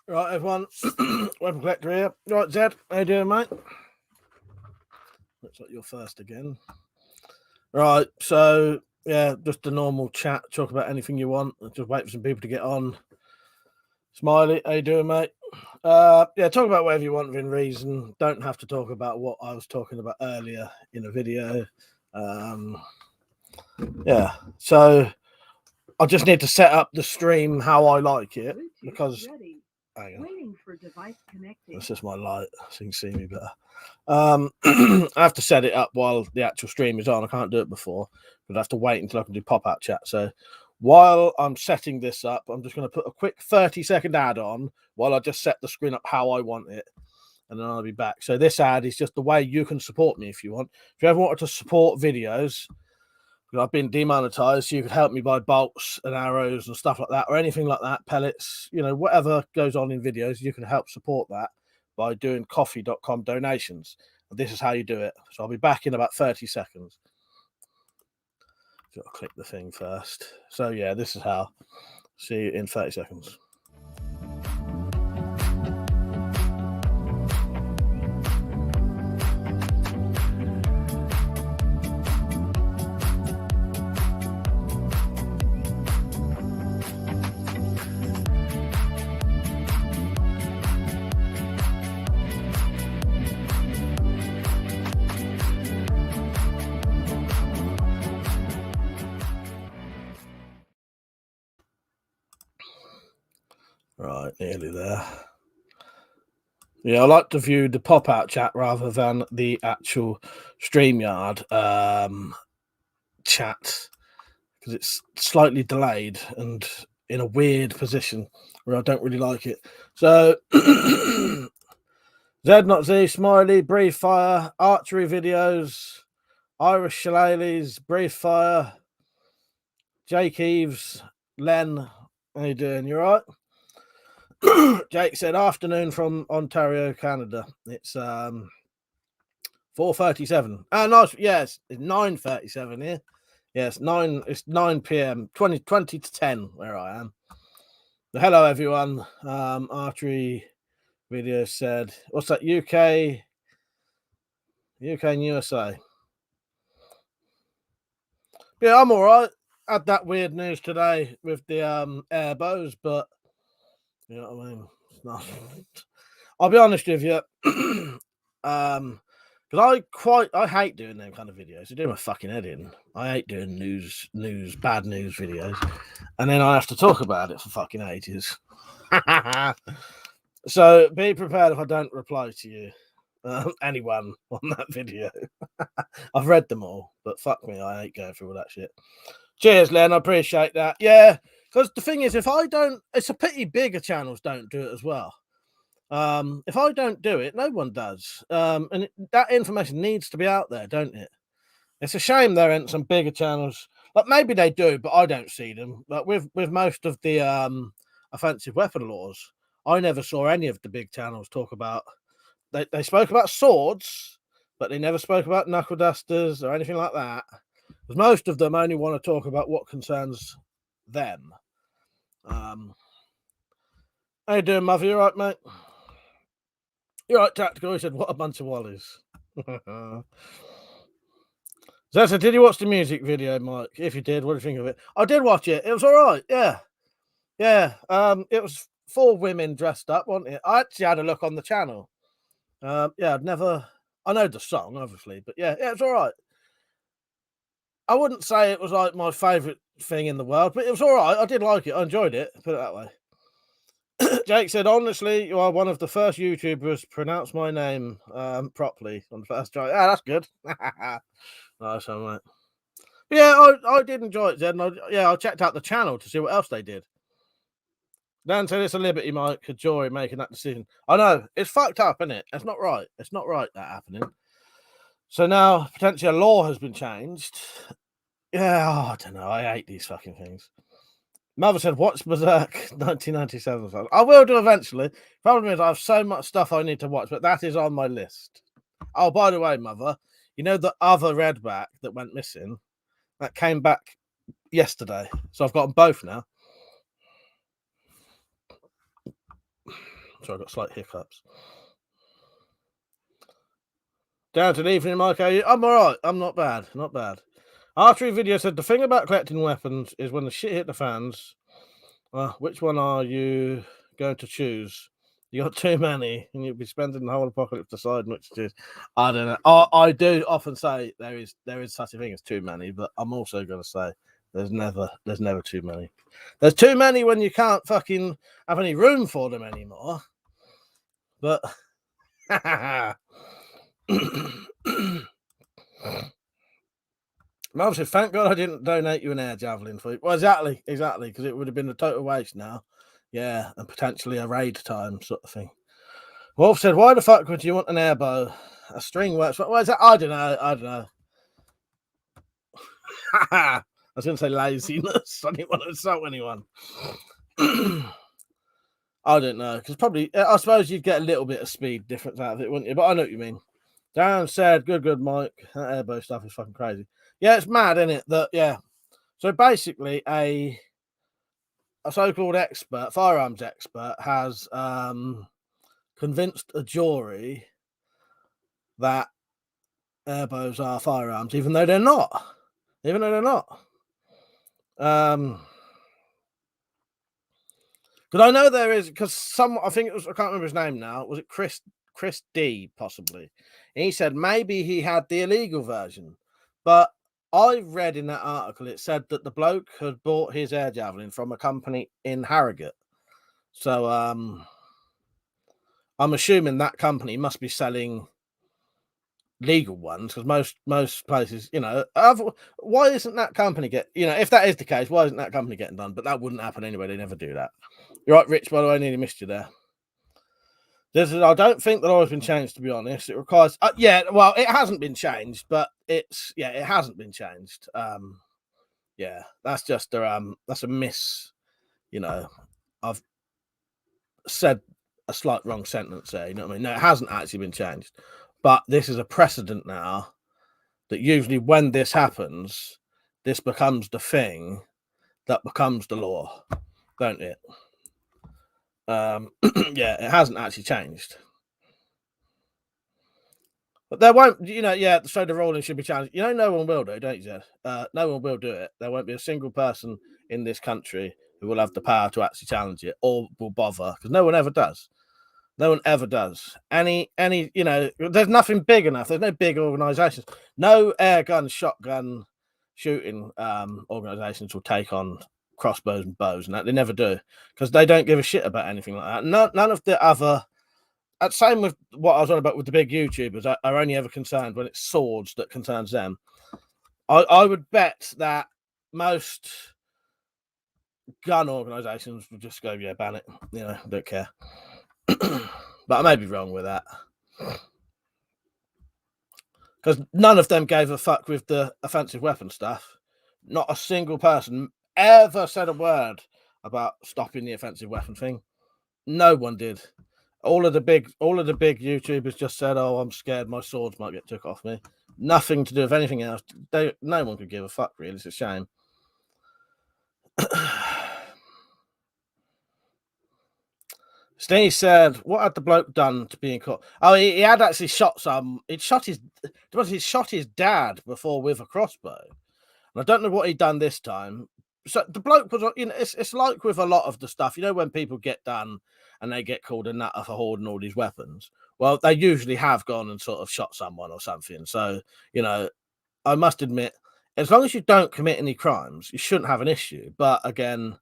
Right, everyone. WeaponCollector here. Right, Zed, how you doing, mate? Looks like you're first again. Right, so yeah, just a normal chat. Talk about anything you want. Just wait for some people to get on. Smiley, how you doing, mate? Yeah, talk about whatever you want within reason. Don't have to talk about what I was talking about earlier in a video. Yeah, so I just need to set up the stream how I like it because hang on. Waiting for device connecting. That's just my light, so you can see me better. I have to set it up while the actual stream is on. I can't do it before, but I have to wait until I can do pop-out chat. So while I'm setting this up, I'm just going to put a quick 30-second ad on while I just set the screen up how I want it, and then I'll be back. So this ad is just the way you can support me if you want. If you ever wanted to support videos, I've been demonetized, so you could help me buy bolts and arrows and stuff like that, or anything like that, pellets, whatever goes on in videos, you can help support that by doing coffee.com donations. And this is how you do it. So I'll be back in about 30 seconds. Got to click the thing first. So yeah, this is how. See you in 30 seconds. Right, nearly there. Yeah, I like to view the pop-out chat rather than the actual StreamYard chat because it's slightly delayed and in a weird position where I don't really like it. So, Zed Not Z, Smiley, Brief Fire, Archery Videos, Irish Shillelaghs, Brief Fire, Jake Eves, Len, how you doing? You right? Jake said, afternoon from Ontario, Canada. It's 4:37. Oh, nice. Yes, it's 9:37 here. Yes, 9 p.m. 20 to 10 where I am. So, hello everyone. Archery Video said, what's that? UK and USA. Yeah, I'm all right. Had that weird news today with the air bows, but you know what I mean. It's not. I'll be honest with you. Because I hate doing them kind of videos. I do my fucking head in. I hate doing bad news videos, and then I have to talk about it for fucking ages. So be prepared if I don't reply to you, anyone on that video. I've read them all, but fuck me, I hate going through all that shit. Cheers, Len. I appreciate that. Yeah, because the thing is, if I don't, it's a pity bigger channels don't do it as well. If I don't do it, no one does. And that information needs to be out there, don't it? It's a shame there ain't some bigger channels. Like maybe they do, but I don't see them. Like with most of the offensive weapon laws, I never saw any of the big channels talk about. They spoke about swords, but they never spoke about knuckle dusters or anything like that. Because most of them only want to talk about what concerns them. How you doing, Mother? You right, mate? You're right, Tactical. He said, what a bunch of wallies. Zessa, did you watch the music video, Mike? If you did, what do you think of it? I did watch it. It was all right. Yeah. Yeah. It was 4 women dressed up, wasn't it? I actually had a look on the channel. Yeah, I know the song, obviously, but yeah, it's all right. I wouldn't say it was like my favourite thing in the world, but it was all right. I did like it. I enjoyed it, put it that way. Jake said, honestly, you are one of the first YouTubers to pronounce my name properly on the first try. Ah, that's good. Nice one, mate. But yeah, I did enjoy it, Zed. And I checked out the channel to see what else they did. Dan said it's a liberty, Mike. A joy making that decision. I know. It's fucked up, isn't it? It's not right. It's not right that happening. So now, potentially a law has been changed. Yeah, I don't know. I hate these fucking things. Mother said, watch Berserk 1997. I will do eventually. Problem is, I have so much stuff I need to watch, but that is on my list. Oh, by the way, Mother, you know the other redback that went missing? That came back yesterday. So I've got them both now. So I got slight hiccups. Down to the evening, Mike. How are you? I'm all right. I'm not bad. Not bad. Archery video said the thing about collecting weapons is when the shit hit the fans. Which one are you going to choose? You got too many, and you'll be spending the whole apocalypse deciding which to choose. I don't know. I do often say there is such a thing as too many, but I'm also going to say there's never too many. There's too many when you can't fucking have any room for them anymore. But Mum said, "Thank God I didn't donate you an air javelin for it." Well, exactly, because it would have been a total waste now. Yeah, and potentially a raid time sort of thing. Wolf said, "Why the fuck would you want an air bow? A string works. What is that? I don't know. I was going to say laziness. I didn't want to insult anyone. I don't know, because probably, I suppose you'd get a little bit of speed difference out of it, wouldn't you? But I know what you mean." Dan said, good, Mike. That airbow stuff is fucking crazy. Yeah, it's mad, isn't it? That, yeah. So basically, a so-called expert, firearms expert, has convinced a jury that airbows are firearms, even though they're not. Because I know there is, because I think it was, I can't remember his name now. Was it Chris D, possibly? And he said maybe he had the illegal version. But I read in that article, it said that the bloke had bought his air javelin from a company in Harrogate. So I'm assuming that company must be selling legal ones, because most places, why isn't that company if that is the case, why isn't that company getting done? But that wouldn't happen anyway. They never do that. You're right, Rich, by the way. I nearly missed you there. I don't think the law has been changed, to be honest. It requires it hasn't been changed, but it hasn't been changed. That's just that's a miss. I've said a slight wrong sentence there, you know what I mean? No, it hasn't actually been changed. But this is a precedent now that usually when this happens, this becomes the thing that becomes the law, don't it? It hasn't actually changed. But there won't, so the ruling should be challenged. No one will do, don't you, Jed? No one will do it. There won't be a single person in this country who will have the power to actually challenge it or will bother, because no one ever does. No one ever does. There's nothing big enough. There's no big organizations. No air gun, shotgun shooting organizations will take on crossbows and bows, and that they never do, because they don't give a shit about anything like that. None of the other. Same with what I was on about with the big YouTubers are only ever concerned when it's swords that concerns them. I would bet that most gun organizations would just go, yeah, ban it. Don't care. But I may be wrong with that, because none of them gave a fuck with the offensive weapon stuff. Not a single person ever said a word about stopping the offensive weapon thing. No one did. All of the big YouTubers just said, "Oh, I'm scared my swords might get took off me." Nothing to do with anything else. No one could give a fuck, really. It's a shame. Steve said, "What had the bloke done to being caught?" Oh, he had actually shot some. He shot his dad before with a crossbow. And I don't know what he'd done this time. So the bloke was, it's like with a lot of the stuff, when people get done and they get called a nutter for hoarding all these weapons. Well, they usually have gone and sort of shot someone or something. So, I must admit, as long as you don't commit any crimes, you shouldn't have an issue. But again,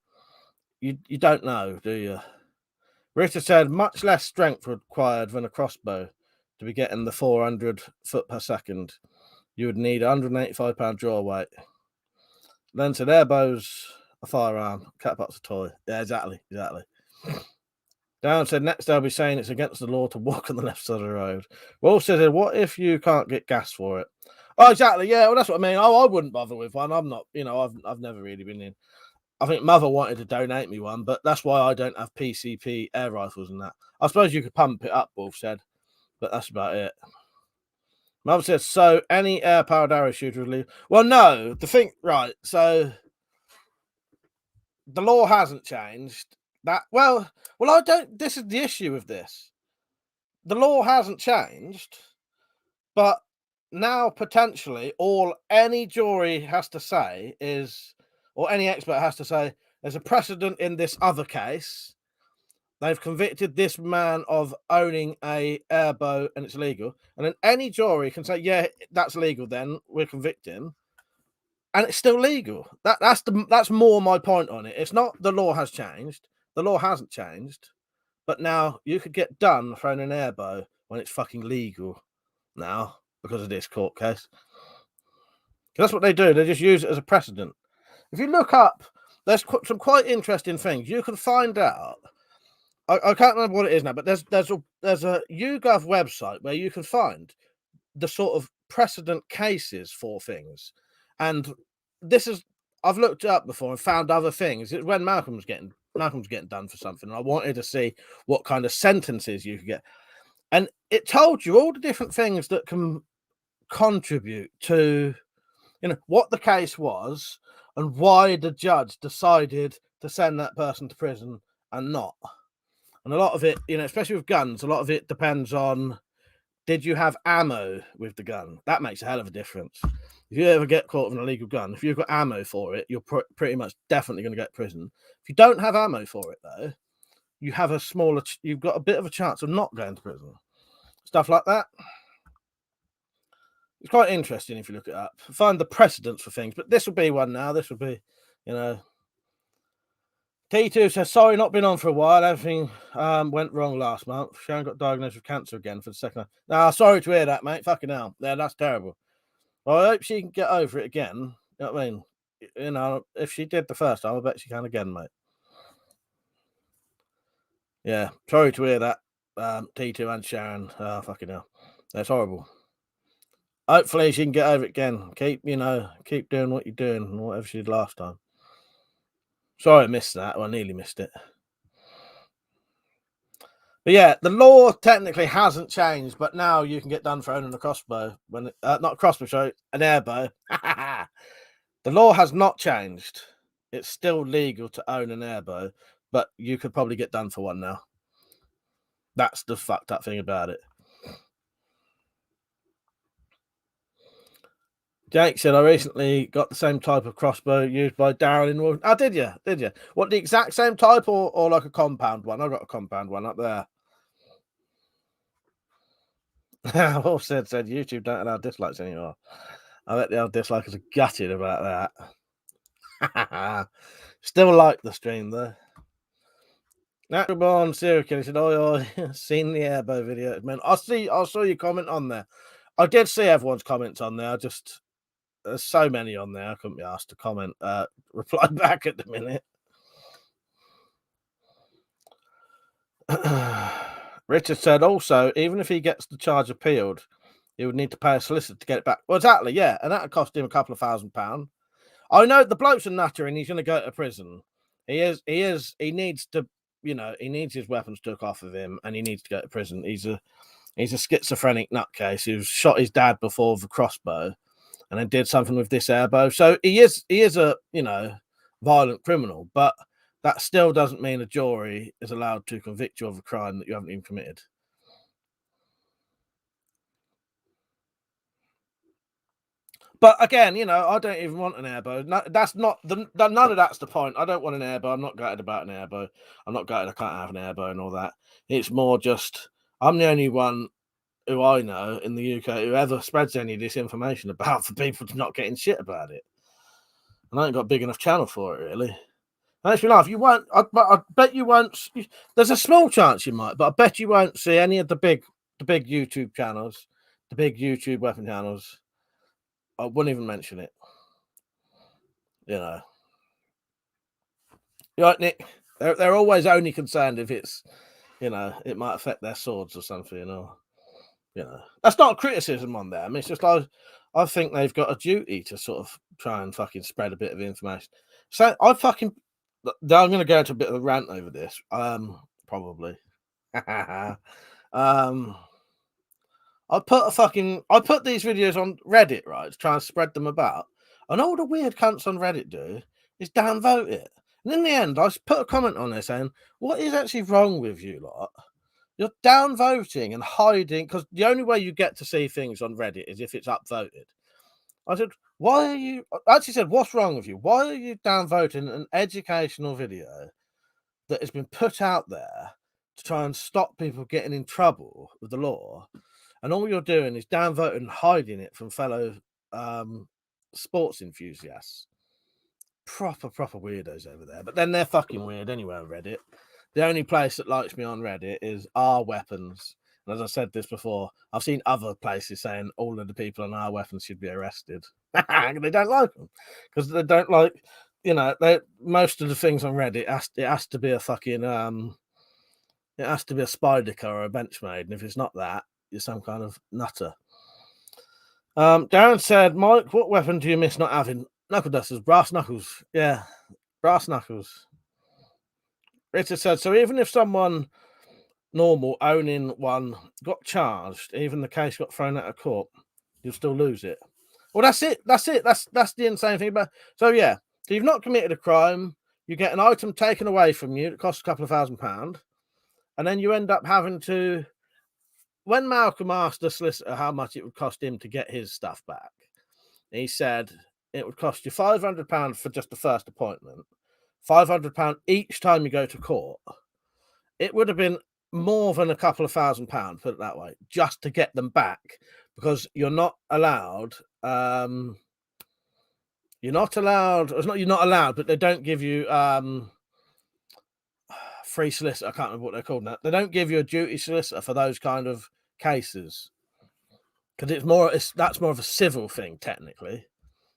you don't know, do you? Richard said, much less strength required than a crossbow to be getting the 400 foot per second. You would need 185 pound draw weight. Then said, airbows a firearm, catapult's a toy. Yeah, exactly. Down said, next they'll be saying it's against the law to walk on the left side of the road. Wolf said, what if you can't get gas for it? Oh, exactly. Yeah, well, that's what I mean. I wouldn't bother with one. I'm not, I've never really been in. I think Mother wanted to donate me one, but that's why I don't have PCP air rifles and that. I suppose you could pump it up, Wolf said, but that's about it. Mother said, so any air-powered arrow shooter would leave. Well, no, the thing, right, so the law hasn't changed. Well, I don't. This is the issue with this. The law hasn't changed, but now potentially any jury has to say is, or any expert has to say, there's a precedent in this other case. They've convicted this man of owning a airboat and it's legal. And then any jury can say, yeah, that's legal, then we'll convict him. And it's still legal. That's more my point on it. It's not the law has changed. The law hasn't changed. But now you could get done for owning an airboat when it's fucking legal now because of this court case. That's what they do. They just use it as a precedent. If you look up, there's some quite interesting things. You can find out. I can't remember what it is now, but there's a YouGov website where you can find the sort of precedent cases for things. And this is, I've looked it up before and found other things. It's when Malcolm's getting done for something, and I wanted to see what kind of sentences you could get. And it told you all the different things that can contribute to, what the case was and why the judge decided to send that person to prison and not. And a lot of it, especially with guns, a lot of it depends on, did you have ammo with the gun? That makes a hell of a difference. If you ever get caught with an illegal gun, if you've got ammo for it, you're pretty much definitely going to get to prison. If you don't have ammo for it, though, you've got a bit of a chance of not going to prison. Stuff like that. It's quite interesting if you look it up. Find the precedents for things. But this will be one now. This will be, T2 says, sorry, not been on for a while. Everything went wrong last month. Sharon got diagnosed with cancer again for the second time. Nah, sorry to hear that, mate. Fucking hell. Yeah, that's terrible. Well, I hope she can get over it again. You know what I mean? If she did the first time, I bet she can again, mate. Yeah, sorry to hear that, T2 and Sharon. Oh, fucking hell. That's horrible. Hopefully she can get over it again. Keep doing what you're doing and whatever she did last time. Sorry I missed that. Well, I nearly missed it. But yeah, the law technically hasn't changed, but now you can get done for owning a crossbow. Not a crossbow, sorry, an airbow. The law has not changed. It's still legal to own an airbow, but you could probably get done for one now. That's the fucked up thing about it. Jake said, I recently got the same type of crossbow used by Darren in Wolverhampton. Oh, did you? Did you? What, the exact same type or like a compound one? I got a compound one up there. Wolf said YouTube don't allow dislikes anymore. I bet the old dislikers are gutted about that. Still like the stream though. Natural Born Serial Killer said, "Oh, seen the airbow video, man. I saw your comment on there. I did see everyone's comments on there. There's so many on there. I couldn't be asked to comment, reply back at the minute." Richard said, also, even if he gets the charge appealed, he would need to pay a solicitor to get it back. Well, exactly, yeah, and that would cost him a couple of £1,000. I know the bloke's a nutter and he's going to go to prison. He needs to, he needs his weapons took off of him and he needs to go to prison. He's a schizophrenic nutcase who's shot his dad before with a crossbow and then did something with this airbow. So he is a, violent criminal, but that still doesn't mean a jury is allowed to convict you of a crime that you haven't even committed. But again, I don't even want an airbow. No, that's not none of that's the point. I don't want an airbow. I'm not gutted about an airbow. I'm not gutted I can't have an airbow and all that. It's more just I'm the only one who I know in the UK who ever spreads any of this information about for people to not getting shit about it. And I ain't got a big enough channel for it, really. Makes me laugh. You won't. I bet you won't. There's a small chance you might, but I bet you won't see any of the big YouTube channels, the big YouTube weapon channels. I wouldn't even mention it. You're right, Nick. They're always only concerned if it's, it might affect their swords or something, or, that's not a criticism on them. It's just I think they've got a duty to sort of try and fucking spread a bit of information. So I'm going to go into a bit of a rant over this. Probably. I put these videos on Reddit, right, to try and spread them about. And all the weird cunts on Reddit do is downvote it. And in the end, I put a comment on there saying, what is actually wrong with you lot? You're downvoting and hiding, because the only way you get to see things on Reddit is if it's upvoted. I said, why are you... I actually said, what's wrong with you? Why are you downvoting an educational video that has been put out there to try and stop people getting in trouble with the law? And all you're doing is downvoting and hiding it from fellow sports enthusiasts. Proper weirdos over there. But then they're fucking weird anyway on Reddit. The only place that likes me on Reddit is our weapons. And as I said this before, I've seen other places saying all of the people on our weapons should be arrested. They don't like them because they don't like, you know, most of the things on Reddit it has to be a fucking it has to be a Spydica or a Benchmade, and if it's not that, you're some kind of nutter. Darren said, Mike, what weapon do you miss not having? Knuckle dusters, brass knuckles. Yeah, brass knuckles. Richard said, so even if someone normal owning one got charged, even the case got thrown out of court, you'll still lose it. Well, that's it. That's the insane thing about. So yeah, so you've not committed a crime. You get an item taken away from you that costs a couple of £1,000, and then you end up having to. When Malcolm asked the solicitor how much it would cost him to get his stuff back, he said it would cost you £500 for just the first appointment, £500 each time you go to court. It would have been more than a couple of £1,000, put it that way, just to get them back, because you're not allowed. You're not allowed. It's not you're not allowed, but they don't give you free solicitor. I can't remember what they're called now. They don't give you a duty solicitor for those kind of cases because that's more of a civil thing technically.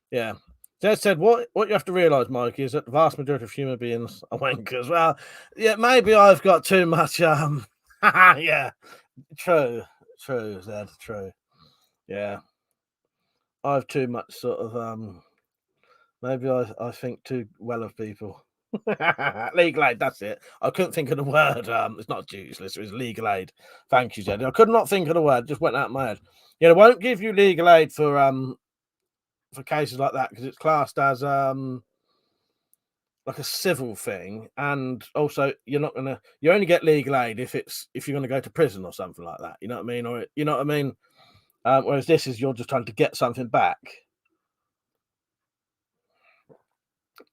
Yeah. Jed said, what you have to realise, Mike, is that the vast majority of human beings are wankers. Well, yeah, maybe I've got too much. Yeah, true, Zed, true. Yeah, I've too much sort of. Maybe I think too well of people. Legal aid, that's it. I couldn't think of the word. It's not useless. It was legal aid. Thank you, Jed. I could not think of the word. Just went out of my head. Yeah, they won't give you legal aid for cases like that because it's classed as like a civil thing, and also you only get legal aid if you're gonna go to prison or something like that. You know what I mean? Or you know what I mean? Whereas this is you're just trying to get something back.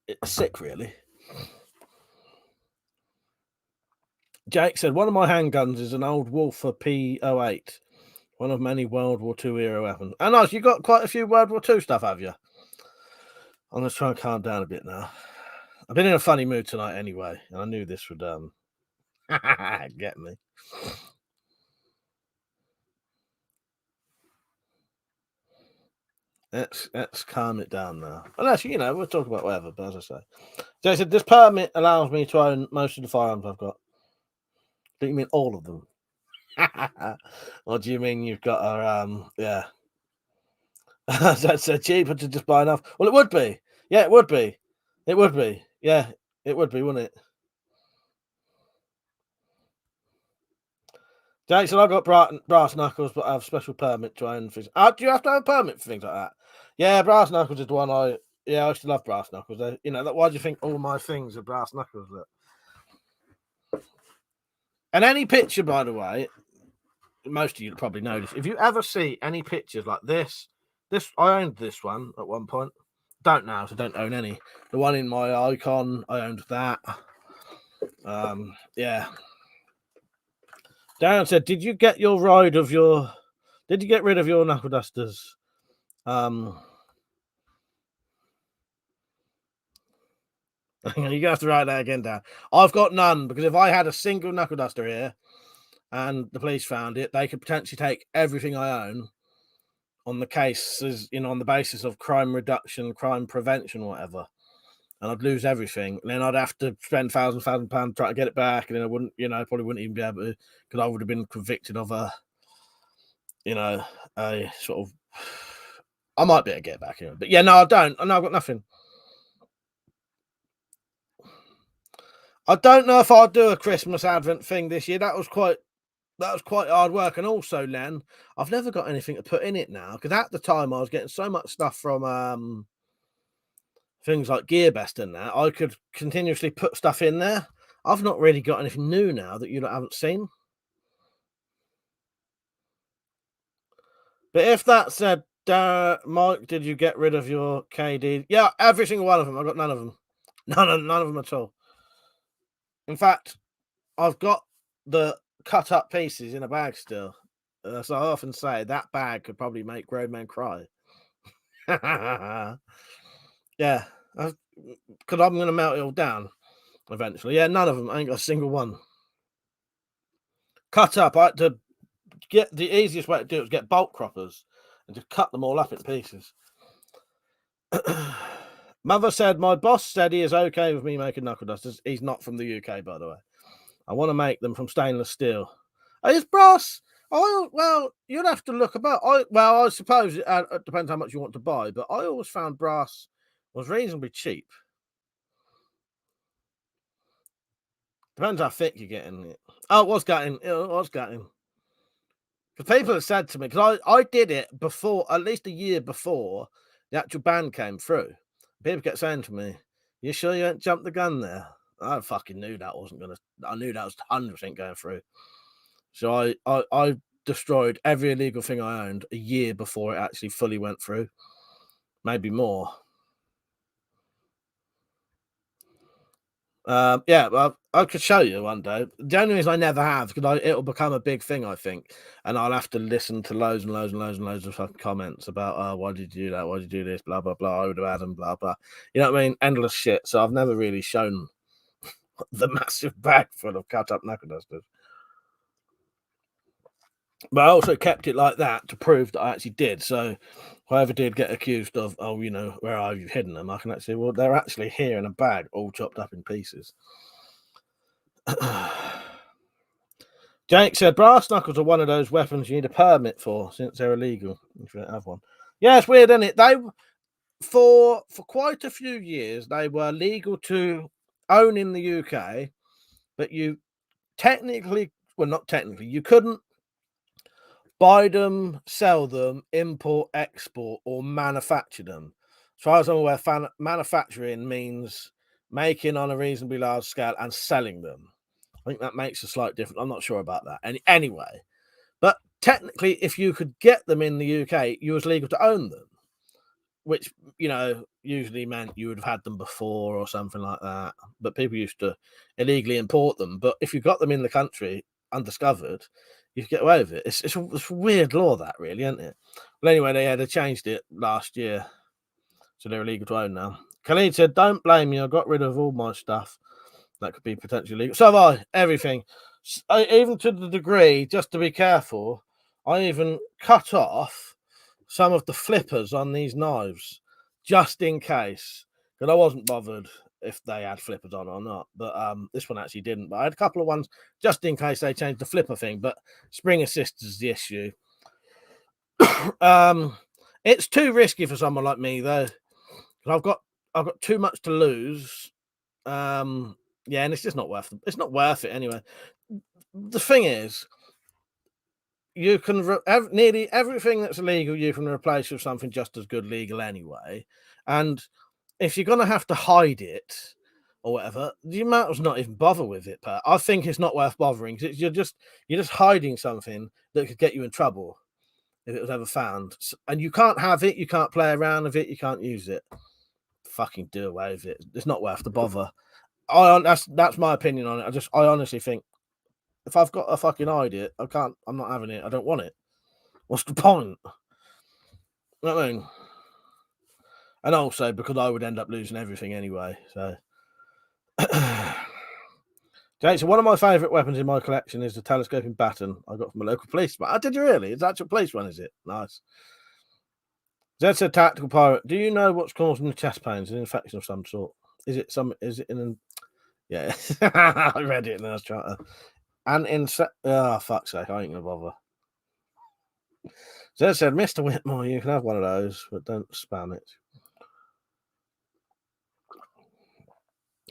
It's sick, really. Jake said, one of my handguns is an old Wolfer P08, one of many World War II era weapons. And nice, you got quite a few World War II stuff, have you? I'm going to try and calm down a bit now. I've been in a funny mood tonight anyway, and I knew this would get me. Let's calm it down now. Unless, we'll talk about whatever, but as I say. Jake said, this permit allows me to own most of the firearms I've got. Do you mean all of them? Or do you mean you've got yeah. That's cheaper to just buy enough. Well, it would be. Yeah, it would be. It would be. Yeah, it would be, wouldn't it? Jason, I've got brass knuckles, but I have special permit to own things. Do you have to have a permit for things like that? Yeah, brass knuckles is the one I used to love brass knuckles. Why do you think all my things are brass knuckles? Look. And any picture, by the way, most of you probably know this. If you ever see any pictures like this, I owned this one at one point. Don't now, so don't own any. The one in my icon, I owned that. Yeah. Darren said, did you get rid of your knuckle dusters? You're gonna have to write that again down. I've got none, because if I had a single knuckle duster here and the police found it, they could potentially take everything I own on the cases, on the basis of crime reduction, crime prevention, whatever. And I'd lose everything. And then I'd have to spend £1,000 trying to get it back. And then I wouldn't, I probably wouldn't even be able to, because I would have been convicted of a sort of, I might be able to get back here. But yeah, no, I don't. No, I've got nothing. I don't know if I'll do a Christmas Advent thing this year. That was quite hard work. And also, Len, I've never got anything to put in it now, because at the time I was getting so much stuff from things like GearBest and that, I could continuously put stuff in there. I've not really got anything new now that you haven't seen. But if that said, Mike, did you get rid of your KD? Yeah, every single one of them. I've got none of them. None of them at all. In fact, I've got the cut up pieces in a bag still. So I often say that bag could probably make grown men cry. Yeah, because I'm going to melt it all down eventually. Yeah, none of them. I ain't got a single one. Cut up. I had to get the easiest way to do it was get bolt croppers and just cut them all up into pieces. Mother said, my boss said he is okay with me making knuckle dusters. He's not from the UK, by the way. I want to make them from stainless steel. Oh, it's brass. Oh, well, you'd have to look about. I suppose it depends how much you want to buy, but I always found brass was reasonably cheap. Depends how thick you're getting it. Oh, it was gutting. Because people have said to me, because I did it before, at least a year before the actual ban came through. People kept saying to me, you sure you ain't jumped the gun there? I fucking knew that wasn't going to, I knew that was 100% going through. So I destroyed every illegal thing I owned a year before it actually fully went through. Maybe more. Yeah, well, I could show you one day. The only reason I never have, because it'll become a big thing, I think, and I'll have to listen to loads and loads and loads and loads of fucking comments about, oh, why did you do that? Why did you do this? Blah, blah, blah. I would have had them, blah, blah. You know what I mean? Endless shit. So I've never really shown the massive bag full of cut up knuckle dusters. But I also kept it like that to prove that I actually did. So if I ever did get accused of, oh, you know, where have you hidden them? I can actually say, well, they're actually here in a bag, all chopped up in pieces. Jake said, brass knuckles are one of those weapons you need a permit for since they're illegal if you don't have one. Yeah, it's weird, isn't it? They, for quite a few years, they were legal to own in the UK, but you technically, well, not technically, you couldn't buy them, sell them, import, export, or manufacture them. As far as I'm aware, manufacturing means making on a reasonably large scale and selling them. I think that makes a slight difference. I'm not sure about that. Anyway, but technically, if you could get them in the UK, you was legal to own them, which, you know, usually meant you would have had them before or something like that. But people used to illegally import them. But if you got them in the country undiscovered, you could get away with it. It's a weird law, that, really, isn't it? Well, anyway, they changed it last year, so they're illegal to own now. Khalid said, don't blame me. I got rid of all my stuff that could be potentially legal. So have I, everything. Even to the degree, just to be careful, I even cut off some of the flippers on these knives, just in case. Because I wasn't bothered if they had flippers on or not. But this one actually didn't. But I had a couple of ones just in case they changed the flipper thing. But spring assist is the issue. It's too risky for someone like me, though. I've got too much to lose. Yeah, and it's just not worth it. It's not worth it anyway. The thing is, you can nearly everything that's illegal you can replace with something just as good legal anyway. And if you're gonna have to hide it or whatever, you might as well not even bother with it. But I think it's not worth bothering because you're just hiding something that could get you in trouble if it was ever found. And you can't have it. You can't play around with it. You can't use it. Fucking do away with it. It's not worth the bother. That's my opinion on it. I honestly think if I've got a fucking idea, I'm not having it. I don't want it. What's the point? You know what I mean? And also because I would end up losing everything anyway. So, okay, so one of my favourite weapons in my collection is the telescoping baton I got from a local policeman. Oh, did you really? It's actual police one, is it? Nice. Zed said, tactical pirate. Do you know what's causing the chest pains? An infection of some sort? Is it in an? Yeah, I read it and I was trying to. And oh, fuck's sake, I ain't gonna bother. Zed said, Mr. Whitmore, you can have one of those, but don't spam it.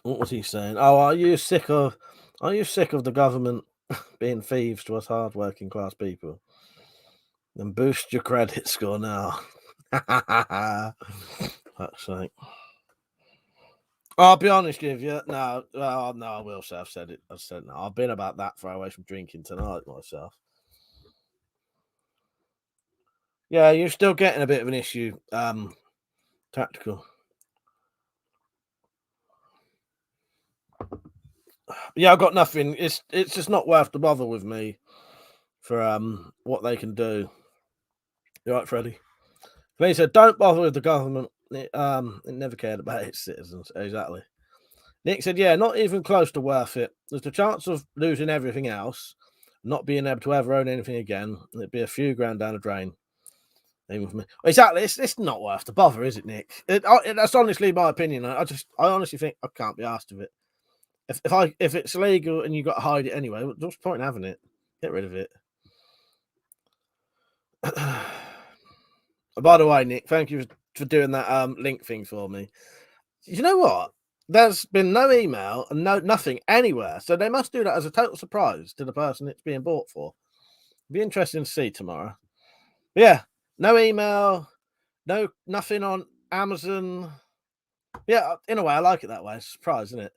What was he saying? Oh, are you sick of the government being thieves to us hard-working class people? Then boost your credit score now. Fuck's sake. I'll be honest with you. No, no, I will say I've said it. I've said no. I've been about that far away from drinking tonight myself. Yeah, you're still getting a bit of an issue. Tactical. Yeah, I've got nothing. It's just not worth the bother with me for what they can do. You right, Freddie? He said, "Don't bother with the government. It never cared about its citizens." Exactly. Nick said, "Yeah, not even close to worth it. There's the chance of losing everything else, not being able to ever own anything again. It'd be a few grand down the drain." Even for me, exactly. It's not worth the bother, is it, Nick? That's honestly my opinion. I honestly think I can't be asked of it. If it's illegal and you got to hide it anyway, what's the point in having it? Get rid of it. By the way, Nick, thank you for doing that link thing for me. You know what? There's been no email and nothing anywhere, so they must do that as a total surprise to the person it's being bought for. It'd be interesting to see tomorrow. But yeah, no email, nothing on Amazon. Yeah, in a way, I like it that way. It's a surprise, isn't it?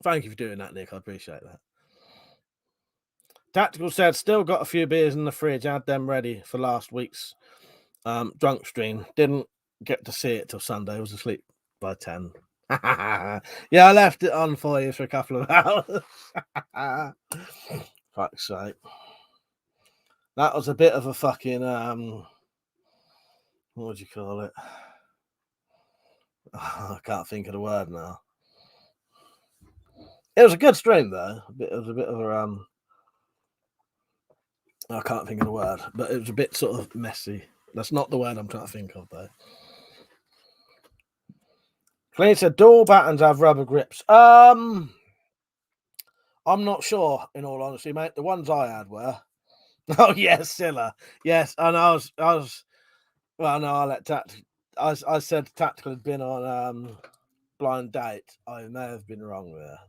Thank you for doing that, Nick. I appreciate that. Tactical said, "Still got a few beers in the fridge. Had them ready for last week's drunk stream. Didn't get to see it till Sunday. I was asleep by 10. Yeah, I left it on for you for a couple of hours. Fuck's sake. That was a bit of a fucking what would you call it? I can't think of the word now. It was a good stream though. It was a bit of a I can't think of the word, but it was a bit sort of messy. That's not the word I'm trying to think of though. Clean said, "Do all battens have rubber grips?" I'm not sure, in all honesty, mate. The ones I had were. Oh yes, Silla. Yes, and I was. Well, no, I let Tactical. I said Tactical had been on blind date. I may have been wrong there.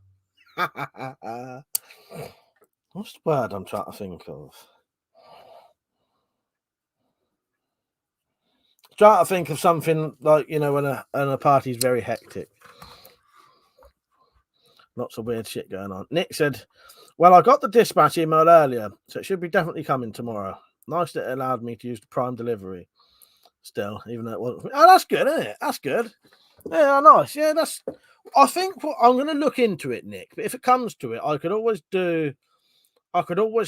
What's the word I'm trying to think of? Trying to think of something like, you know, when a party's very hectic. Lots of weird shit going on. Nick said, "Well, I got the dispatch email earlier, so it should be definitely coming tomorrow. Nice that it allowed me to use the Prime delivery still, even though it wasn't." Oh, that's good, isn't it? That's good. Yeah, nice. Yeah, that's. I think I'm going to look into it, Nick. But if it comes to it, I could always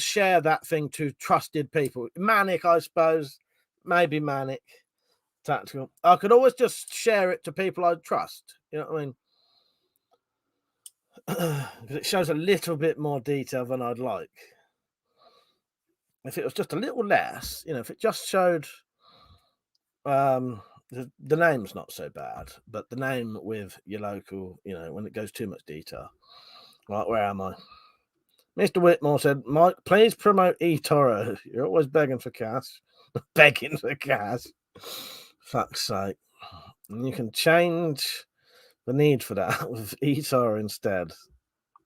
share that thing to trusted people. Manic, I suppose. Maybe Manic. Tactical. I could always just share it to people I trust. You know what I mean? Because it shows a little bit more detail than I'd like. If it was just a little less, you know, if it just showed the name's not so bad, but the name with your local, you know, when it goes too much detail. Right, where am I? Mr. Whitmore said, "Mike, please promote eToro. You're always begging for cash." Begging for cash. Fuck's sake. And you can change the need for that with eToro instead.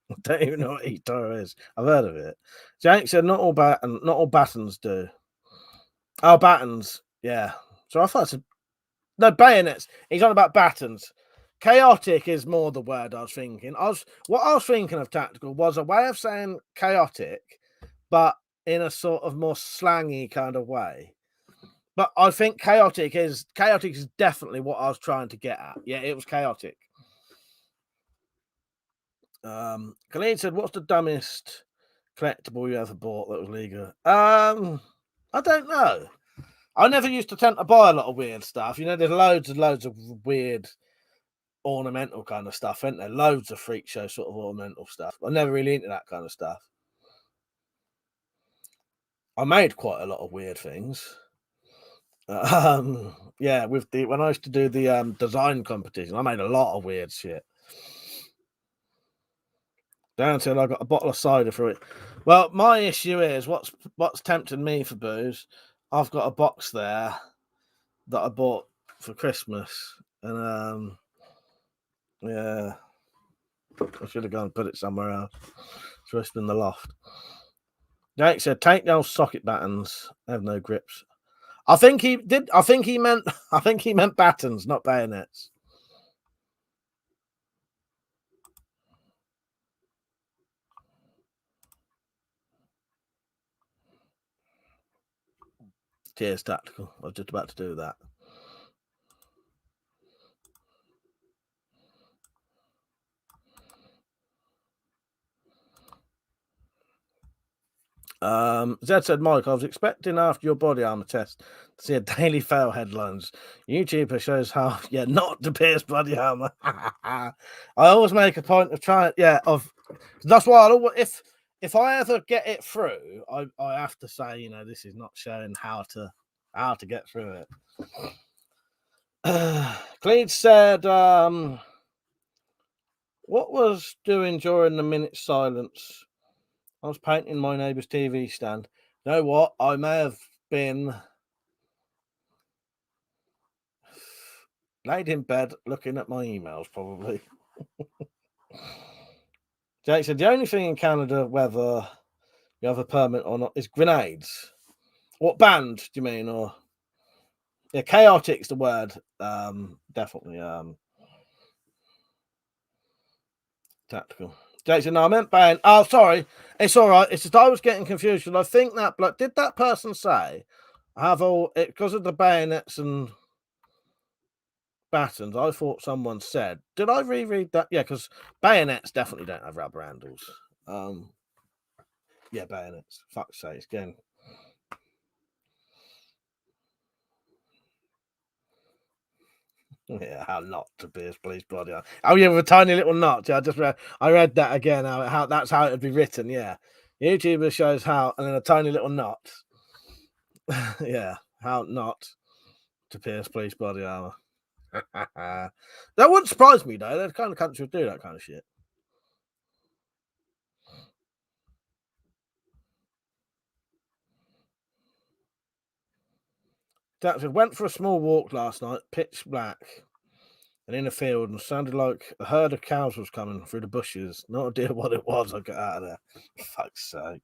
I don't even know what eToro is. I've heard of it. Jake said, not all battens do. Oh, battens. Yeah. So I thought it said, no, bayonets. He's on about battens. Chaotic is more the word I was thinking. What I was thinking of Tactical was a way of saying chaotic, but in a sort of more slangy kind of way. But I think chaotic is definitely what I was trying to get at. Yeah, it was chaotic. Khalid said, "What's the dumbest collectible you ever bought that was legal?" I don't know. I never used to tend to buy a lot of weird stuff. You know, there's loads of weird ornamental kind of stuff, isn't there? Loads of freak show sort of ornamental stuff. I'm never really into that kind of stuff. I made quite a lot of weird things. Yeah, when I used to do the design competition, I made a lot of weird shit. Dan said, "I got a bottle of cider for it." Well, my issue is what's tempting me for booze. I've got a box there that I bought for Christmas, and yeah, I should have gone and put it somewhere else. It's just in the loft. Jake said, "Take those socket battens. They have no grips." I think he did. I think he meant battens, not bayonets. Cheers, Tactical. I was just about to do that. Zed said, Mike, I was expecting after your body armor test to see a Daily Fail headlines. YouTuber shows how, not to pierce body armor. I always make a point of trying, that's why if I ever get it through, I have to say, this is not showing how to get through it. Cleed said, what was doing during the minute's silence? I was painting my neighbour's TV stand. You know what? I may have been laid in bed looking at my emails, probably. Jake said, the only thing in Canada, whether you have a permit or not, is grenades. What band do you mean? Or chaotic's the word. Definitely. Tactical. Jake said, no, I meant ban. Oh, sorry. It's all right. It's just I was getting confused. I think that did that person say I have all it because of the bayonets and batons? I thought someone said. Did I reread that? Yeah, because bayonets definitely don't have rubber handles. Bayonets. Fuck's sake, again. Yeah, how not to pierce police body. Oh yeah, with a tiny little knot. Yeah, I read that again. How that's how it'd be written. Yeah, YouTuber shows how, and then a tiny little knot. Yeah, how not to pierce police body armor. That wouldn't surprise me though. That kind of country would do that kind of shit. That went for a small walk last night, pitch black, and in a field, and sounded like a herd of cows was coming through the bushes. No idea what it was. I got out of there. Fuck's sake.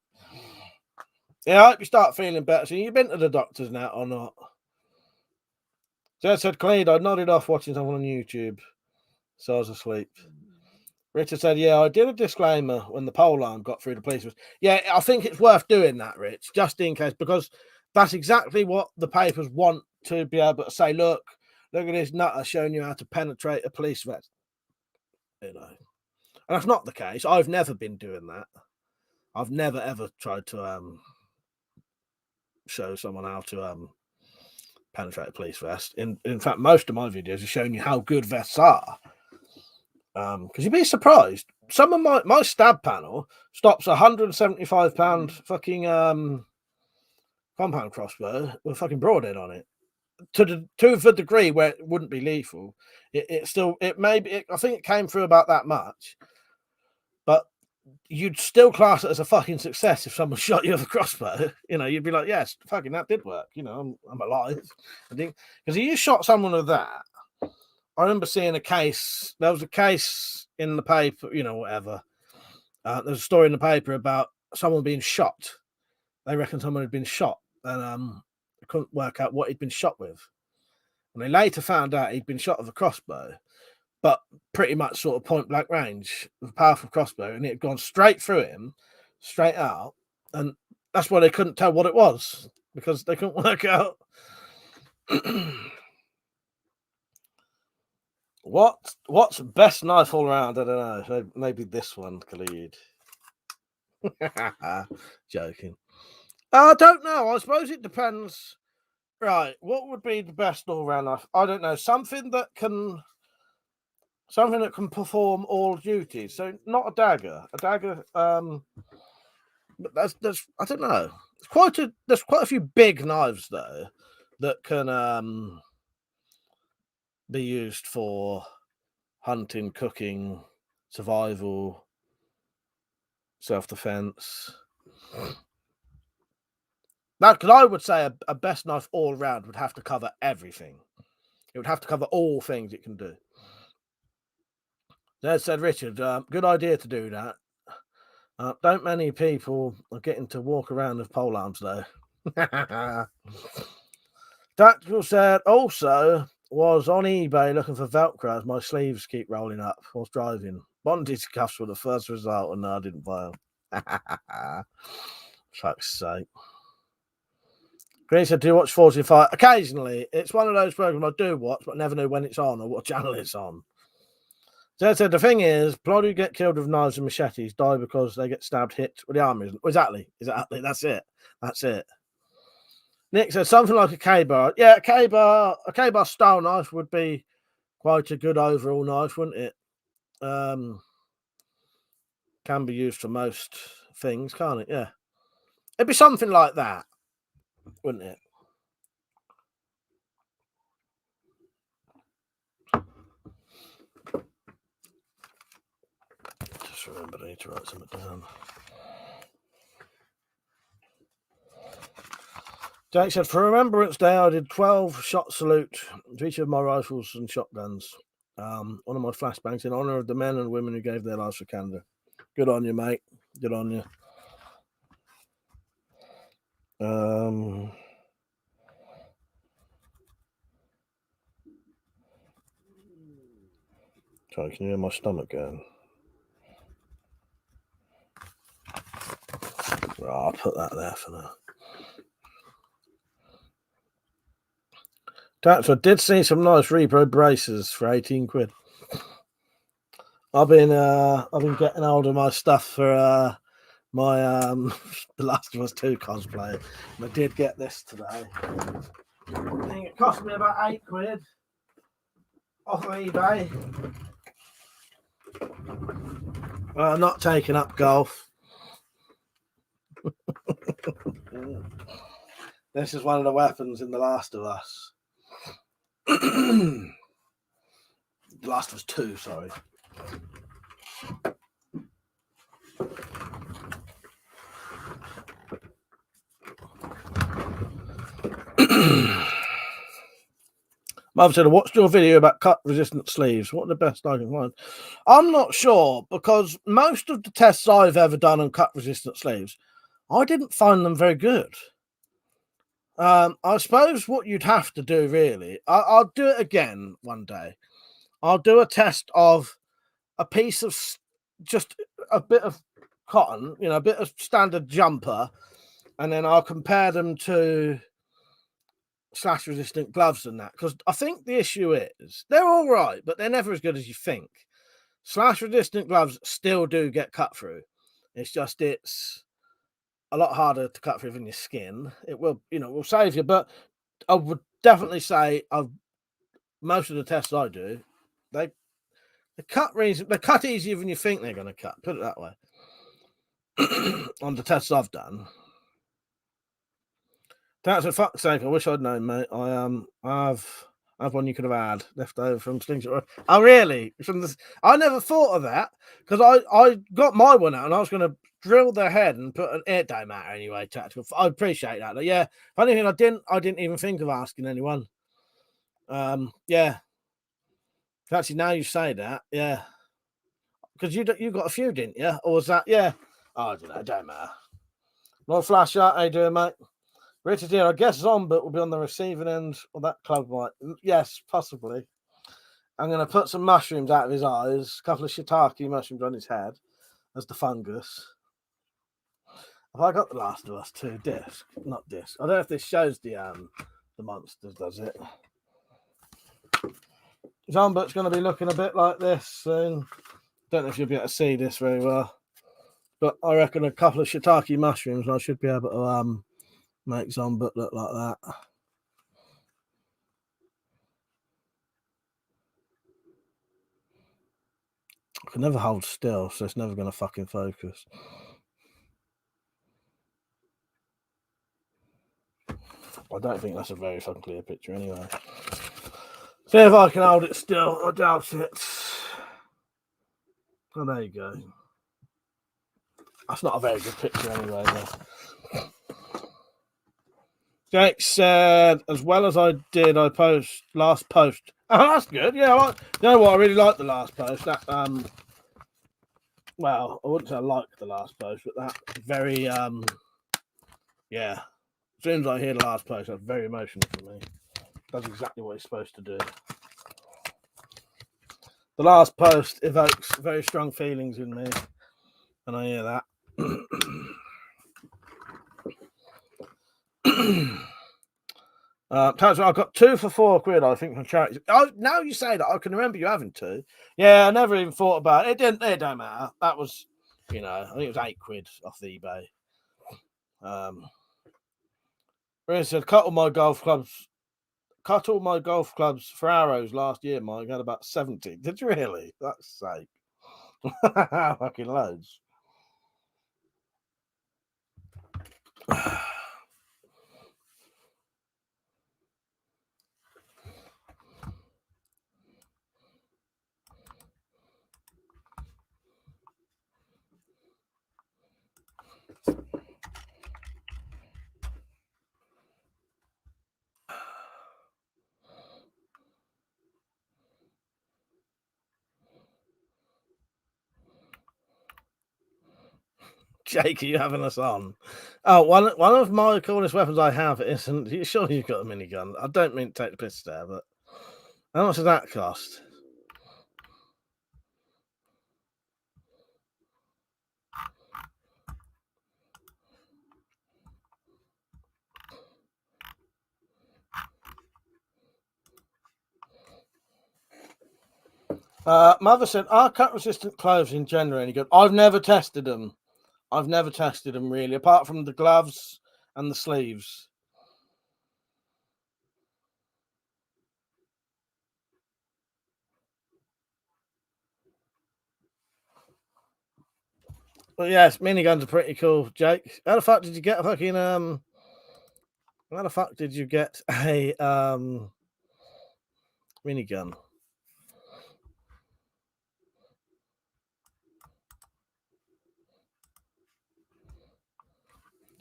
Yeah, I hope you start feeling better. So you've been to the doctors now or not? Jed said, Cleed, I nodded off watching someone on YouTube, so I was asleep. Richard said, yeah, I did a disclaimer when the pole arm got through the police. Yeah, I think it's worth doing that, Rich, just in case, because that's exactly what the papers want to be able to say, look at this nutter showing you how to penetrate a police vest. And that's not the case. I've never been doing that. I've never, ever tried to show someone how to penetrate a police vest. In fact, most of my videos are showing you how good vests are. Because you'd be surprised. Some of my stab panel stops £175 fucking compound crossbow with a fucking broadhead on it. To the degree where it wouldn't be lethal. I think it came through about that much. But you'd still class it as a fucking success if someone shot you with a crossbow. You'd be like, yes, fucking that did work. I'm alive. I think because you shot someone with that. I remember seeing a case. There was a case in the paper, whatever. There's a story in the paper about someone being shot. They reckon someone had been shot, and they couldn't work out what he'd been shot with. And they later found out he'd been shot with a crossbow, but pretty much sort of point blank range with a powerful crossbow, and it had gone straight through him, straight out. And that's why they couldn't tell what it was, because they couldn't work out. What's best knife all around? I don't know. Maybe this one, Khalid. Joking. I don't know. I suppose it depends. Right. What would be the best all round knife? I don't know. Something that can perform all duties. So not a dagger. A dagger. But that's I don't know. There's quite a few big knives though that can be used for hunting, cooking, survival, self-defense. Now, because I would say a best knife all round would have to cover everything. It would have to cover all things it can do. There said Richard, good idea to do that. Don't many people are getting to walk around with pole arms though. Tactical said also was on eBay looking for Velcro as my sleeves keep rolling up whilst driving. Bondage cuffs were the first result, and no, I didn't buy them. Fuck's sake. Green said, do you watch 45? Occasionally. It's one of those programs I do watch, but never know when it's on or what channel it's on. Zed said, the thing is, people who get killed with knives and machetes die because they get stabbed, hit with the arm. Exactly. That's it. Nick said, something like a K-bar. Yeah, a K-bar style knife would be quite a good overall knife, wouldn't it? Can be used for most things, can't it? Yeah. It'd be something like that, wouldn't it? Just remember, I need to write something down. Jake said, for Remembrance Day, I did 12-shot salute to each of my rifles and shotguns. One of my flashbangs in honour of the men and women who gave their lives for Canada. Good on you, mate. Good on you. Sorry, can you hear my stomach going? Right, I'll put that there for now. So I did see some nice repro braces for 18 quid. I've been getting hold of my stuff for my The Last of Us 2 cosplay. And I did get this today. I think it cost me about 8 quid off of eBay. I'm not taking up golf. This is one of the weapons in The Last of Us. The Last of Us 2, sorry. Mother said, I watched your video about cut-resistant sleeves. What are the best I can find? I'm not sure, because most of the tests I've ever done on cut-resistant sleeves, I didn't find them very good. I suppose what you'd have to do, really, I'll do it again one day. I'll do a test of a piece of just a bit of cotton, a bit of standard jumper, and then I'll compare them to slash resistant gloves and that, because I think the issue is they're all right, but they're never as good as you think. Slash resistant gloves still do get cut through. It's a lot harder to cut through than your skin. It will, will save you, but I would definitely say most of the tests I do, they cut easier than you think they're going to cut. Put it that way. On the tests I've done. That's a fuck's sake. I wish I'd known, mate. I have one you could have had left over from Slings. Oh, really? I never thought of that, because I got my one out and I was going to drill their head and put it don't matter anyway. Tactical. I appreciate that. Yeah. Funny thing, I didn't even think of asking anyone. Yeah. Actually, now you say that, yeah. Because you got a few, didn't you? Or was that, yeah? Oh, I don't know. It don't matter. Lord Flasher, how you doing, mate? Richard here, I guess Zombit will be on the receiving end of that club might. Yes, possibly. I'm going to put some mushrooms out of his eyes, a couple of shiitake mushrooms on his head as the fungus. Have I got The Last of Us 2 disc? Not disc. I don't know if this shows the monsters, does it? Zombit's going to be looking a bit like this soon. Don't know if you'll be able to see this very well. But I reckon a couple of shiitake mushrooms and I should be able to make Zombit look like that. I can never hold still, so it's never going to fucking focus. I don't think that's a very fucking clear picture anyway. See if I can hold it still. I doubt it. Oh, there you go. That's not a very good picture anyway, though. Jake said, as well as I did, I last post. Oh, that's good. Yeah, you know what? I really like the last post. That well, I wouldn't say I like the last post, but that very yeah. As soon as I hear the last post, that's very emotional for me. That's exactly what it's supposed to do. The last post evokes very strong feelings in me, and I hear that. I got 2 for £4, I think, from charity. Oh, now you say that, I can remember you having 2. Yeah, I never even thought about it. It don't matter. That was, I think it was £8 off the eBay. Where said, cut all my golf clubs for arrows last year, Mike. Had about 70. Did you really? That's sake. Fucking loads. Jake, are you having us on? Oh, one of my coolest weapons I have isn't. You sure you've got a minigun? I don't mean to take the piss there, but how much does that cost? Mother said, are cut-resistant clothes in general any good? I've never tested them. Really, apart from the gloves and the sleeves. But yes, miniguns are pretty cool, Jake. How the fuck did you get a fucking How the fuck did you get a minigun?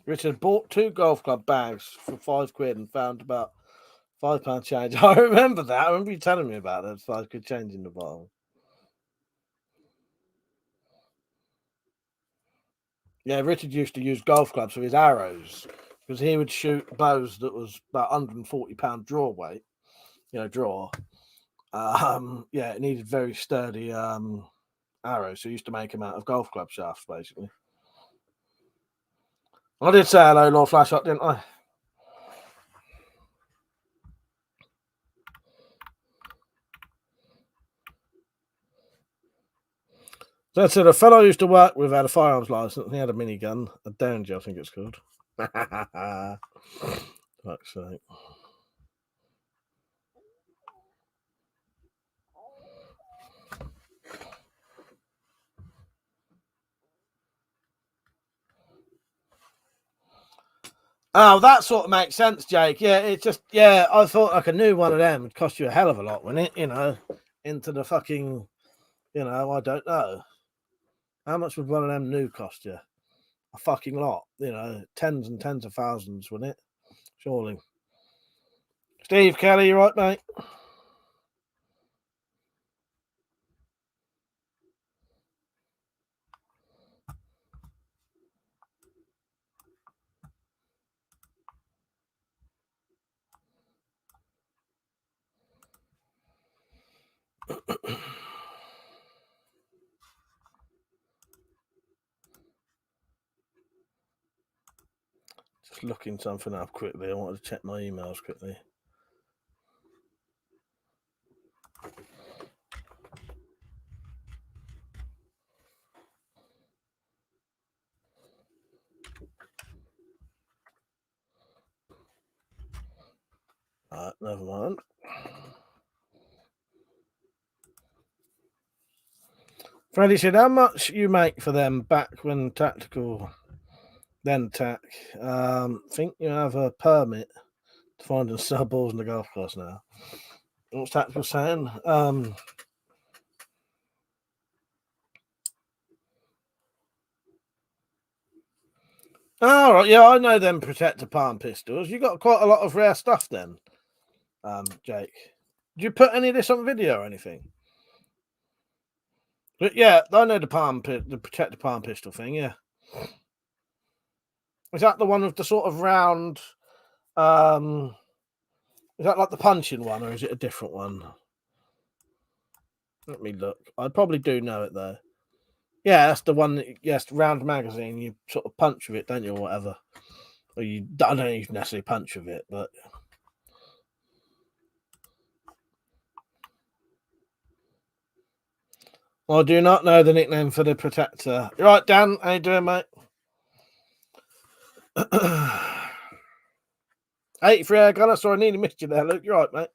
Richard bought 2 golf club bags for £5 and found about £5 change. I remember that. I remember you telling me about that. £5 change in the bottle. Yeah, Richard used to use golf clubs for his arrows because he would shoot bows that was about £140 draw weight. Draw. Yeah, it needed very sturdy arrows, so he used to make them out of golf club shafts, basically. I did say hello, Lord Flashhot, didn't I? So I said a fellow I used to work with had a firearms license and he had a minigun, a Derringer, I think it's called. Fuck's sake. Oh, that sort of makes sense, Jake. Yeah, it's just, I thought like a new one of them would cost you a hell of a lot, wouldn't it? Into the fucking, I don't know. How much would one of them new cost you? A fucking lot, tens and tens of thousands, wouldn't it? Surely. Steve Kelly, you right, mate? Just looking something up quickly. I wanted to check my emails quickly. Alright, never mind. Freddie said, how much you make for them back when tactical, then tack? Think you have a permit to find and sell balls in the golf course now. What's tactical saying? All right, yeah, I know them protector palm pistols. You got quite a lot of rare stuff then, Jake. Did you put any of this on video or anything? But yeah, I know the protector palm pistol thing. Yeah, is that the one with the sort of round? Is that like the punching one, or is it a different one? Let me look. I probably do know it though. Yeah, that's the one. Yes, round magazine. You sort of punch with it, don't you, or whatever? Or I don't necessarily punch with it, but I do not know the nickname for the protector. You right, Dan? How you doing, mate? 83 air gunner. Sorry, I nearly missed you there, Luke. You're right, mate.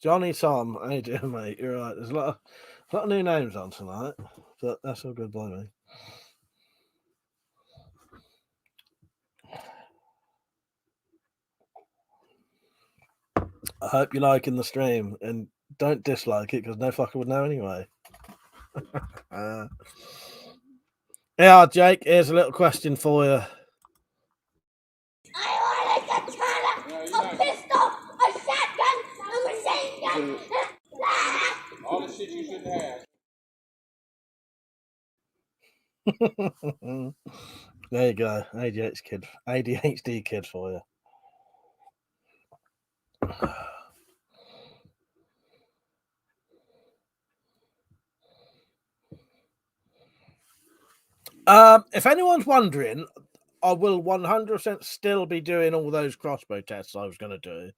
Johnny Tom. How you doing, mate? You're right. There's a lot of new names on tonight, but that's all good by me. I hope you're liking the stream and don't dislike it because no fucker would know anyway. Yeah, Jake, here's a little question for you. I want a katana, a pistol, a shotgun, a machine gun. All the shit you shouldn't have. There you go. ADHD kid for you. If anyone's wondering, I will 100% still be doing all those crossbow tests I was going to do.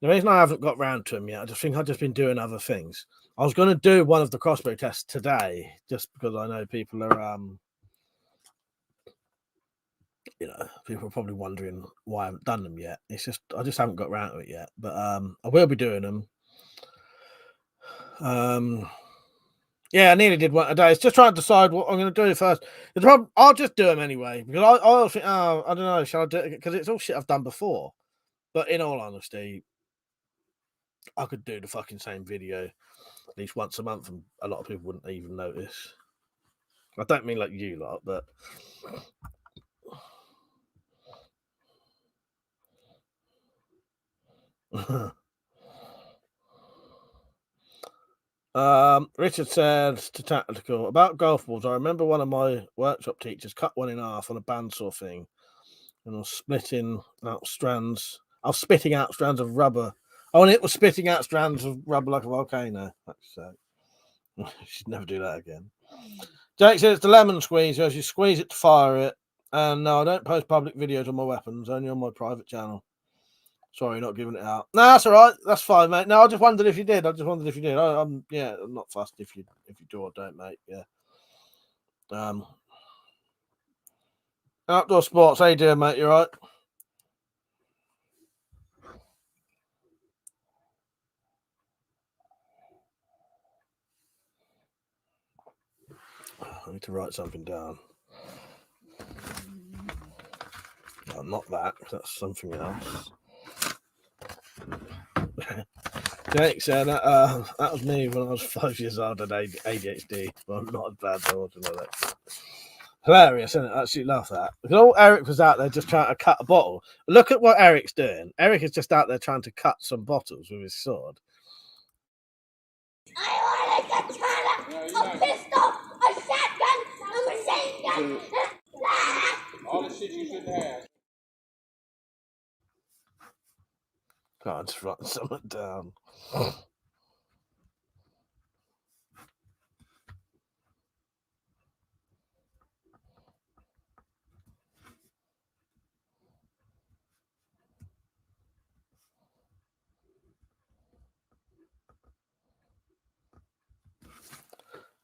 The reason I haven't got round to them yet, I just think I've just been doing other things. I was going to do one of the crossbow tests today, just because I know people are, people are probably wondering why I haven't done them yet. It's just I just haven't got round to it yet, but I will be doing them. Yeah, I nearly did one today. It's just trying to decide what I'm going to do first. The problem, I'll just do them anyway because I always think, I don't know, shall I do it? Because it's all shit I've done before. But in all honesty, I could do the fucking same video at least once a month, and a lot of people wouldn't even notice. I don't mean like you lot, but Richard said to Tactical about golf balls. I remember one of my workshop teachers cut one in half on a bandsaw thing, and was splitting out strands. I was spitting out strands of rubber. Oh, and it was spitting out strands of rubber like a volcano. That's should never do that again. Jake says it's the lemon squeeze. As you squeeze it to fire it. And no, I don't post public videos on my weapons, only on my private channel. Sorry, not giving it out. No, that's all right. That's fine, mate. No, I just wondered if you did. I'm not fussed if you do or don't, mate. Yeah. Outdoor sports. How you doing, mate? You all right? I need to write something down. Oh, not that. That's something else. Jake said that was me when I was 5 years old and ADHD. Well, I'm not as bad as I was when I was. Hilarious, isn't it? I actually love that. Because all Eric was out there just trying to cut a bottle. Look at what Eric's doing. Eric is just out there trying to cut some bottles with his sword. I want a katana, a pistol, a shotgun, a machine gun. All the shit you shouldn't have. God, just write something down.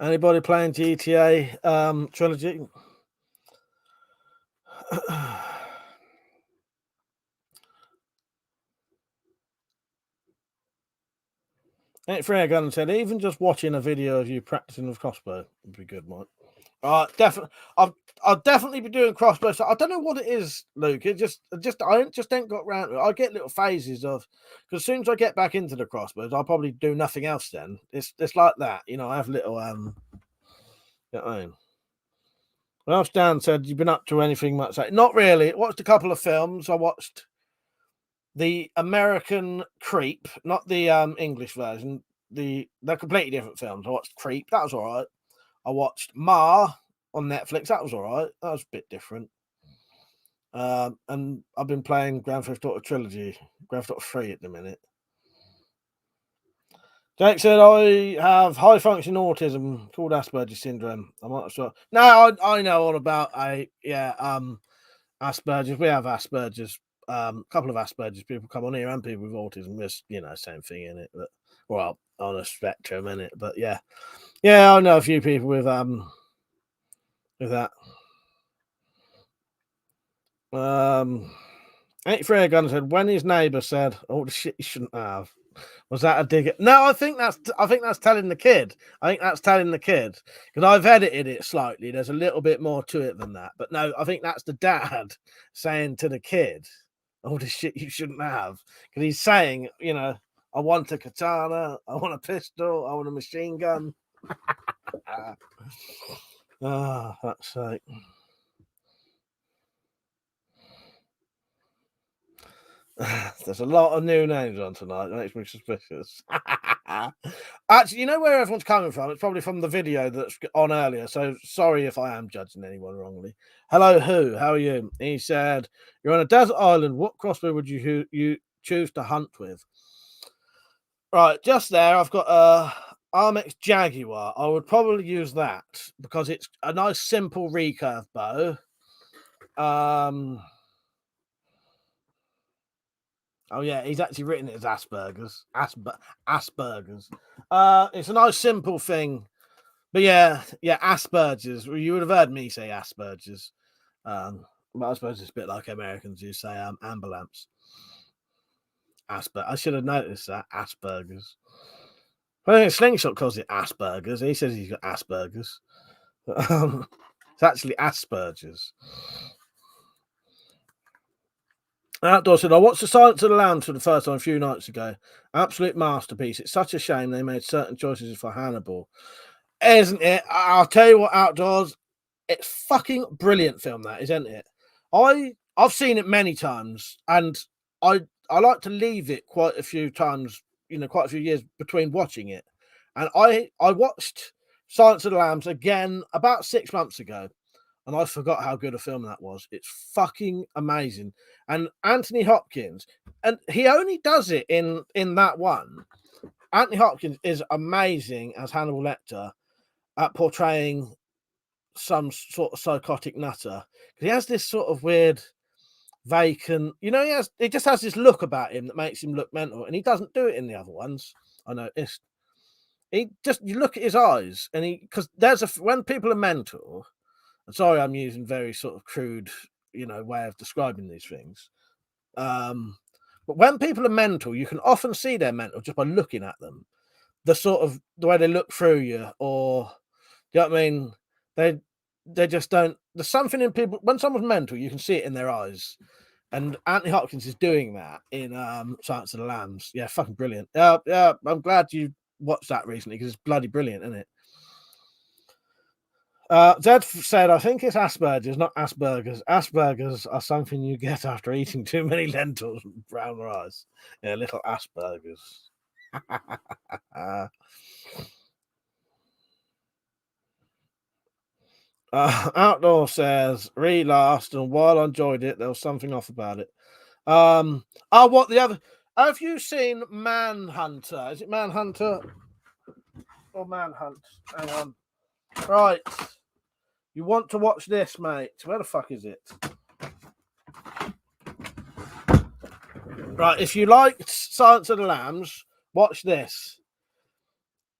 Anybody playing GTA trilogy? Freya Gunn said, even just watching a video of you practicing with crossbow would be good, Mike. Definitely. I'll definitely be doing crossbow. So I don't know what it is, Luke. I just ain't got round to it. I get little phases of, because as soon as I get back into the crossbows, I'll probably do nothing else. Then it's like that, I have little You know what I mean? What else? Dan said, you've been up to anything much? Not really. Watched a couple of films. I watched the American Creep, not the English version. They're completely different films. I watched Creep. That was all right. I watched Ma on Netflix. That was all right. That was a bit different. And I've been playing Grand Theft Auto Trilogy, Grand Theft Auto 3 at the minute. Jake said, I have high functioning autism called Asperger syndrome. I'm not sure. No, I know all about Asperger's. We have Asperger's. A couple of Asperger's people come on here and people with autism. It's, same thing in it. But, well, on a spectrum in it. But yeah. Yeah, I know a few people with that. 83 Gun said, when his neighbour said, "Oh, the shit you shouldn't have," was that a dig? No, I think that's telling the kid. I think that's telling the kid, because I've edited it slightly. There's a little bit more to it than that. But no, I think that's the dad saying to the kid, "Oh, the shit you shouldn't have," because he's saying, I want a katana, I want a pistol, I want a machine gun. That's sake. There's a lot of new names on tonight. That makes me suspicious. Actually, you know where everyone's coming from? It's probably from the video that's on earlier. So sorry if I am judging anyone wrongly. Hello, who? How are you? He said, "You're on a desert island. What crossbow would you choose to hunt with?" Right, just there, I've got a Armex Jaguar. I would probably use that because it's a nice, simple recurve bow. Oh yeah, he's actually written it as Asperger's. Asperger's. It's a nice simple thing. But yeah, Asperger's. You would have heard me say Asperger's. But I suppose it's a bit like Americans who say ambulance. I should have noticed that. Asperger's. I think Slingshot calls it Asperger's. He says he's got Asperger's. It's actually Asperger's. Outdoor said, I watched The Silence of the Lambs for the first time a few nights ago. Absolute masterpiece. It's such a shame they made certain choices for Hannibal. Isn't it? I'll tell you what, Outdoors, it's fucking brilliant film, that, isn't it? I've seen it many times, and I like to leave it quite a few times, quite a few years between watching it. And I watched Silence of the Lambs again about 6 months ago. And I forgot how good a film that was. It's fucking amazing. And Anthony Hopkins, and he only does it in that one. Anthony Hopkins is amazing as Hannibal Lecter at portraying some sort of psychotic nutter. He has this sort of weird, vacant, he just has this look about him that makes him look mental, and he doesn't do it in the other ones. I noticed. You look at his eyes, and because when people are mental. Sorry, I'm using very sort of crude, way of describing these things. But when people are mental, you can often see they're mental just by looking at them. The way they look through you, or do you know what I mean? They just don't. There's something in people when someone's mental, you can see it in their eyes. And Anthony Hopkins is doing that in Silence of the Lambs. Yeah, fucking brilliant. Yeah, I'm glad you watched that recently because it's bloody brilliant, isn't it? Zed said, I think it's Asperger's, not Asperger's. Asperger's are something you get after eating too many lentils and brown rice. Yeah, little Asperger's. Outdoor says, read last, and while I enjoyed it, there was something off about it. What the other? Have you seen Manhunter? Is it Manhunter or Manhunt? Hang on. Right. You want to watch this, mate? Where the fuck is it? Right, if you liked Silence of the Lambs, watch this.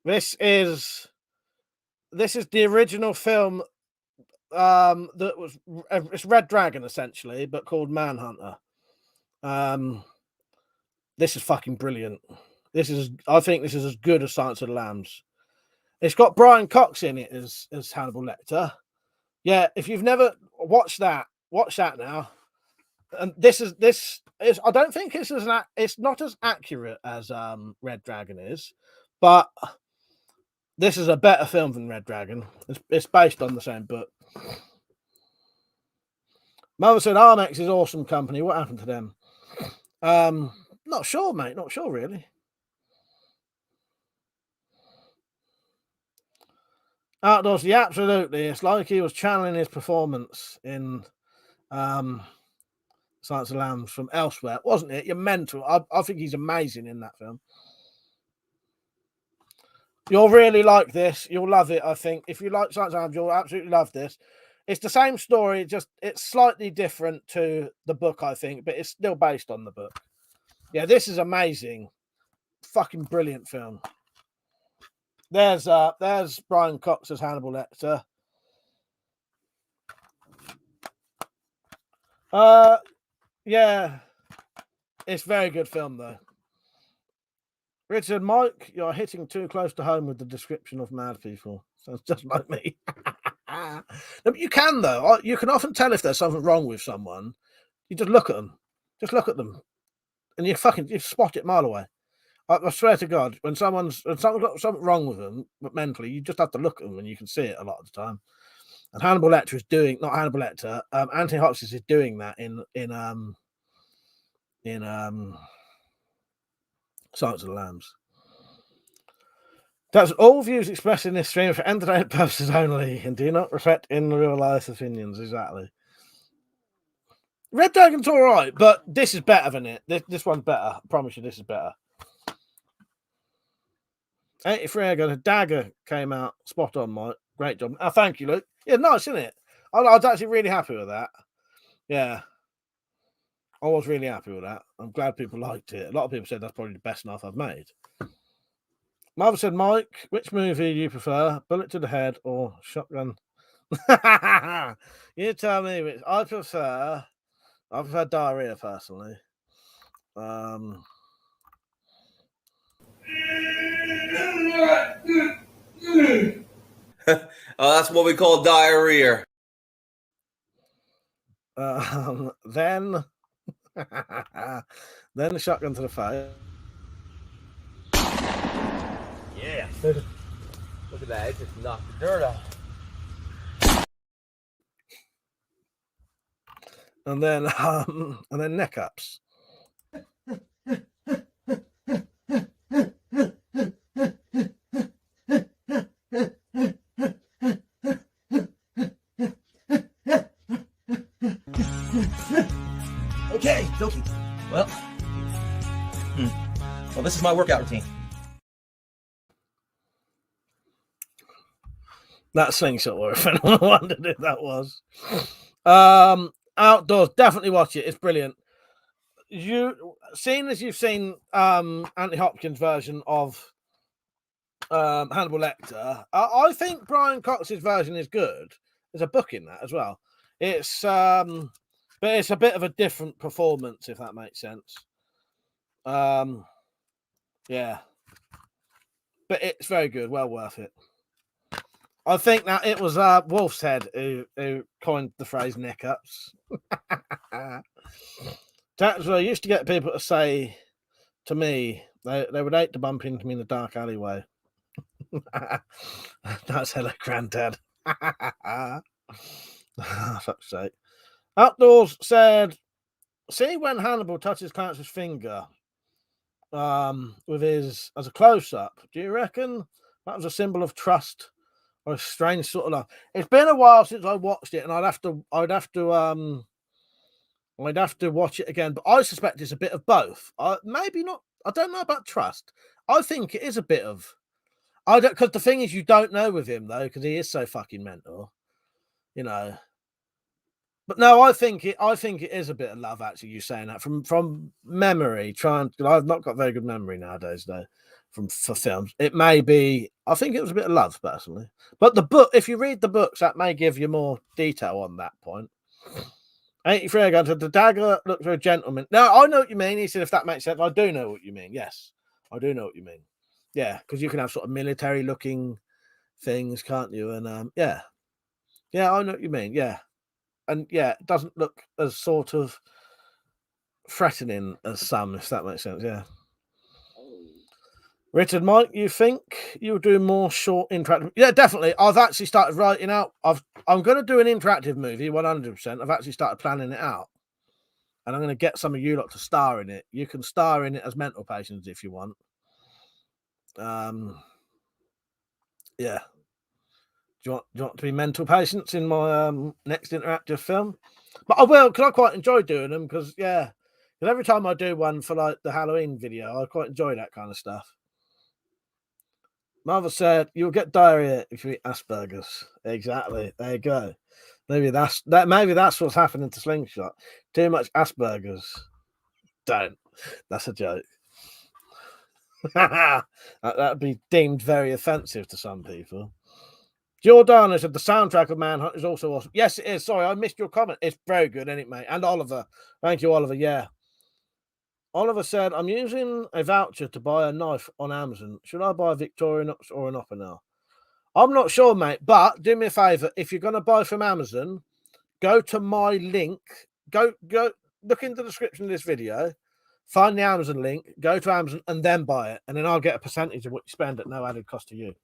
This is the original film that was it's Red Dragon essentially, but called Manhunter. This is fucking brilliant. I think this is as good as Silence of the Lambs. It's got Brian Cox in it as Hannibal Lecter. Yeah, if you've never watched that, watch that now. And this is I don't think it's not as accurate as Red Dragon is, but this is a better film than Red Dragon. It's based on the same book. Mother said Armex is awesome company. What happened to them? Not sure, mate. Not sure really. Outdoors, yeah, absolutely. It's like he was channeling his performance in Silence of the Lambs from elsewhere, wasn't it? You're mental. I think he's amazing in that film. You'll really like this. You'll love it, I think. If you like Silence of the Lambs, you'll absolutely love this. It's the same story, just it's slightly different to the book, I think, but it's still based on the book. Yeah, this is amazing. Fucking brilliant film. There's Brian Cox as Hannibal Lecter. Yeah. It's a very good film though. Richard, Mike, you're hitting too close to home with the description of mad people. Sounds just like me. No, but you can though. You can often tell if there's something wrong with someone. You just look at them. Just look at them. And you spot it a mile away. I swear to God, when someone's got something wrong with them, but mentally, you just have to look at them and you can see it a lot of the time. And Hannibal Lecter is doing, not Hannibal Lecter, Anthony Hopkins is doing that in Silence of the Lambs. That's all views expressed in this stream for entertainment purposes only and do not reflect in real life opinions. Exactly. Red Dragon's all right, but this is better than it. This one's better. I promise you, this is better. 83 ago, the Dagger came out. Spot on, Mike. Great job. Oh, thank you, Luke. Yeah, nice, isn't it? I was actually really happy with that. Yeah. I was really happy with that. I'm glad people liked it. A lot of people said that's probably the best knife I've made. Mother said, Mike, which movie do you prefer? Bullet to the Head or Shotgun? You tell me which. I prefer Diarrhea, personally. Oh, that's what we call diarrhea. Then the Shotgun to the Face. Yeah. Look at that. It just knocked the dirt off. And then neck ups. Okay, dokie. Well, this is my workout routine. That slingshot war, if anyone wondered who that was. Outdoors, definitely watch it. It's brilliant. Seeing as you've seen Anthony Hopkins' version of Hannibal Lecter, I think Brian Cox's version is good. There's a book in that as well. It's but it's a bit of a different performance, if that makes sense. Yeah, but it's very good. Well worth it. I think that it was Wolf's Head who coined the phrase neck ups. That's what I used to get people to say to me. They would hate to bump into me in the dark alleyway. That's hello, Granddad. Fuck's sake. Outdoors said, see when Hannibal touches Clarence's finger with his as a close-up. Do you reckon that was a symbol of trust? Or a strange sort of love. It's been a while since I watched it, and I'd have to watch it again. But I suspect it's a bit of both. Maybe not. I don't know about trust. I think it is a bit of. Because the thing is, you don't know with him though, because he is so fucking mental, you know. But no, I think it is a bit of love. Actually, you saying that from memory. I've not got very good memory nowadays though. For films, it may be. I think it was a bit of love, personally. But the book, if you read the books, that may give you more detail on that point. 83 again said the Dagger looked for a gentleman. No, I know what you mean. He said, if that makes sense, I do know what you mean. Yes, I do know what you mean. Yeah, because you can have sort of military-looking things, can't you? And yeah, I know what you mean. Yeah, and yeah, it doesn't look as sort of threatening as some, if that makes sense. Yeah. Richard, Mike, you think you'll do more short interactive? Yeah, definitely. I've actually started writing out. I'm going to do an interactive movie, 100%. I've actually started planning it out, and I'm going to get some of you lot to star in it. You can star in it as mental patients if you want. Yeah. Do you want to be mental patients in my next interactive film? But I will, because I quite enjoy doing them. Because yeah, because every time I do one for like the Halloween video, I quite enjoy that kind of stuff. Mother said you'll get diarrhea if you eat Asperger's. Exactly. There you go. Maybe that's what's happening to Slingshot. Too much Asperger's. Don't. That's a joke. That'd be deemed very offensive to some people. Giordano said the soundtrack of Manhunt is also awesome. Yes, it is. Sorry, I missed your comment. It's very good, isn't it, mate? And Oliver. Thank you, Oliver. Yeah. Oliver said, I'm using a voucher to buy a knife on Amazon. Should I buy a Victorinox or an Oppenau? I'm not sure, mate, but do me a favor. If you're going to buy from Amazon, go to my link. Go look in the description of this video. Find the Amazon link. Go to Amazon and then buy it. And then I'll get a percentage of what you spend at no added cost to you.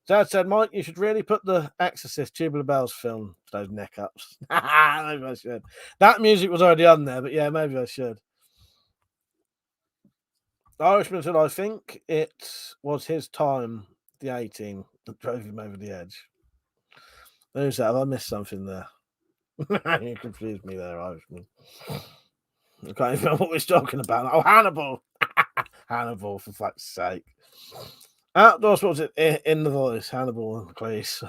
Dad said, Mike, you should really put the Exorcist Tubular Bells film to those neck ups. Maybe I should. That music was already on there, but yeah, maybe I should. The Irishman said, I think it was his time, the 18, that drove him over the edge. Who's that? Have I missed something there? You confused me there, Irishman. I can't even know what we're talking about. Oh, Hannibal! Hannibal, for fuck's sake. Outdoors, what was it? In the voice, Hannibal and Cleese.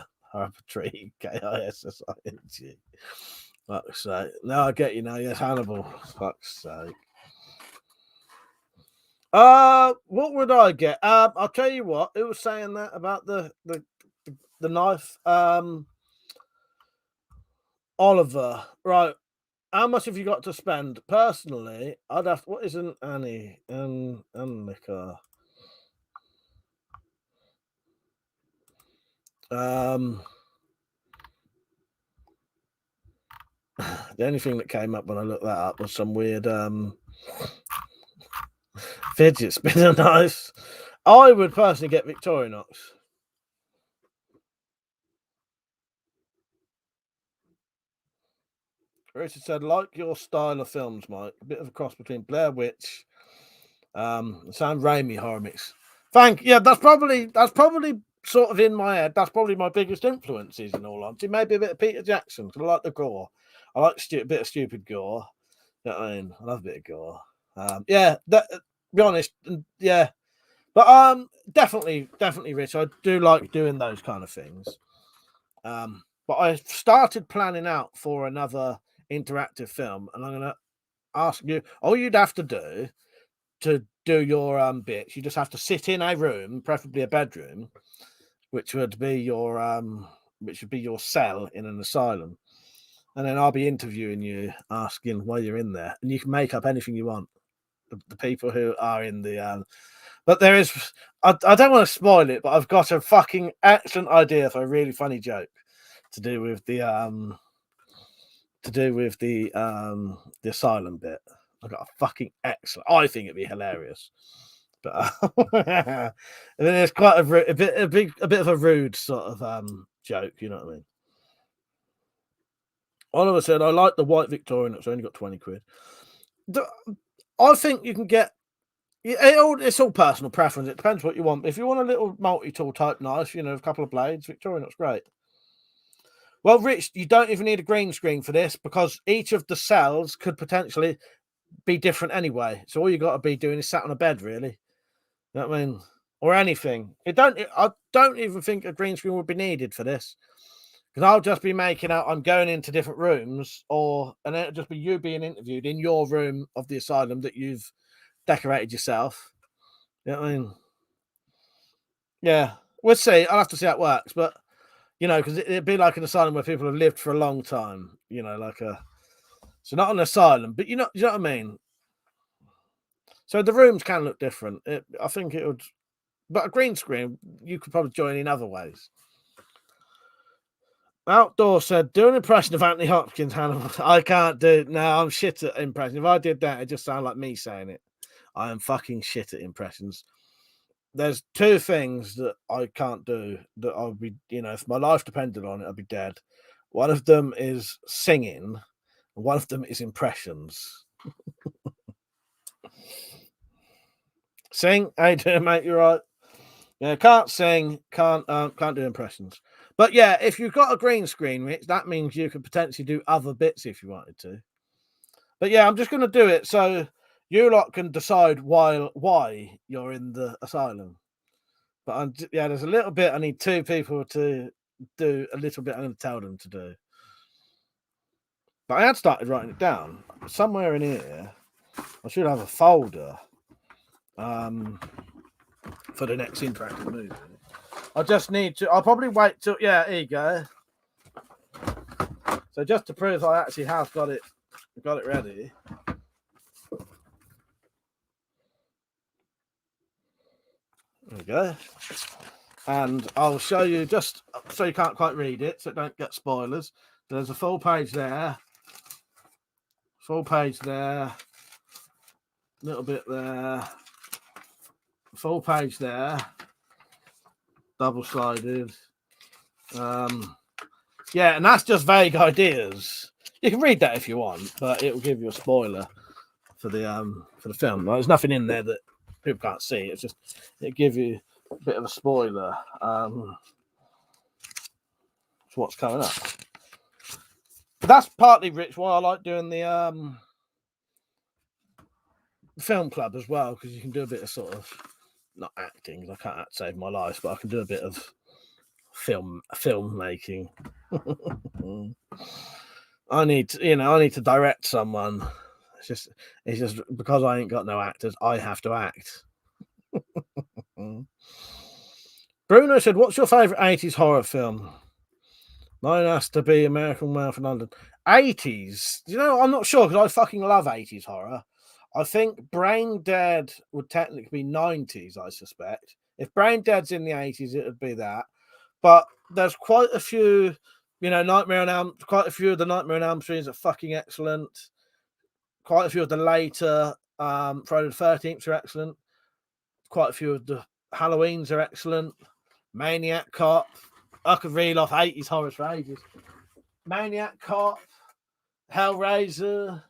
Tree, K-I-S-S-I-N-G. Fuck's sake. No, I get you now. Yes, Hannibal. Fuck's sake. What would I get? I'll tell you what. Who was saying that about the knife? Oliver. Right. How much have you got to spend? Personally, I'd have. What is an Annie and liquor? The only thing that came up when I looked that up was some weird fidget spinner knife. I would personally get Victorinox. Richard said, like your style of films, Mike. A bit of a cross between Blair Witch, and Sam Raimi horror mix. That's probably sort of in my head. That's probably my biggest influences in all honesty. Maybe a bit of Peter Jackson, because I like the gore. I like a bit of stupid gore. You know what I mean? I love a bit of gore. Be honest, yeah. But definitely, Rich. I do like doing those kind of things. But I started planning out for another interactive film, and I'm gonna ask you. All you'd have to do your bits, you just have to sit in a room, preferably a bedroom, which would be your cell in an asylum, and then I'll be interviewing you, asking why you're in there, and you can make up anything you want. The people who are in the but there is, I don't want to spoil it, but I've got a fucking excellent idea for a really funny joke to do with the asylum bit. I've got a fucking excellent. I think it'd be hilarious, but I mean, it's quite a bit of a rude sort of joke. You know what I mean? Oliver said, "I like the white Victorian. It's only got 20 quid." I think you can get. It's all personal preference. It depends what you want. If you want a little multi-tool type knife, a couple of blades, Victorinox, great. Well, Rich, you don't even need a green screen for this because each of the cells could potentially be different anyway. So all you got to be doing is sat on a bed, really. You know what I mean? Or anything. I don't even think a green screen would be needed for this. Because I'll just be making out I'm going into different rooms, and it'll just be you being interviewed in your room of the asylum that you've decorated yourself. You know what I mean? Yeah. We'll see. I'll have to see how it works, but because it'd be like an asylum where people have lived for a long time, so not an asylum, but you know what I mean? So the rooms can look different. I think it would, but a green screen, you could probably join in other ways. Outdoor said, do an impression of Anthony Hopkins, Hannibal. I can't do it. No, I'm shit at impressions. If I did that, it just sound like me saying it. I am fucking shit at impressions. There's two things that I can't do that I'll be, if my life depended on it, I'd be dead. One of them is singing, and one of them is impressions. Sing, how you doing, mate? You right? Yeah, can't sing, can't do impressions. But yeah, if you've got a green screen, Rich, that means you could potentially do other bits if you wanted to. But yeah, I'm just going to do it so you lot can decide why you're in the asylum. But yeah, there's a little bit I need two people to do a little bit. I'm going to tell them to do. But I had started writing it down somewhere in here. I should have a folder for the next interactive movie. I just need to. I'll probably wait till. Yeah, here you go. So just to prove I actually have got it ready. There we go. And I'll show you just so you can't quite read it, so don't get spoilers. There's a full page there. Full page there. A little bit there. Full page there. Double sided. Yeah, and that's just vague ideas. You can read that if you want, but it will give you a spoiler for the film. Well, there's nothing in there that people can't see. It's just it gives you a bit of a spoiler for what's coming up. But that's partly, Rich, why I like doing the film club as well, because you can do a bit of sort of not acting. 'Cause I can't act to save my life, but I can do a bit of film making. I need to direct someone. It's just because I ain't got no actors, I have to act. Bruno said, "What's your favourite 80s horror film?" Mine has to be American Werewolf in London. 80s? You know, I'm not sure because I fucking love 80s horror. I think Brain Dead would technically be 90s, I suspect. If Brain Dead's in the 80s, it would be that. But there's quite a few, quite a few of the Nightmare on Elm Street are fucking excellent. Quite a few of the later Friday the 13th are excellent. Quite a few of the Halloweens are excellent. Maniac Cop. I could reel off 80s horror for ages. Maniac Cop, Hellraiser,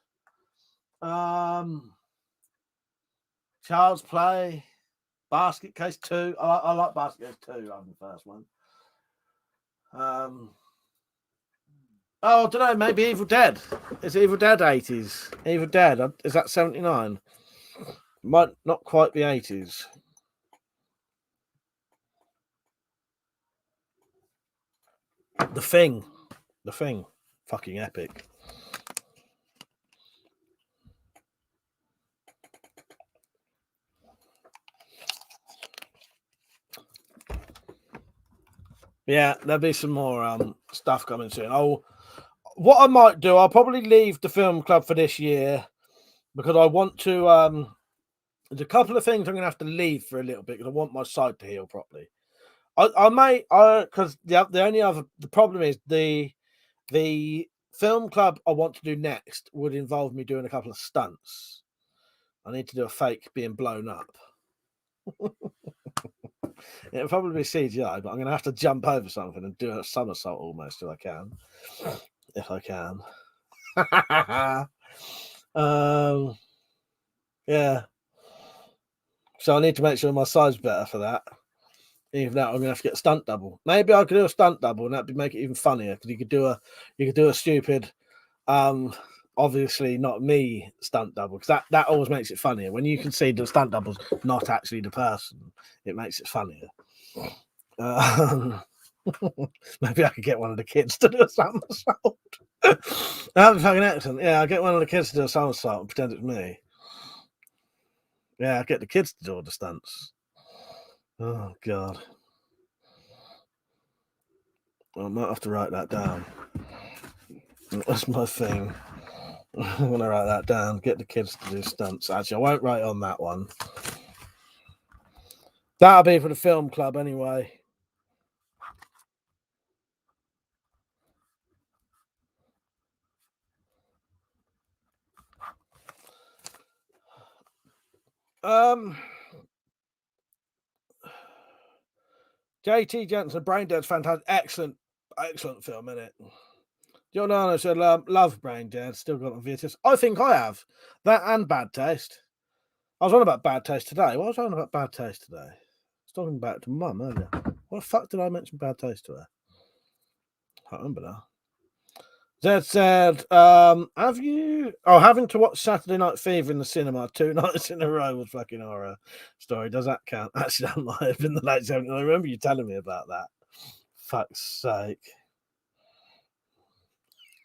Child's Play, Basket Case 2. I like Basket Case 2 rather than the first one. I don't know, maybe Evil Dead. Is Evil Dead 80s? Evil Dead, is that 79? Might not quite be 80s. The Thing. Fucking epic. Yeah, there'll be some more stuff coming soon. What I might do, I'll probably leave the film club for this year because I want to. There's a couple of things I'm going to have to leave for a little bit because I want my side to heal properly. I may, because the problem is the film club I want to do next would involve me doing a couple of stunts. I need to do a fake being blown up. It'll probably be CGI, but I'm going to have to jump over something and do a somersault almost if I can. Yeah. So I need to make sure my side's better for that. Even that, I'm going to have to get a stunt double. Maybe I could do a stunt double, and that'd make it even funnier because you could do a stupid, obviously not me stunt double, because that always makes it funnier when you can see the stunt double's not actually the person. It makes it funnier. Maybe I could get one of the kids to do a somersault. That'd be fucking excellent. Yeah, I'll get one of the kids to do a somersault and pretend it's me. Yeah, I'll get the kids to do all the stunts. Oh, God. I might have to write that down. That's my thing. I'm going to write that down. Get the kids to do stunts. Actually, I won't write on that one. That'll be for the film club anyway. JT Jensen, Brain Dead's fantastic. Excellent film, isn't it? Giordano said, love Brain Dead, still got on VHS. I think I have. That and Bad Taste. I was on about Bad Taste today. What was I on about Bad Taste today? I was talking about it to Mum earlier. What the fuck did I mention Bad Taste to her? I can't remember now. Zed said, having to watch Saturday Night Fever in the cinema 2 nights in a row was fucking horror story. Does that count? Actually, that might have been the late 70s. I remember you telling me about that. Fuck's sake.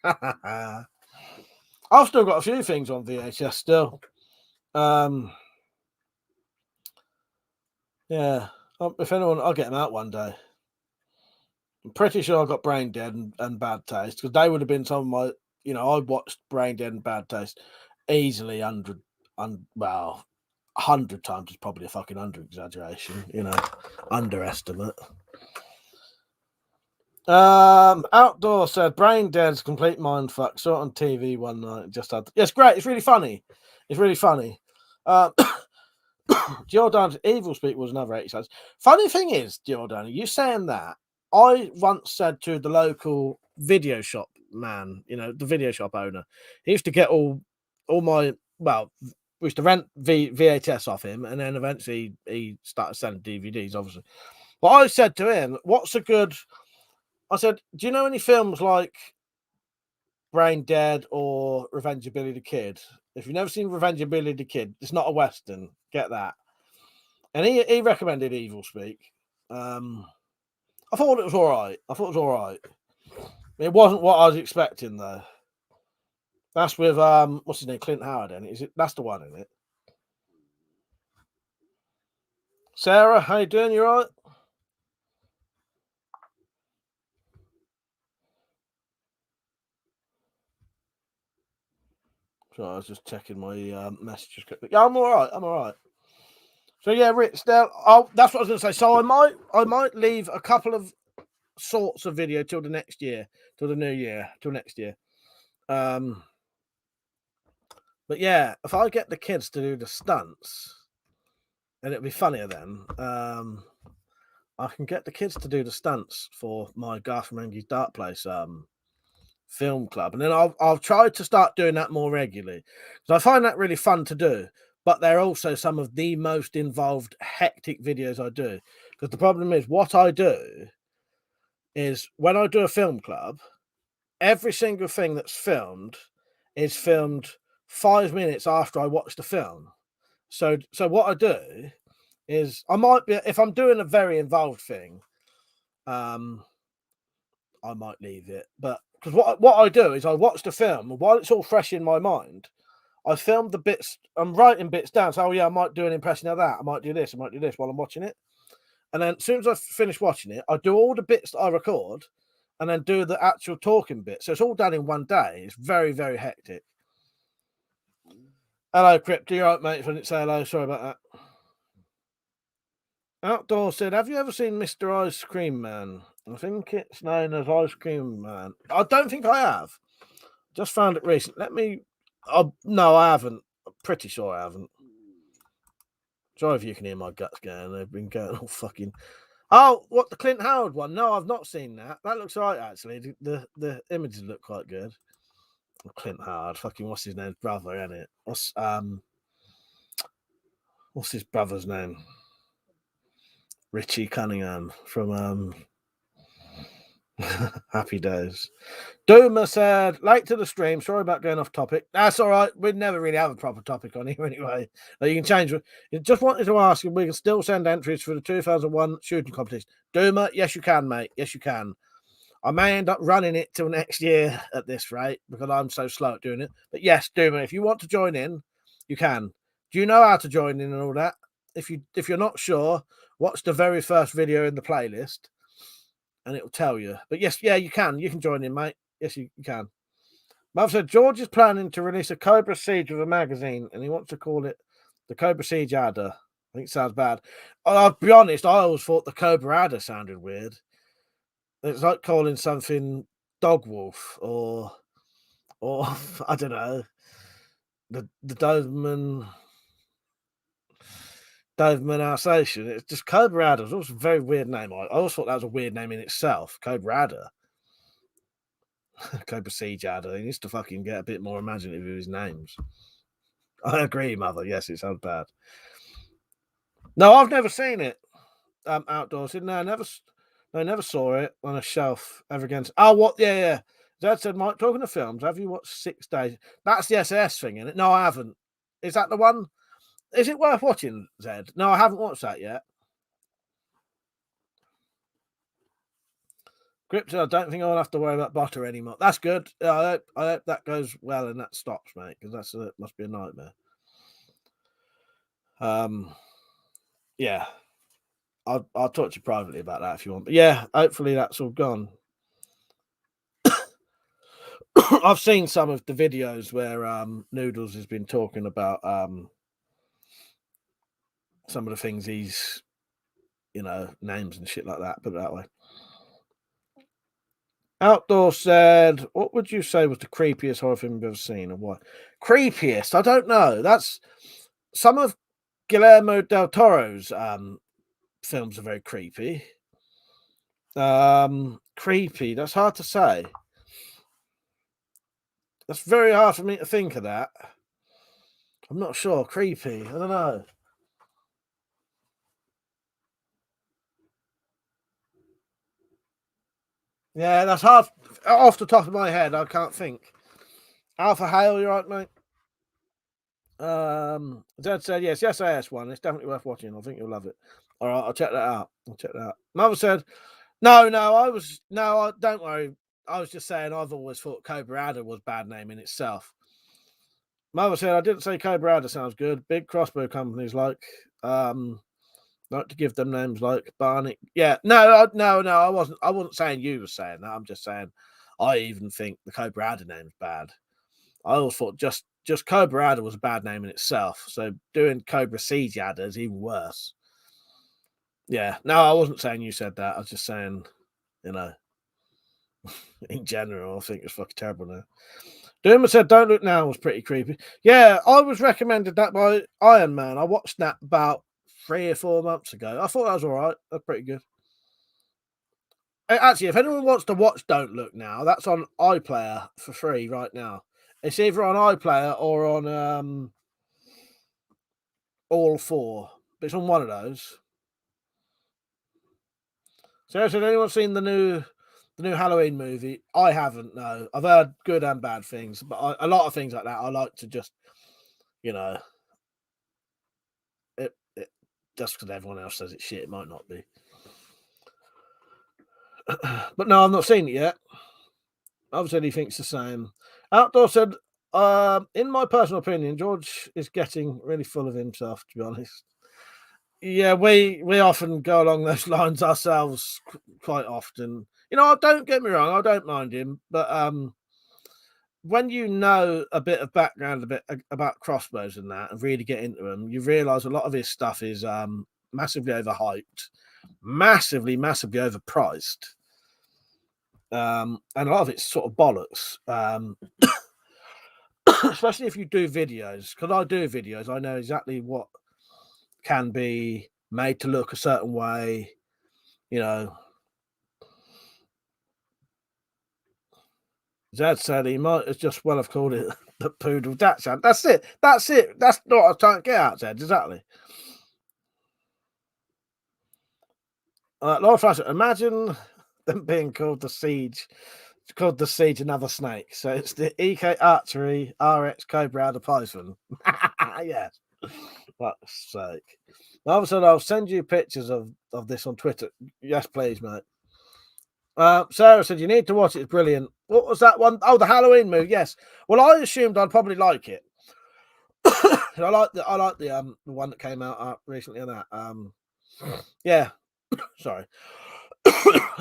I've still got a few things on VHS still. Yeah. If anyone, I'll get them out one day. I'm pretty sure I got Brain Dead and Bad Taste because they would have been some of my, I watched Brain Dead and Bad Taste easily 100 times is probably a fucking under exaggeration, underestimate. Outdoor said Brain Dead's complete mindfuck. Saw it on TV one night. Just had, it's great. It's really funny. Giordano's Evil Speak was another 80 cents. Funny thing is, Giordano, you saying that, I once said to the local video shop man, the video shop owner, he used to get all my, we used to rent VHS off him, and then eventually he started selling DVDs, obviously. But I said to him, I said, do you know any films like Brain Dead or Revenge of Billy the Kid? If you've never seen Revenge of Billy the Kid, it's not a Western. Get that. And he recommended Evil Speak. I thought it was all right. It wasn't what I was expecting, though. That's with what's his name, Clint Howard, and that's the one, isn't it? Sarah, how you doing? You all right? So I was just checking my messages quickly. Yeah, I'm all right. So yeah, Rich, that's what I was going to say. So I might leave a couple of sorts of video till the next year, till the new year, till next year. But yeah, if I get the kids to do the stunts, and it'll be funnier then. I can get the kids to do the stunts for my Garth Marenghi's Dark Place film club, and then I'll try to start doing that more regularly because I find that really fun to do. But they're also some of the most involved, hectic videos I do. Because the problem is, what I do is when I do a film club, every single thing that's filmed is filmed 5 minutes after I watch the film. So what I do is I might be, if I'm doing a very involved thing, I might leave it. But because what I do is I watch the film, and while it's all fresh in my mind, I filmed the bits. I'm writing bits down. So, I might do an impression of that. I might do this while I'm watching it. And then as soon as I finish watching it, I do all the bits that I record and then do the actual talking bit. So it's all done in one day. It's very, very hectic. Hello, Crypto. You all right, mate? If I didn't say hello, sorry about that. Outdoor said, have you ever seen Mr. Ice Cream Man? I think it's known as Ice Cream Man. I don't think I have. Just found it recently. No, I haven't. I'm pretty sure I haven't. Sorry if you can hear my guts going. They've been going all fucking. Oh, what, the Clint Howard one? No, I've not seen that. That looks right, actually. The images look quite good. Clint Howard, fucking what's his name? Brother, isn't it? What's his brother's name? Richie Cunningham from Happy Days. Doomer said, late to the stream. Sorry about going off topic. That's all right. We'd never really have a proper topic on here anyway. You can change. Just wanted to ask if we can still send entries for the 2001 shooting competition. Doomer, yes, you can, mate. Yes, you can. I may end up running it till next year at this rate because I'm so slow at doing it. But yes, Doomer, if you want to join in, you can. Do you know how to join in and all that? If you're not sure, watch the very first video in the playlist and it'll tell you. But yes, yeah, you can. You can join in, mate. Yes, you can. Mum said George is planning to release a Cobra Siege of a magazine and he wants to call it the Cobra Siege Adder. I think it sounds bad. I'll be honest, I always thought the Cobra Adder sounded weird. It's like calling something Dog Wolf or I don't know, the Doberman Alsatian. It's just Cobra Adder. It was a very weird name. I always thought that was a weird name in itself. Cobra Adder. Cobra Siege Adder. He needs to fucking get a bit more imaginative with his names. I agree, Mother. Yes, it sounds bad. No, I've never seen it. Outdoors. No, never saw it on a shelf ever again. Oh, what? Yeah. Zed said, Mike, talking of films, have you watched 6 Days? That's the SAS thing, isn't it? No, I haven't. Is that the one? Is it worth watching, Zed? No, I haven't watched that yet. Crypto, I don't think I'll have to worry about butter anymore. That's good. I hope that goes well and that stops, mate, because that must be a nightmare. Yeah. I'll talk to you privately about that if you want. But yeah, hopefully that's all gone. I've seen some of the videos where Noodles has been talking about some of the things he's, names and shit like that, put it that way. Outdoor said, what would you say was the creepiest horror film you've ever seen and why? Creepiest? I don't know. That's some of Guillermo del Toro's films are very creepy. Creepy, that's hard to say. That's very hard for me to think of that. I'm not sure. Creepy. I don't know. Yeah, that's hard. Off the top of my head, I can't think. Alpha Hale, you right, mate? Dad said, yes, SAS one. It's definitely worth watching. I think you'll love it. All right, I'll check that out. Mother said, no, don't worry. I was just saying I've always thought Cobra Adder was bad name in itself. Mother said, I didn't say Cobra Adder sounds good. Big crossbow companies like to give them names like Barney. Yeah, no, I wasn't saying you were saying that. I'm just saying I even think the Cobra Adder name's bad. I always thought just Cobra Adder was a bad name in itself. So doing Cobra Siege Adder is even worse. Yeah, no, I wasn't saying you said that. I was just saying, in general, I think it's fucking terrible now. Doomer said, Don't Look Now was pretty creepy. Yeah, I was recommended that by Iron Man. I watched that about 3 or 4 months ago. I thought that was all right. That's pretty good. Actually, if anyone wants to watch Don't Look Now, that's on iPlayer for free right now. It's either on iPlayer or on All 4. But it's on one of those. So, has anyone seen the new Halloween movie? I haven't, no. I've heard good and bad things, but a lot of things like that, I like to just, just because everyone else says it's shit, it might not be. But no, I've not seen it yet. Obviously, he thinks the same. Outdoor said, in my personal opinion, George is getting really full of himself, to be honest. Yeah, we often go along those lines ourselves quite often. Don't get me wrong, I don't mind him, but when you know a bit of background, a bit about crossbows and that, and really get into them, you realise a lot of his stuff is massively overhyped, massively overpriced, and a lot of it's sort of bollocks. Especially if you do videos, because I do videos, I know exactly what can be made to look a certain way, Zed said he might as just well have called it the poodle Dachshund. That's it. That's not what I'm trying to get at, Zed. Exactly. Laura Fraser, imagine them being called the Siege. It's called the Siege Another Snake. So it's the EK Archery RX Cobra the Python. Yes. Fuck's sake. Obviously, I'll send you pictures of this on Twitter. Yes, please, mate. Sarah said you need to watch it. It's brilliant. What was that one? Oh, the Halloween movie. Yes. Well, I assumed I'd probably like it. I like the one that came out recently on that. Yeah. Sorry.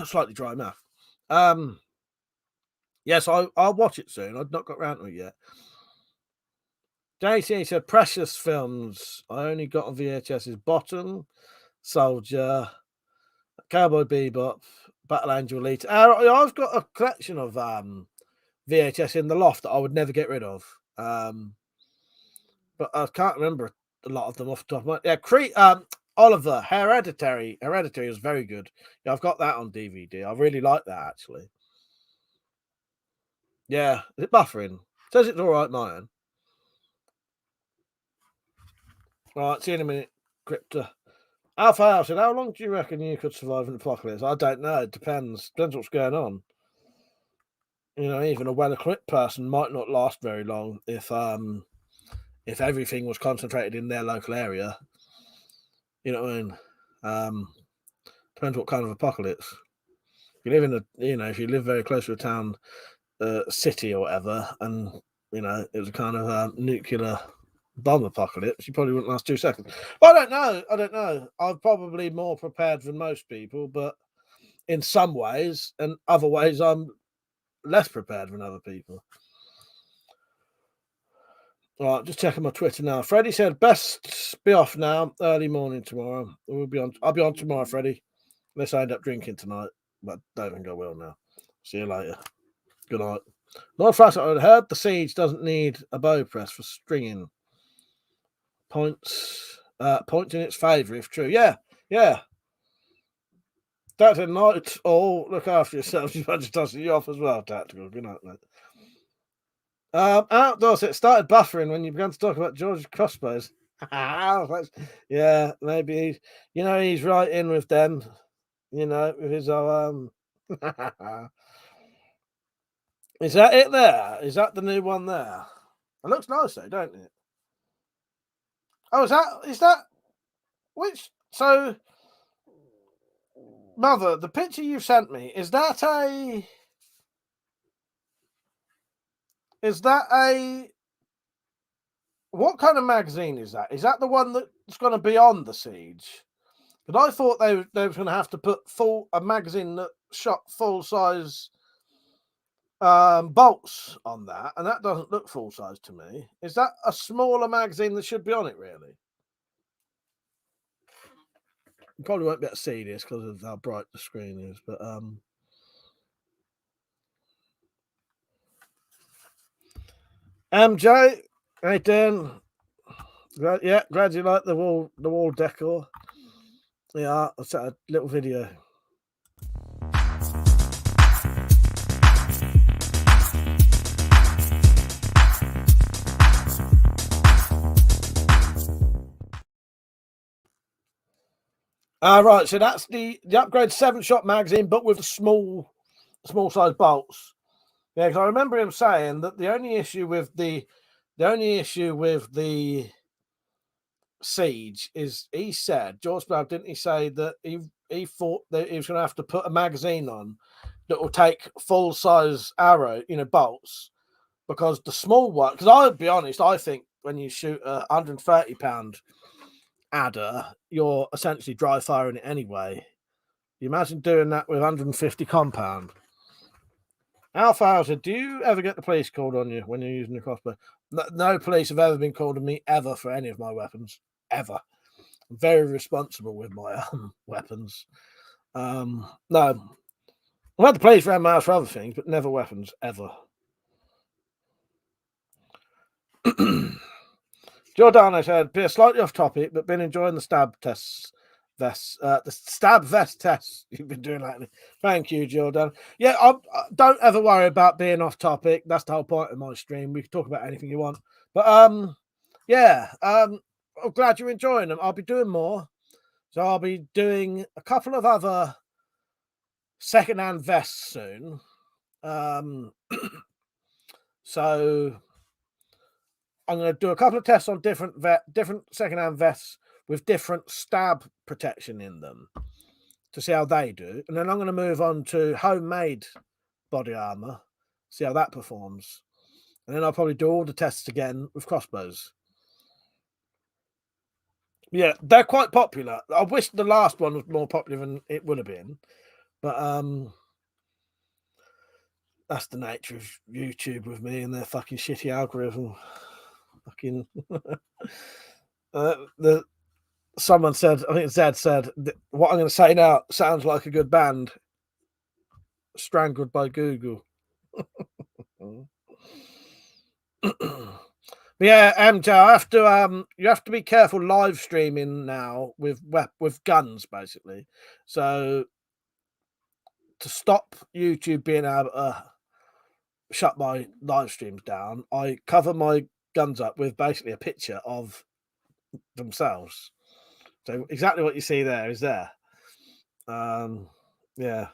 Slightly dry mouth. Yes, I'll watch it soon. I've not got around to it yet. JC said precious films. I only got on VHS's Bottom, Soldier, Cowboy Bebop, Battle Angel Elite. I've got a collection of VHS in the loft that I would never get rid of. But I can't remember a lot of them off the top of my head. Yeah, Oliver, Hereditary is very good. Yeah, I've got that on DVD. I really like that, actually. Yeah, is it buffering? Says it's all right, mine. All right, see you in a minute, Crypto. Alpha House said, how long do you reckon you could survive an apocalypse? I don't know. It depends. Depends what's going on. you know, even a well-equipped person might not last very long if everything was concentrated in their local area. You know what I mean? Depends what kind of apocalypse. If you live in if you live very close to a town, city or whatever, and you know it was a kind of nuclear bomb apocalypse, you probably wouldn't last 2 seconds. But I don't know. I'm probably more prepared than most people, but in some ways, and other ways, I'm less prepared than other people. All right, just checking my Twitter now. Freddie said, "Best be off now. Early morning tomorrow. I'll be on tomorrow, Freddie. Unless I end up drinking tonight, but don't think I will now. See you later. Good night." Not fast. I heard the siege doesn't need a bow press for stringing points. Points in its favour if true. Yeah. That's a night. Oh, look after yourself. You just tossing you off as well, Tactical. Good night, mate. Outdoors, it started buffering when you began to talk about George crossbows. Yeah, maybe he's right in with them. You know, with his Is that it there? Is that the new one there? It looks nice though, don't it? Oh, is that which? So, Mother, the picture you sent me, is that what kind of magazine is that? Is that the one that's going to be on the siege? But I thought they were going to have to put a magazine that shot full size bolts on that, and that doesn't look full size to me. Is that a smaller magazine that should be on it? Really? You probably won't be able to see this because of how bright the screen is, but MJ, hey Dan, glad you like the wall decor. Yeah, I'll set a little video. Right, so that's the upgrade 7-shot magazine, but with the small size bolts. Yeah, because I remember him saying that the only issue with the siege is, he said, George Bell, didn't he say that he thought that he was going to have to put a magazine on that will take full size bolts, because the small one, because I'll be honest, I think when you shoot a 130-pound adder, you're essentially dry firing it anyway. You imagine doing that with 150 compound. Alpha Hauser, do you ever get the police called on you when you're using a crossbow? No police have ever been called on me ever for any of my weapons. Ever. I'm very responsible with my weapons. No. I've had the police around my house for other things, but never weapons, ever. Giordano said, be slightly off topic, but been enjoying the stab vest tests you've been doing lately. Thank you, Giordano. Yeah, don't ever worry about being off topic. That's the whole point of my stream. We can talk about anything you want. But I'm glad you're enjoying them. I'll be doing more. So I'll be doing a couple of other secondhand vests soon. So I'm going to do a couple of tests on different secondhand vests with different stab protection in them to see how they do. And then I'm going to move on to homemade body armor, see how that performs. And then I'll probably do all the tests again with crossbows. Yeah, they're quite popular. I wish the last one was more popular than it would have been. But that's the nature of YouTube with me and their fucking shitty algorithm. Fucking someone said, I think Zed said, what I'm going to say now sounds like a good band. Strangled by Google. Yeah, MJ, you have to be careful live streaming now with guns, basically. So to stop YouTube being able to shut my live streams down, I cover my guns up with basically a picture of themselves. So exactly what you see there is there. Yeah.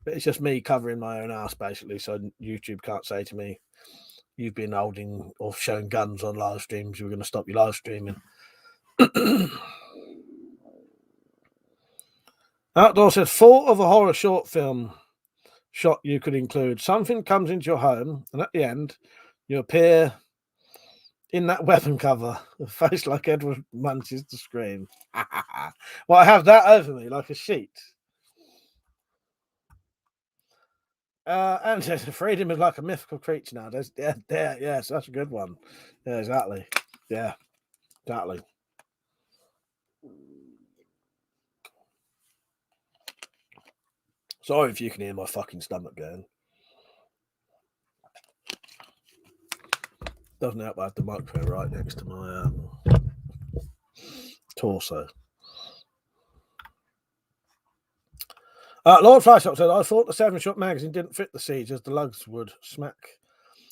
But it's just me covering my own ass, basically, so YouTube can't say to me, you've been holding or showing guns on live streams, we're going to stop your live streaming. Outdoor says, thought of a horror short film shot you could include. Something comes into your home, and at the end, you appear in that weapon cover, a face like Edward Munch's to scream. Well, I have that over me like a sheet. And says, freedom is like a mythical creature nowadays. Yeah, yes, that's a good one. Yeah, exactly. Yeah, exactly. Sorry if you can hear my fucking stomach going. Doesn't help I have the microphone right next to my torso. Lord Flashshot said, I thought the 7-shot magazine didn't fit the siege as the lugs would smack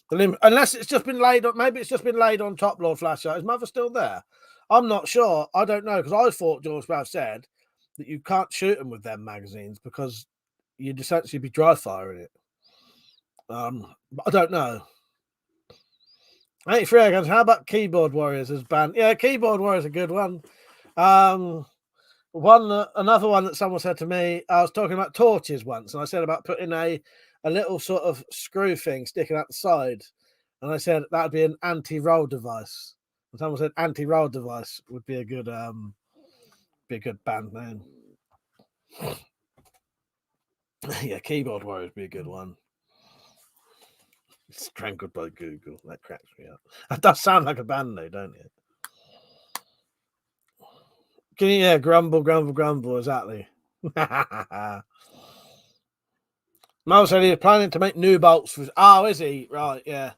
the limb. Unless it's just been laid on, maybe it's just been laid on top, Lord Flashshot. Is Mother still there? I'm not sure. I don't know, because I thought George Bass said that you can't shoot them with them magazines because you'd essentially be dry firing it. But I don't know. 83 goes, how about Keyboard Warriors as band? Yeah, Keyboard Warriors is a good one. Another one that someone said to me, I was talking about torches once, and I said about putting a little sort of screw thing sticking out the side, and I said that'd be an anti-roll device. And someone said anti-roll device would be a good band name. Yeah, Keyboard Warriors would be a good one. Strangled by Google. That cracks me up. That does sound like a band though, don't it? Can you, yeah, grumble, exactly. Mo said he's planning to make new bolts for. Oh, is he? Right, yeah.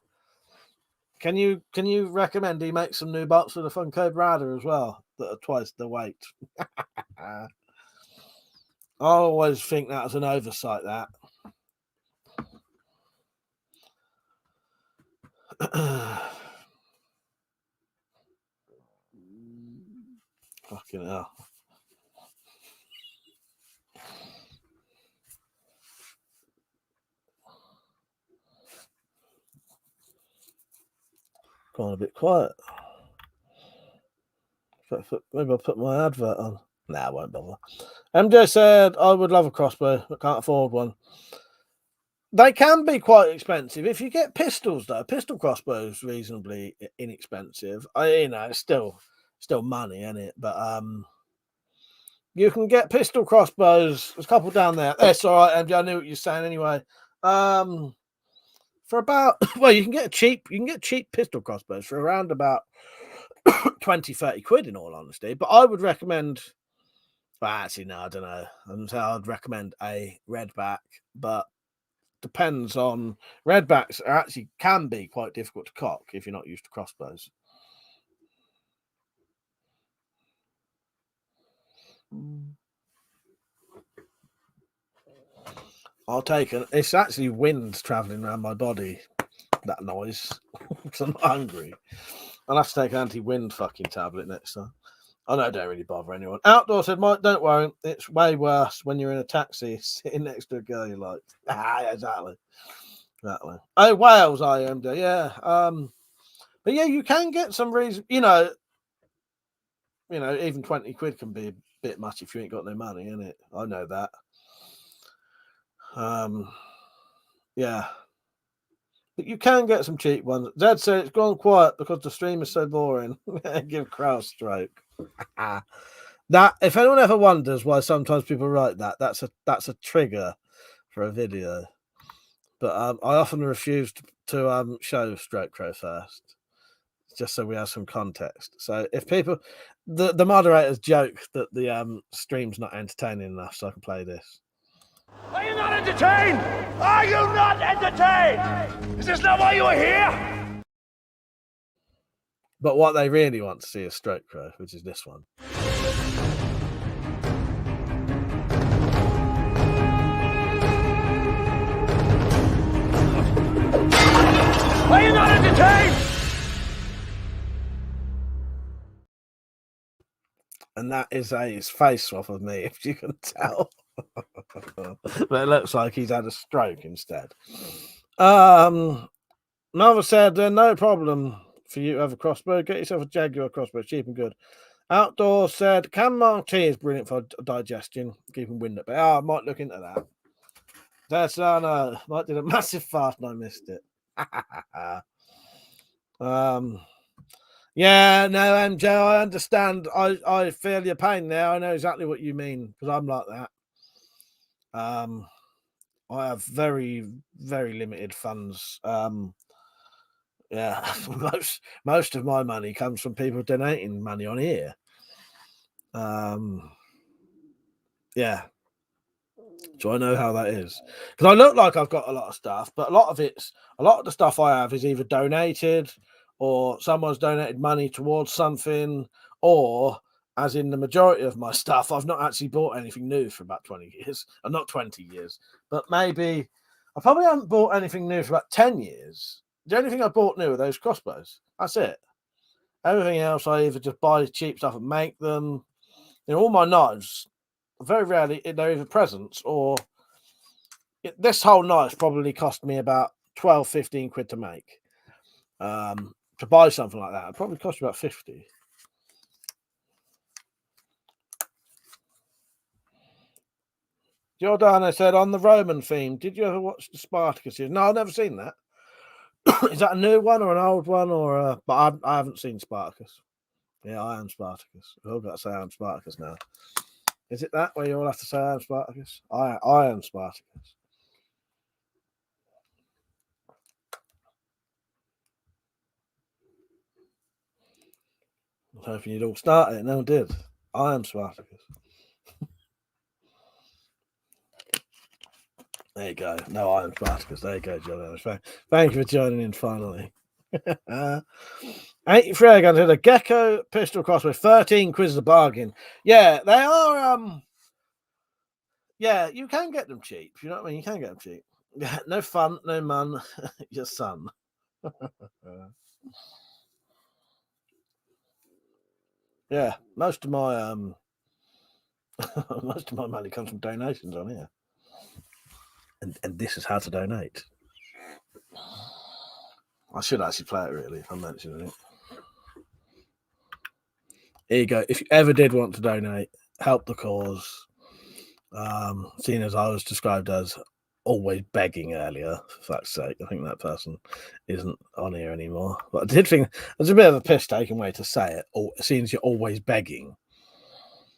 Can you recommend he make some new bolts for the Funko Brada as well that are twice the weight? I always think that was an oversight, that. Fucking hell. Gone a bit quiet. Maybe I'll put my advert on. Nah, I won't bother. MJ said, I would love a crossbow, but can't afford one. They can be quite expensive. If you get pistols, though, pistol crossbows reasonably inexpensive. It's still money, isn't it? But you can get pistol crossbows. There's a couple down there. That's all right, MJ. I knew what you're saying anyway. For about, well, you can get cheap pistol crossbows for around about 20-30 quid, in all honesty. But I would recommend, well, actually, no, I don't know. I'd recommend a redback, but depends on, redbacks are actually can be quite difficult to cock if you're not used to crossbows. I'll take it. It's actually wind traveling around my body, that noise, because I'm not hungry. I'll have to take an anti-wind fucking tablet next time. I know, don't really bother anyone. Outdoor said, Mike, don't worry. It's way worse when you're in a taxi sitting next to a girl you like. Exactly. Oh, Wales, I am. Yeah. But yeah, you can get some reason. Even 20 quid can be a bit much if you ain't got no money, innit? I know that. Yeah. But you can get some cheap ones. Zed said it's gone quiet because the stream is so boring. Give Crow a stroke. That, if anyone ever wonders why sometimes people write that, that's a trigger for a video. But I often refuse to show Stroke Crow first, just so we have some context. So if people, the moderators joke that the stream's not entertaining enough, so I can play this. Are you not entertained? Are you not entertained? Is this not why you are here? But what they really want to see is Stroke Crow, which is this one. Are you not entertained? And that is a face swap of me, if you can tell. But it looks like he's had a stroke instead. Mother said, no problem for you to have a crossbow. Get yourself a Jaguar crossbow, cheap and good. Outdoor said, chamomile tea is brilliant for digestion, keeping wind up. I might look into that. That's no, might did a massive fart and I missed it. Yeah, no, MJ, I understand. I feel your pain there. I know exactly what you mean because I'm like that. I have very, very limited funds. Yeah, most of my money comes from people donating money on here. Yeah. So I know how that is. Because I look like I've got a lot of stuff, but a lot of the stuff I have is either donated or someone's donated money towards something, or as in the majority of my stuff, I've not actually bought anything new for about 20 years. Not 20 years, but maybe I probably haven't bought anything new for about 10 years. The only thing I bought new are those crossbows. That's it. Everything else, I either just buy cheap stuff and make them. You know, all my knives, very rarely, they're either presents or this whole knife probably cost me about 12, 15 quid to make. To buy something like that, it probably cost you about 50. Giordano said, on the Roman theme, did you ever watch the Spartacus? No, I've never seen that. Is that a new one or an old one? But I haven't seen Spartacus. Yeah, I am Spartacus. I've got to say I'm Spartacus now. Is it that where you all have to say I am Spartacus? I am Spartacus. I was hoping you'd all start it. No one did. I am Spartacus. There you go. No, I am Spartacus. There you go, John. Thank you for joining in finally. 83 again to the Gecko pistol crossbow. 13 quid is a bargain. Yeah, they are. Yeah, you can get them cheap. You know what I mean? You can get them cheap. Yeah, no fun, no mun. Your son. Yeah, most of my money comes from donations on here. And this is how to donate. I should actually play it really if I'm mentioning it. Here you go. If you ever did want to donate, help the cause, seeing as I was described as always begging earlier, for fuck's sake, I think that person isn't on here anymore. But I did think there's a bit of a piss-taking way to say it, or seeing as you're always begging.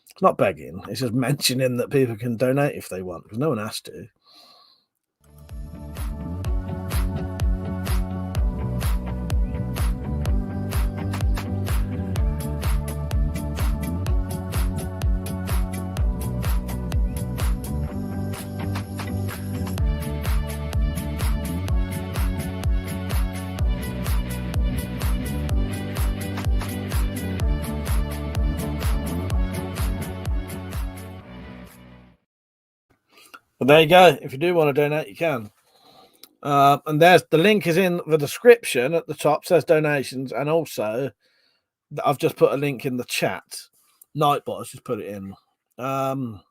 It's not begging, it's just mentioning that people can donate if they want, because no one has to. But there you go. If you do want to donate, you can. And there's the link is in the description at the top, says donations, and also I've just put a link in the chat. Nightbot has just put it in. And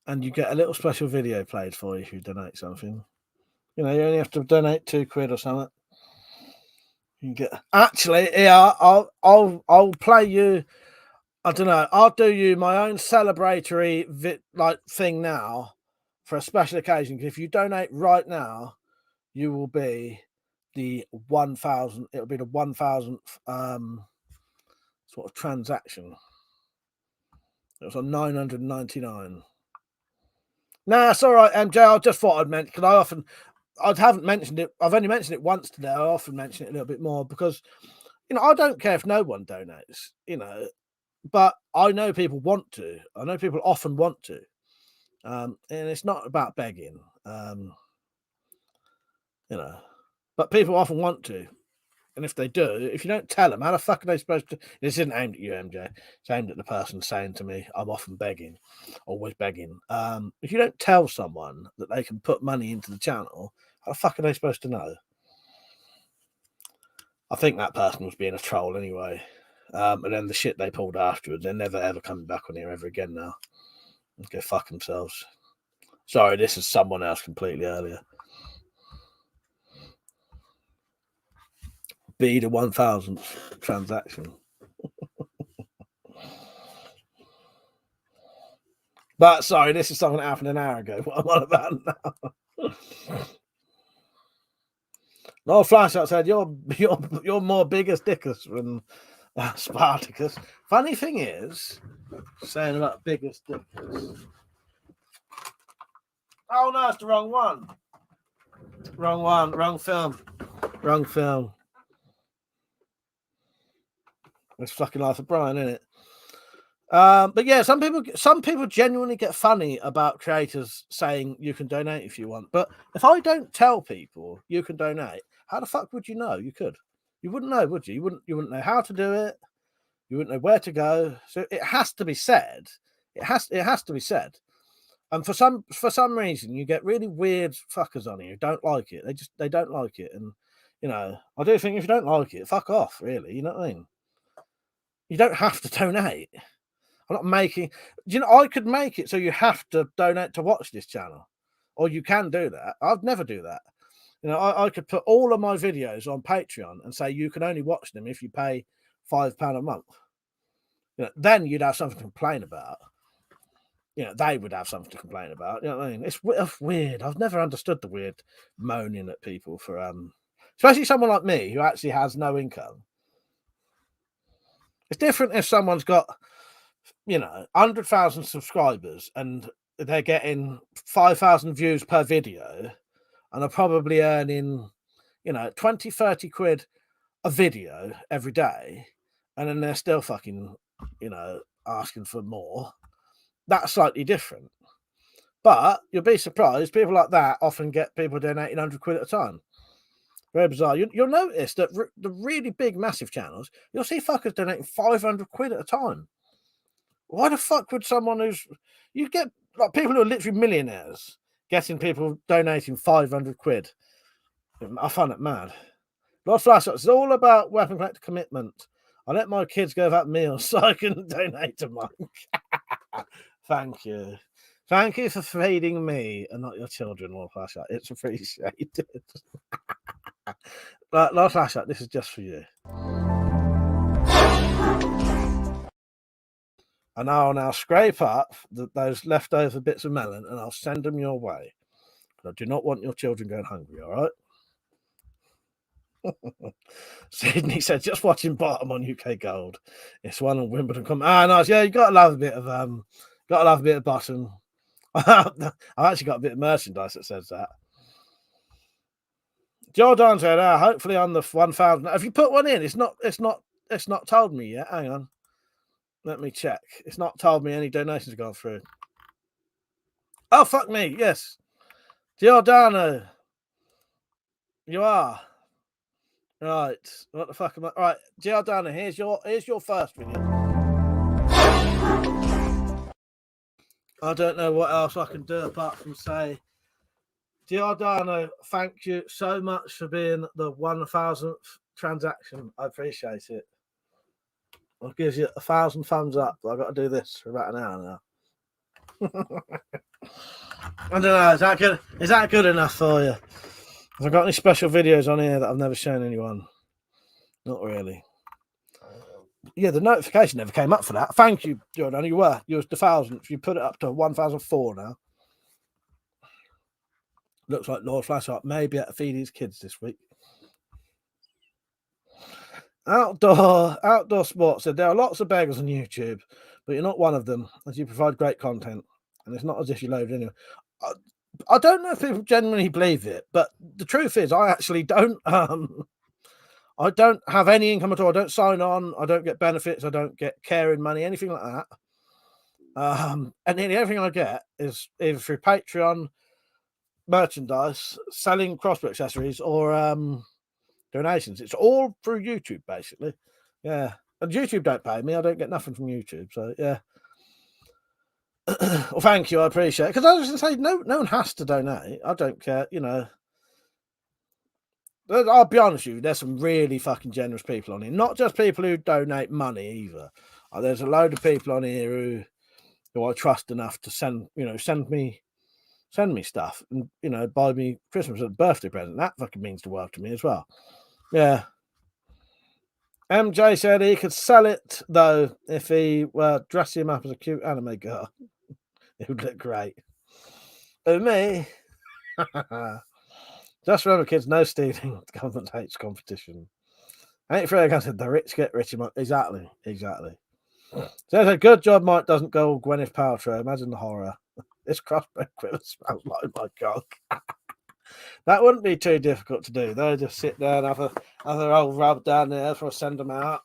you get a little special video played for you if you donate something. You know, you only have to donate 2 quid or something. You can get actually, yeah, I'll play you. I don't know. I'll do you my own celebratory thing now for a special occasion. If you donate right now, you will be the 1,000. It'll be the 1,000th sort of transaction. It was on 999. Nah, it's all right, MJ. I just thought I'd mention because I haven't mentioned it. I've only mentioned it once today. I often mention it a little bit more because, you know, I don't care if no one donates. You know. But I know people want to. I know people often want to. And it's not about begging. You know. But people often want to. And if they do, if you don't tell them, how the fuck are they supposed to? This isn't aimed at you, MJ. It's aimed at the person saying to me, I'm often begging. Always begging. If you don't tell someone that they can put money into the channel, how the fuck are they supposed to know? I think that person was being a troll anyway. And then the shit they pulled afterwards, they're never ever coming back on here ever again now. Go fuck themselves. Sorry, this is someone else completely earlier. Be the 1000th transaction. But sorry, this is something that happened an hour ago. What I'm on about now. No, Flashlight said you're more biggest dickus than Spartacus. Funny thing is, saying about biggest dickus. Oh no, it's the wrong one. Wrong one. Wrong film. Wrong film. It's fucking Life of Brian, isn't it? But yeah, some people genuinely get funny about creators saying you can donate if you want. But if I don't tell people you can donate, how the fuck would you know you could? You wouldn't know, would you? You wouldn't know how to do it. You wouldn't know where to go. So it has to be said. It has to be said. And for some reason, you get really weird fuckers on here who don't like it. They don't like it. And you know, I do think if you don't like it, fuck off. Really, you know what I mean? You don't have to donate. I'm not making. You know, I could make it so you have to donate to watch this channel, or you can do that. I'd never do that. You know, I could put all of my videos on Patreon and say you can only watch them if you pay £5 a month. You know, then you'd have something to complain about. You know, they would have something to complain about. You know what I mean? It's weird. I've never understood the weird moaning at people for especially someone like me who actually has no income. It's different if someone's got, you know, 100,000 subscribers and they're getting 5,000 views per video and are probably earning, you know, 20, 30 quid a video every day. And then they're still fucking, you know, asking for more. That's slightly different. But you'll be surprised. People like that often get people donating 100 quid at a time. Very bizarre. You'll notice that the really big, massive channels, you'll see fuckers donating 500 quid at a time. Why the fuck would someone you get like people who are literally millionaires getting people donating 500 quid? I find it mad. Lord Flashlight, it's all about WeaponCollector commitment. I let my kids go without meals so I can donate to mine. Thank you. Thank you for feeding me and not your children, Lord Flashlight. It's appreciated. Lord Flashlight, this is just for you. And I'll now scrape up those leftover bits of melon and I'll send them your way. I do not want your children going hungry, all right? Sydney said, just watching bottom on UK Gold. It's one on Wimbledon. Nice. Yeah, you gotta love a bit of bottom. I've actually got a bit of merchandise that says that. Jordan said, hopefully on the 1,000. Have you put one in? It's not told me yet. Hang on. Let me check. It's not told me any donations have gone through. Oh, fuck me. Yes. Giordano. You are. Right. What the fuck am I? All right. Giordano, here's your first video. I don't know what else I can do apart from say, Giordano, thank you so much for being the 1,000th transaction. I appreciate it. I'll give you 1,000 thumbs up. I've got to do this for about an hour now. I don't know. Is that good enough for you? Have I got any special videos on here that I've never shown anyone? Not really. Yeah, the notification never came up for that. Thank you, Jordan. You was the 1,000th. You put it up to 1,004 now. Looks like Lord Flashlight may be at to feed his kids this week. Outdoor sports said there are lots of beggars on YouTube, but you're not one of them, as you provide great content, and it's not as if you load anyway. I don't know if people genuinely believe it, but the truth is, I actually don't. I don't have any income at all. I don't sign on. I don't get benefits. I don't get caring money, anything like that. And nearly everything I get is either through Patreon, merchandise, selling crossbow accessories, or donations. It's all through YouTube, basically. Yeah. And YouTube don't pay me. I don't get nothing from YouTube. So, yeah. Well, thank you. I appreciate it. Because I was going to say, no one has to donate. I don't care. You know, I'll be honest with you, there's some really fucking generous people on here. Not just people who donate money either. There's a load of people on here who, who I trust enough to send me stuff and buy me Christmas and birthday present. That fucking means the world to me as well. Yeah. MJ said he could sell it though if he were dressing him up as a cute anime girl. It would look great. But me, just remember, kids, no stealing. The government hates competition. Ain't fair. I said the rich get richer. Exactly. So it's a good job Mike doesn't go Gwyneth Paltrow. Imagine the horror. This crossbow quiver smells like my cock. That wouldn't be too difficult to do. They'll just sit there and have a old rub down there before I send them out.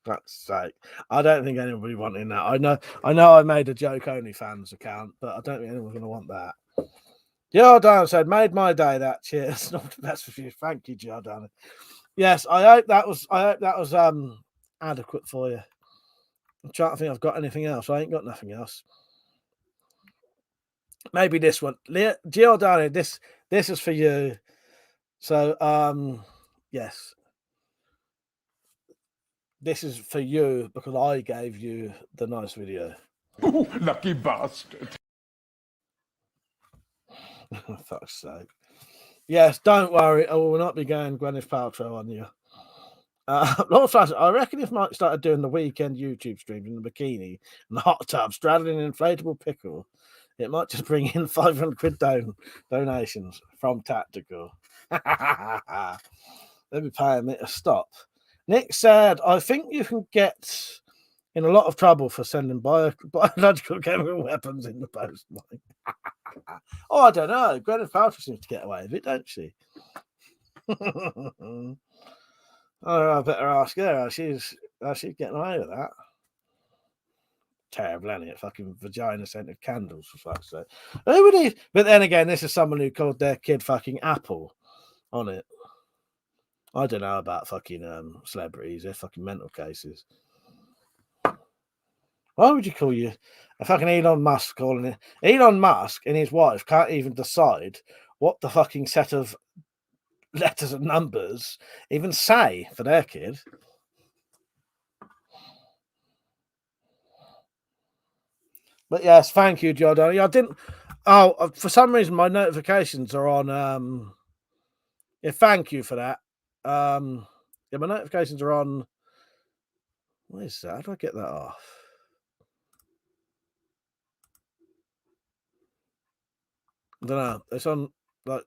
That's sake. I don't think anybody wanting that. I know I made a joke OnlyFans account, but I don't think anyone's going to want that. Giordano said, made my day, that. Cheers. Not the best review. Thank you, Giordano. Yes, I hope that was adequate for you. I'm trying to think I've got anything else. I ain't got nothing else. Maybe this one. Giordano, this is for you. So yes. This is for you because I gave you the nice video. Ooh, lucky bastard. Fuck's sake. Yes, don't worry. I will not be going Gwyneth Paltrow on you. I reckon if Mike started doing the weekend YouTube streams in the bikini and the hot tub, straddling an inflatable pickle, it might just bring in 500 quid donations from Tactical. Let me pay a minute to stop. Nick said, I think you can get in a lot of trouble for sending biological chemical weapons in the post, Mike. Oh, I don't know. Gwyneth Paltrow seems to get away with it, don't she? Oh, I better ask her how she's getting away with that. Terrible, ain't it? Fucking vagina scented candles, for fuck's sake. Nobody. But then again, this is someone who called their kid fucking Apple on it. I don't know about fucking celebrities. They're fucking mental cases. Why would you call you a fucking Elon Musk calling it? Elon Musk and his wife can't even decide what the fucking set of letters and numbers even say for their kid. But yes, thank you, Jordan. I didn't. Oh, for some reason my notifications are on. Yeah, thank you for that. Yeah, my notifications are on. What is that? How do I get that off? I don't know. It's on like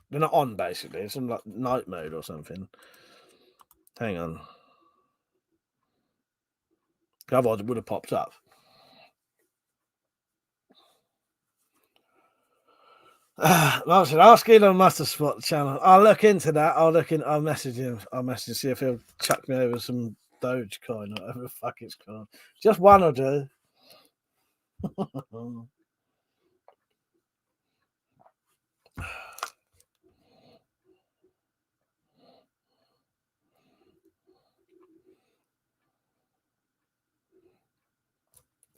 they're not on basically. It's on like night mode or something. Hang on. Otherwise it would have popped up. Well, should ask Elon Musk to spot the channel. I'll look into that. I'll message him. I'll message him, see if he'll chuck me over some Dogecoin or whatever the fuck it's called. Just one or two.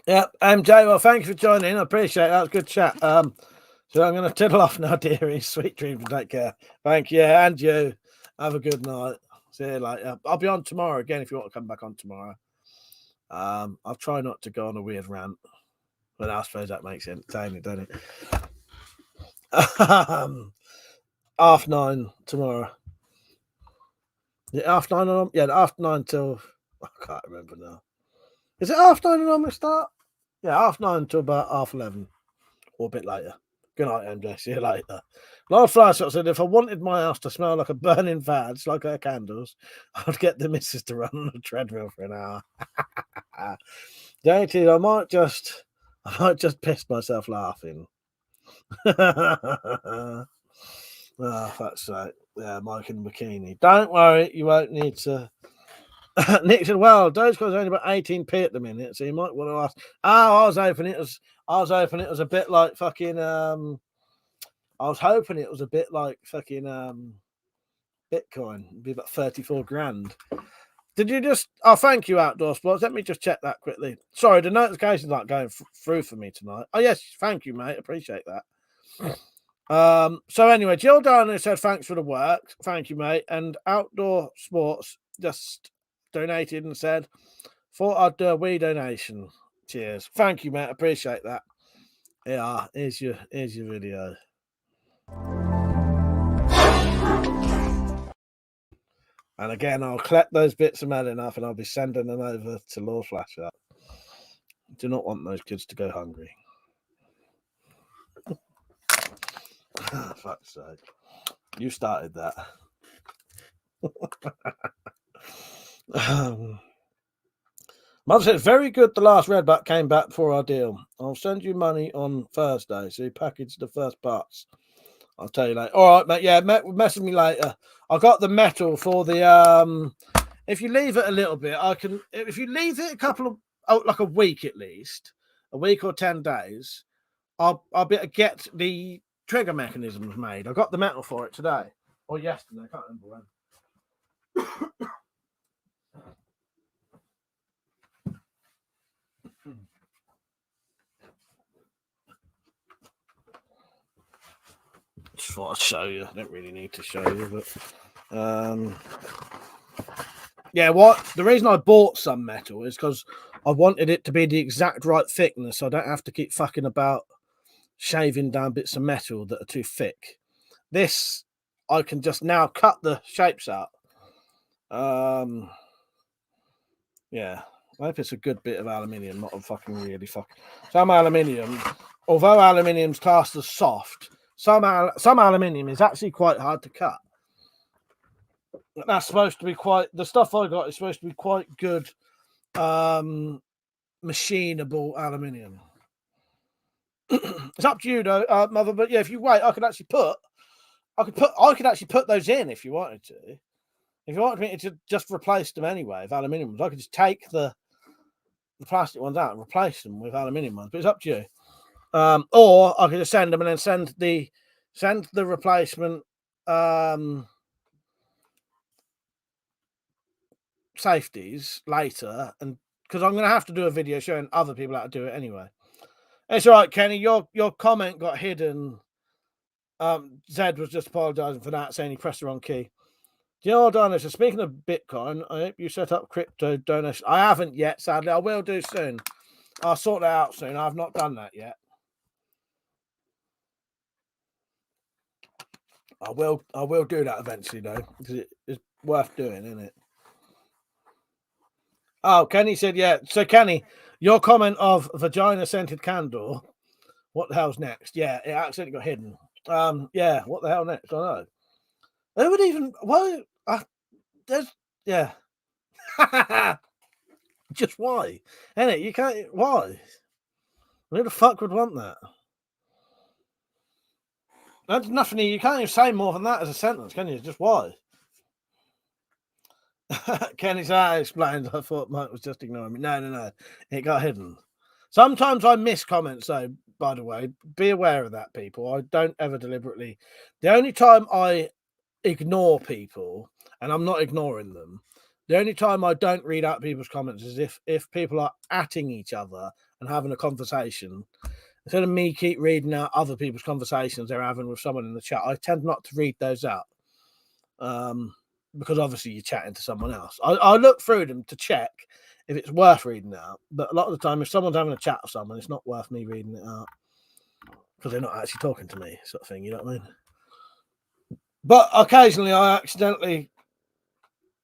Yep, MJ, well, thank you for joining in. I appreciate it. That was a good chat. So I'm going to tiddle off now, dearie. Sweet dreams and take care. Thank you. And you. Have a good night. See you later. I'll be on tomorrow again if you want to come back on tomorrow. I'll try not to go on a weird rant. But I suppose that makes it entertaining, doesn't it? 9:30 tomorrow. Yeah, 9:30. Yeah, 9:30 till I can't remember now. Is it 9:30 normally start? Yeah, 9:30 till about 11:30 or a bit later. Good night, MJ. See you later. Lord Flashshot said, if I wanted my house to smell like a burning vag, like her candles, I'd get the missus to run on a treadmill for an hour. Dated, I might just piss myself laughing. Oh, that's right. Yeah, Mike in the bikini. Don't worry, you won't need to. Nick said, well, Dogecoin's only about 18p at the minute, so you might want to ask. Oh, I was hoping it was a bit like fucking I was hoping it was a bit like fucking Bitcoin. It'd be about 34 grand. Did you just thank you, Outdoor Sports. Let me just check that quickly. Sorry, the notifications aren't going through for me tonight. Oh yes, thank you, mate. Appreciate that. So anyway, Giordano said thanks for the work. Thank you, mate. And Outdoor Sports just donated and said Thought I'd do a wee donation. Cheers. Thank you, mate. Appreciate that. Yeah, here's your video. And again, I'll collect those bits of mail enough and I'll be sending them over to Lord Flasher. Do not want those kids to go hungry. Fuck's sake. You started that. Mother said, very good. The last Redback came back for our deal. I'll send you money on Thursday. So you package the first parts. I'll tell you later. All right, mate. Yeah, message me later. I got the metal for the if you leave it a little bit, I can. If you leave it a couple of like a week at least, a week or 10 days, I'll be able to get the trigger mechanisms made. I got the metal for it today or yesterday. I can't remember when. Just thought I'd show you. I don't really need to show you, but yeah, what the reason I bought some metal is because I wanted it to be the exact right thickness, so I don't have to keep fucking about shaving down bits of metal that are too thick. This I can just now cut the shapes out. Yeah, I hope it's a good bit of aluminium, not a fucking really fucking. Some aluminium, although aluminium's classed as soft, some aluminium is actually quite hard to cut. That's supposed to be quite. The stuff I got is supposed to be quite good, machinable aluminium. It's up to you though, mother. But yeah, if you wait, I could actually put those in if you wanted to. If you wanted me to just replace them anyway with aluminium ones, I could just take the plastic ones out and replace them with aluminium ones. But it's up to you. Or I could just send them and then send the replacement safeties later, and because I'm going to have to do a video showing other people how to do it anyway. It's all right, Kenny. Your comment got hidden. Zed was just apologising for that, saying he pressed the wrong key. Do you know what, Donna? So speaking of Bitcoin, I hope you set up crypto donation. I haven't yet, sadly. I will do soon. I'll sort that out soon. I've not done that yet. I will do that eventually though, because it's worth doing, isn't it? Oh, Kenny said, yeah. So Kenny, your comment of vagina scented candle. What the hell's next? Yeah, it accidentally got hidden. Yeah, what the hell next? I know. Who would even? Why? There's yeah. Just why? Innit? You can't. Why? Who the fuck would want that? That's nothing. You can't even say more than that as a sentence, can you? Just why? Kenny's I explained. I thought Mike was just ignoring me. No. It got hidden. Sometimes I miss comments, though, by the way. Be aware of that, people. I don't ever deliberately. The only time I ignore people, and I'm not ignoring them, the only time I don't read out people's comments is if people are atting each other and having a conversation. Instead of me keep reading out other people's conversations they're having with someone in the chat, I tend not to read those out. Because obviously you're chatting to someone else. I look through them to check if it's worth reading out. But a lot of the time, if someone's having a chat with someone, it's not worth me reading it out because they're not actually talking to me, sort of thing. You know what I mean? But occasionally, I accidentally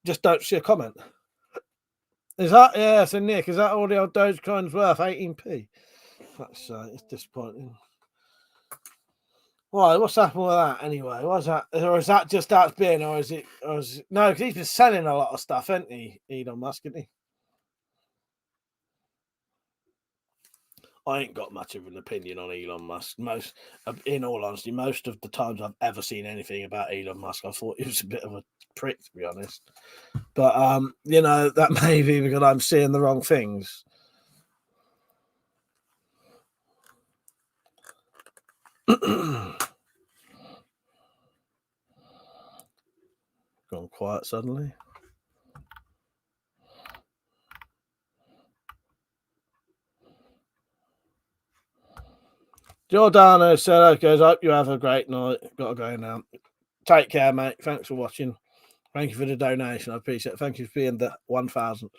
just don't see a comment. Is that so, Nick? Is that all the old Dogecoin's worth? 18p. That's it's disappointing. Why? What's happened with that anyway? What's that? Or is that just that's been, or is it? No? Because he's been selling a lot of stuff, hasn't he, Elon Musk? Hasn't he? I ain't got much of an opinion on Elon Musk. In all honesty, most of the times I've ever seen anything about Elon Musk, I thought he was a bit of a prick, to be honest. But that may be because I'm seeing the wrong things. Gone quiet suddenly. Giordano said, okay, I hope you have a great night. Got to go now. Take care, mate. Thanks for watching. Thank you for the donation. I appreciate it. Thank you for being the 1,000th.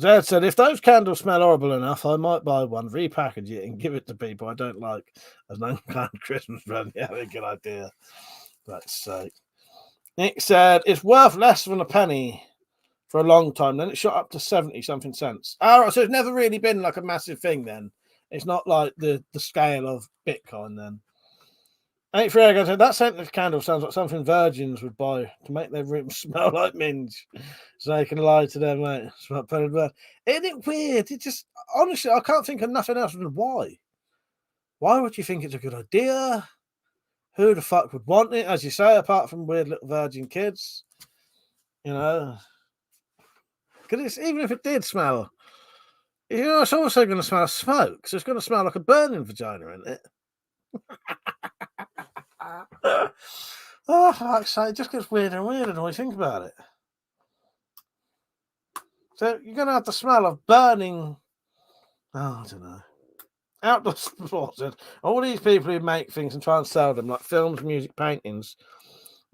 Zed said, if those candles smell horrible enough, I might buy one, repackage it, and give it to people I don't like as an unkind Christmas present. Yeah, a good idea. Let's say. Nick said, it's worth less than a penny for a long time. Then it shot up to 70 something cents. All right, so it's never really been like a massive thing then. It's not like the scale of Bitcoin then. 838 said, that scented candle sounds like something virgins would buy to make their rooms smell like minge. So they can lie to their mate. Isn't it weird? It just, honestly, I can't think of nothing else. Why? Why would you think it's a good idea? Who the fuck would want it, as you say, apart from weird little virgin kids? You know? Because even if it did smell, you know, it's also going to smell of smoke. So it's going to smell like a burning vagina, isn't it? Oh, for fuck's sake, it just gets weirder and weirder when you think about it. So you're going to have the smell of burning. Oh, I don't know. Outdoor sports. All these people who make things and try and sell them, like films, music, paintings,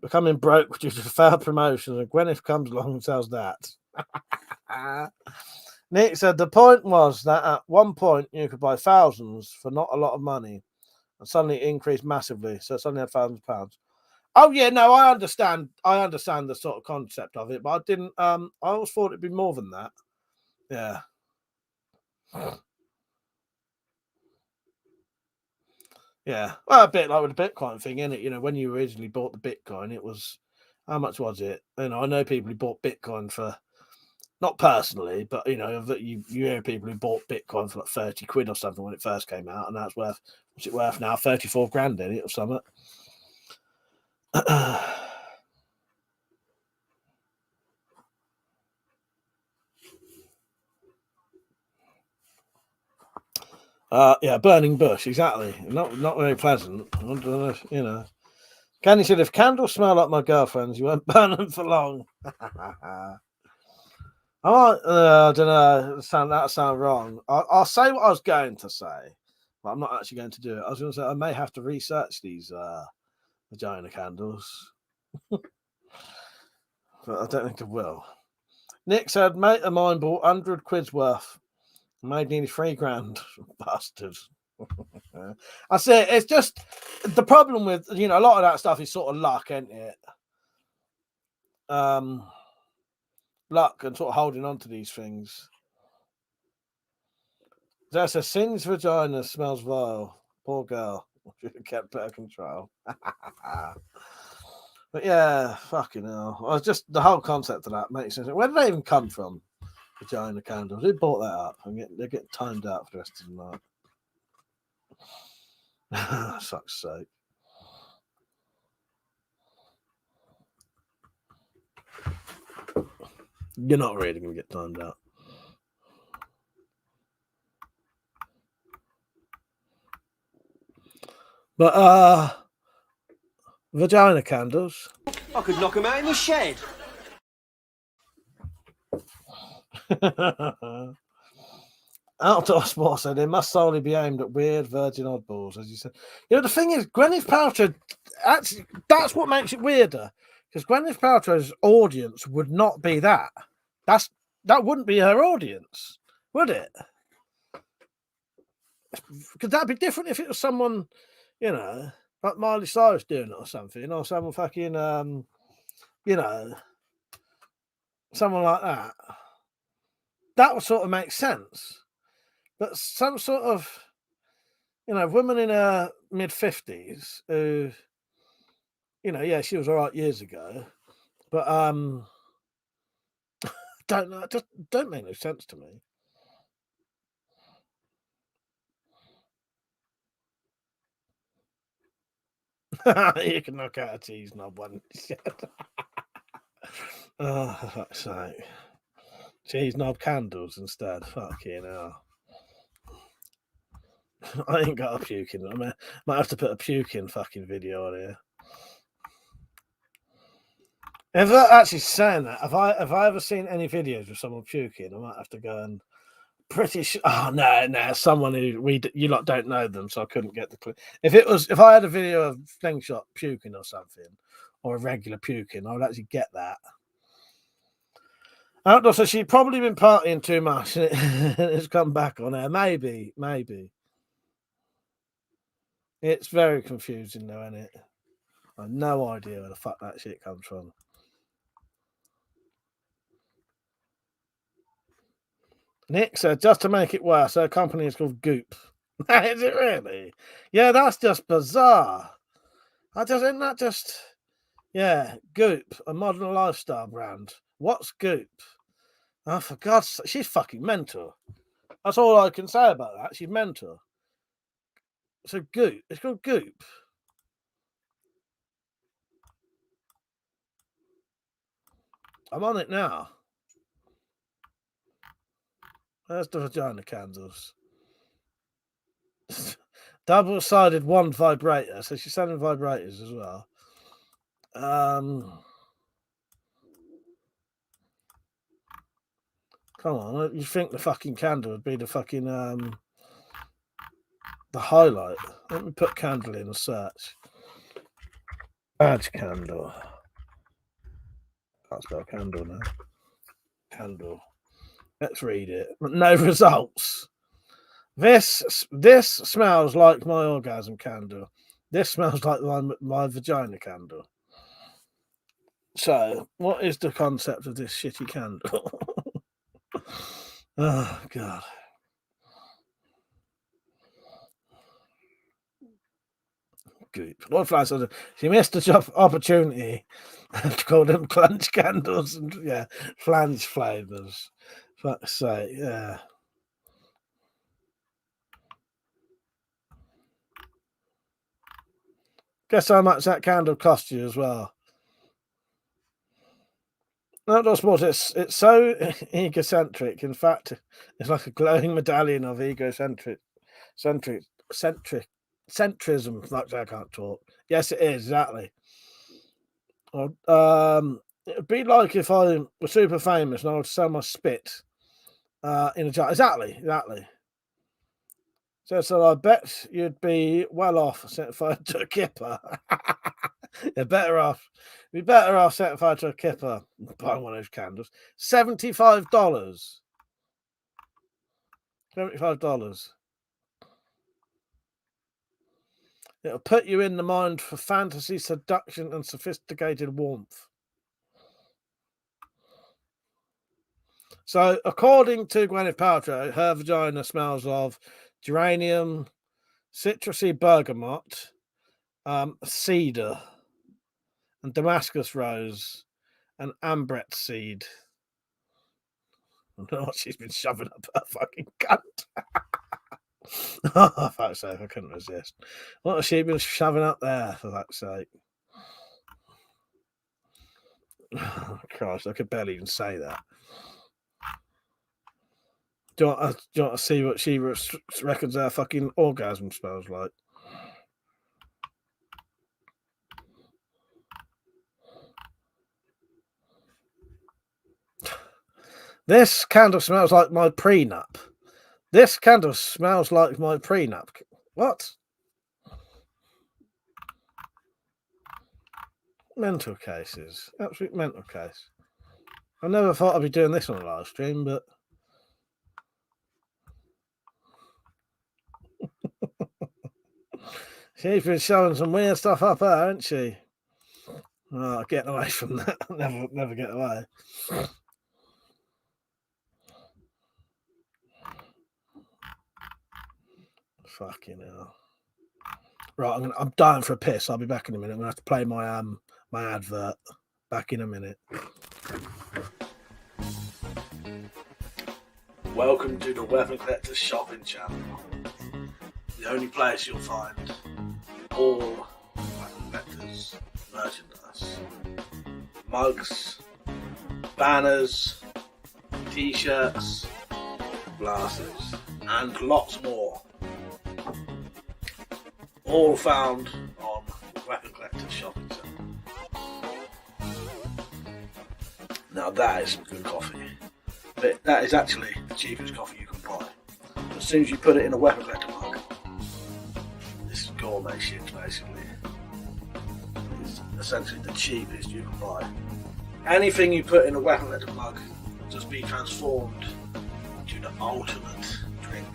becoming broke due to failed promotions, and Gwyneth comes along and sells that. Nick said the point was that at one point you could buy thousands for not a lot of money, and suddenly it increased massively. So it suddenly had thousands of pounds. Oh yeah, no, I understand. I understand the sort of concept of it, but I didn't. I always thought it'd be more than that. Yeah. Yeah, well, a bit like with the Bitcoin thing, isn't it? You know, when you originally bought the Bitcoin, it was, how much was it? You know, I know people who bought Bitcoin for, not personally, but, you know, that you hear people who bought Bitcoin for like 30 quid or something when it first came out, and that's worth, what's it worth now? 34 grand in it or something. Yeah, burning bush, exactly. Not very pleasant. You know. Candy said, if candles smell like my girlfriend's, you won't burn them for long. I don't know. That sound wrong. I'll say what I was going to say, but I'm not actually going to do it. I was going to say I may have to research these vagina candles, but I don't think I will. Nick said, mate of mine bought 100 quid's worth. Made nearly 3 grand. Bastard. I say it's just the problem with, you know, a lot of that stuff is sort of luck, isn't it? Luck and sort of holding on to these things. That's a Sin's vagina smells vile. Poor girl. Should have kept better control. But yeah, fucking hell. I was just the whole concept of that makes sense. Where did they even come from? Vagina candles. Who bought that up? They're getting timed out for the rest of the night. Fuck's sake. You're not really going to get timed out. But vagina candles. I could knock him out in the shed. Outdoor sports said they must solely be aimed at weird virgin oddballs, as you said. You know, the thing is, Gwyneth Paltrow, actually, that's what makes it weirder. Because Gwyneth Paltrow's audience would not be that. That wouldn't be her audience, would it? Could that be different if it was someone, you know, like Miley Cyrus doing it or something, or someone fucking, you know, someone like that? That would sort of make sense. But some sort of, you know, woman in her mid-50s who, you know, yeah, she was all right years ago, but don't know, just don't make no sense to me. You can knock out a cheese knob one. Oh, for fuck's sake. Cheese knob candles instead. Fucking hell. I ain't got a puking. I might have to put a puking fucking video on here. If I actually saying that, have I ever seen any videos of someone puking? I might have to go and pretty sure. Oh no, someone who you lot don't know them, so I couldn't get the clip. If I had a video of Slingshot puking or something, or a regular puking, I would actually get that. Outdoor says she'd probably been partying too much and it's come back on her. Maybe. It's very confusing though, isn't it? I've no idea where the fuck that shit comes from. Nick said, just to make it worse, her company is called Goop. Is it really? Yeah, that's just bizarre. Isn't that just... Yeah, Goop, a modern lifestyle brand. What's Goop? Oh, for God's sake, she's fucking mental. That's all I can say about that. She's mental. So Goop, it's called Goop. I'm on it now. There's the vagina candles. Double-sided one vibrator. So she's selling vibrators as well. Come on, you think the fucking candle would be the fucking the highlight? Let me put candle in a search. Badge candle. Can't spell candle now. Candle. Let's read it. No results. This smells like my orgasm candle. This smells like my vagina candle. So, what is the concept of this shitty candle? Oh, God. Goop. Lord Fly says she missed a job opportunity to call them clunch candles and, yeah, flange flavours. Fuck's sake, yeah. Guess how much that candle cost you as well. Outdoor Sport, it's so egocentric. In fact, it's like a glowing medallion of centrism. Fuck, I can't talk. Yes, it is, exactly. It would be like if I were super famous and I would sell my spit in a jar. Exactly. So I bet you'd be well off set fire to a kipper. You're better off. Be better off setting fire to a kipper buying one of those candles. $75. $75. It'll put you in the mind for fantasy, seduction, and sophisticated warmth. So, according to Gwyneth Paltrow, her vagina smells of geranium, citrusy bergamot, cedar, and Damascus rose, and ambret seed. I don't know what she's been shoving up her fucking cunt. Oh, for fuck's sake, I couldn't resist. What has she been shoving up there, for fuck's sake? Oh, Christ, I could barely even say that. Do you want to see what she reckons her fucking orgasm smells like? This candle smells like my prenup. This candle smells like my prenup. What? Mental cases. Absolute mental case. I never thought I'd be doing this on a live stream, but... She's been showing some weird stuff up there, hasn't she? Oh, getting away from that. Never get away. Fucking hell. Right, I'm dying for a piss. I'll be back in a minute. I'm gonna have to play my my advert. Back in a minute. Welcome to the WeaponCollector shopping channel. The only place you'll find all WeaponCollector's merchandise. Mugs, banners, t-shirts, glasses, and lots more. All found on WeaponCollector shopping channel. Now that is some good coffee. But that is actually the cheapest coffee you can buy. As soon as you put it in a WeaponCollector mug, this is gourmet shit basically. It's essentially the cheapest you can buy. Anything you put in a WeaponCollector mug just be transformed into the ultimate drink.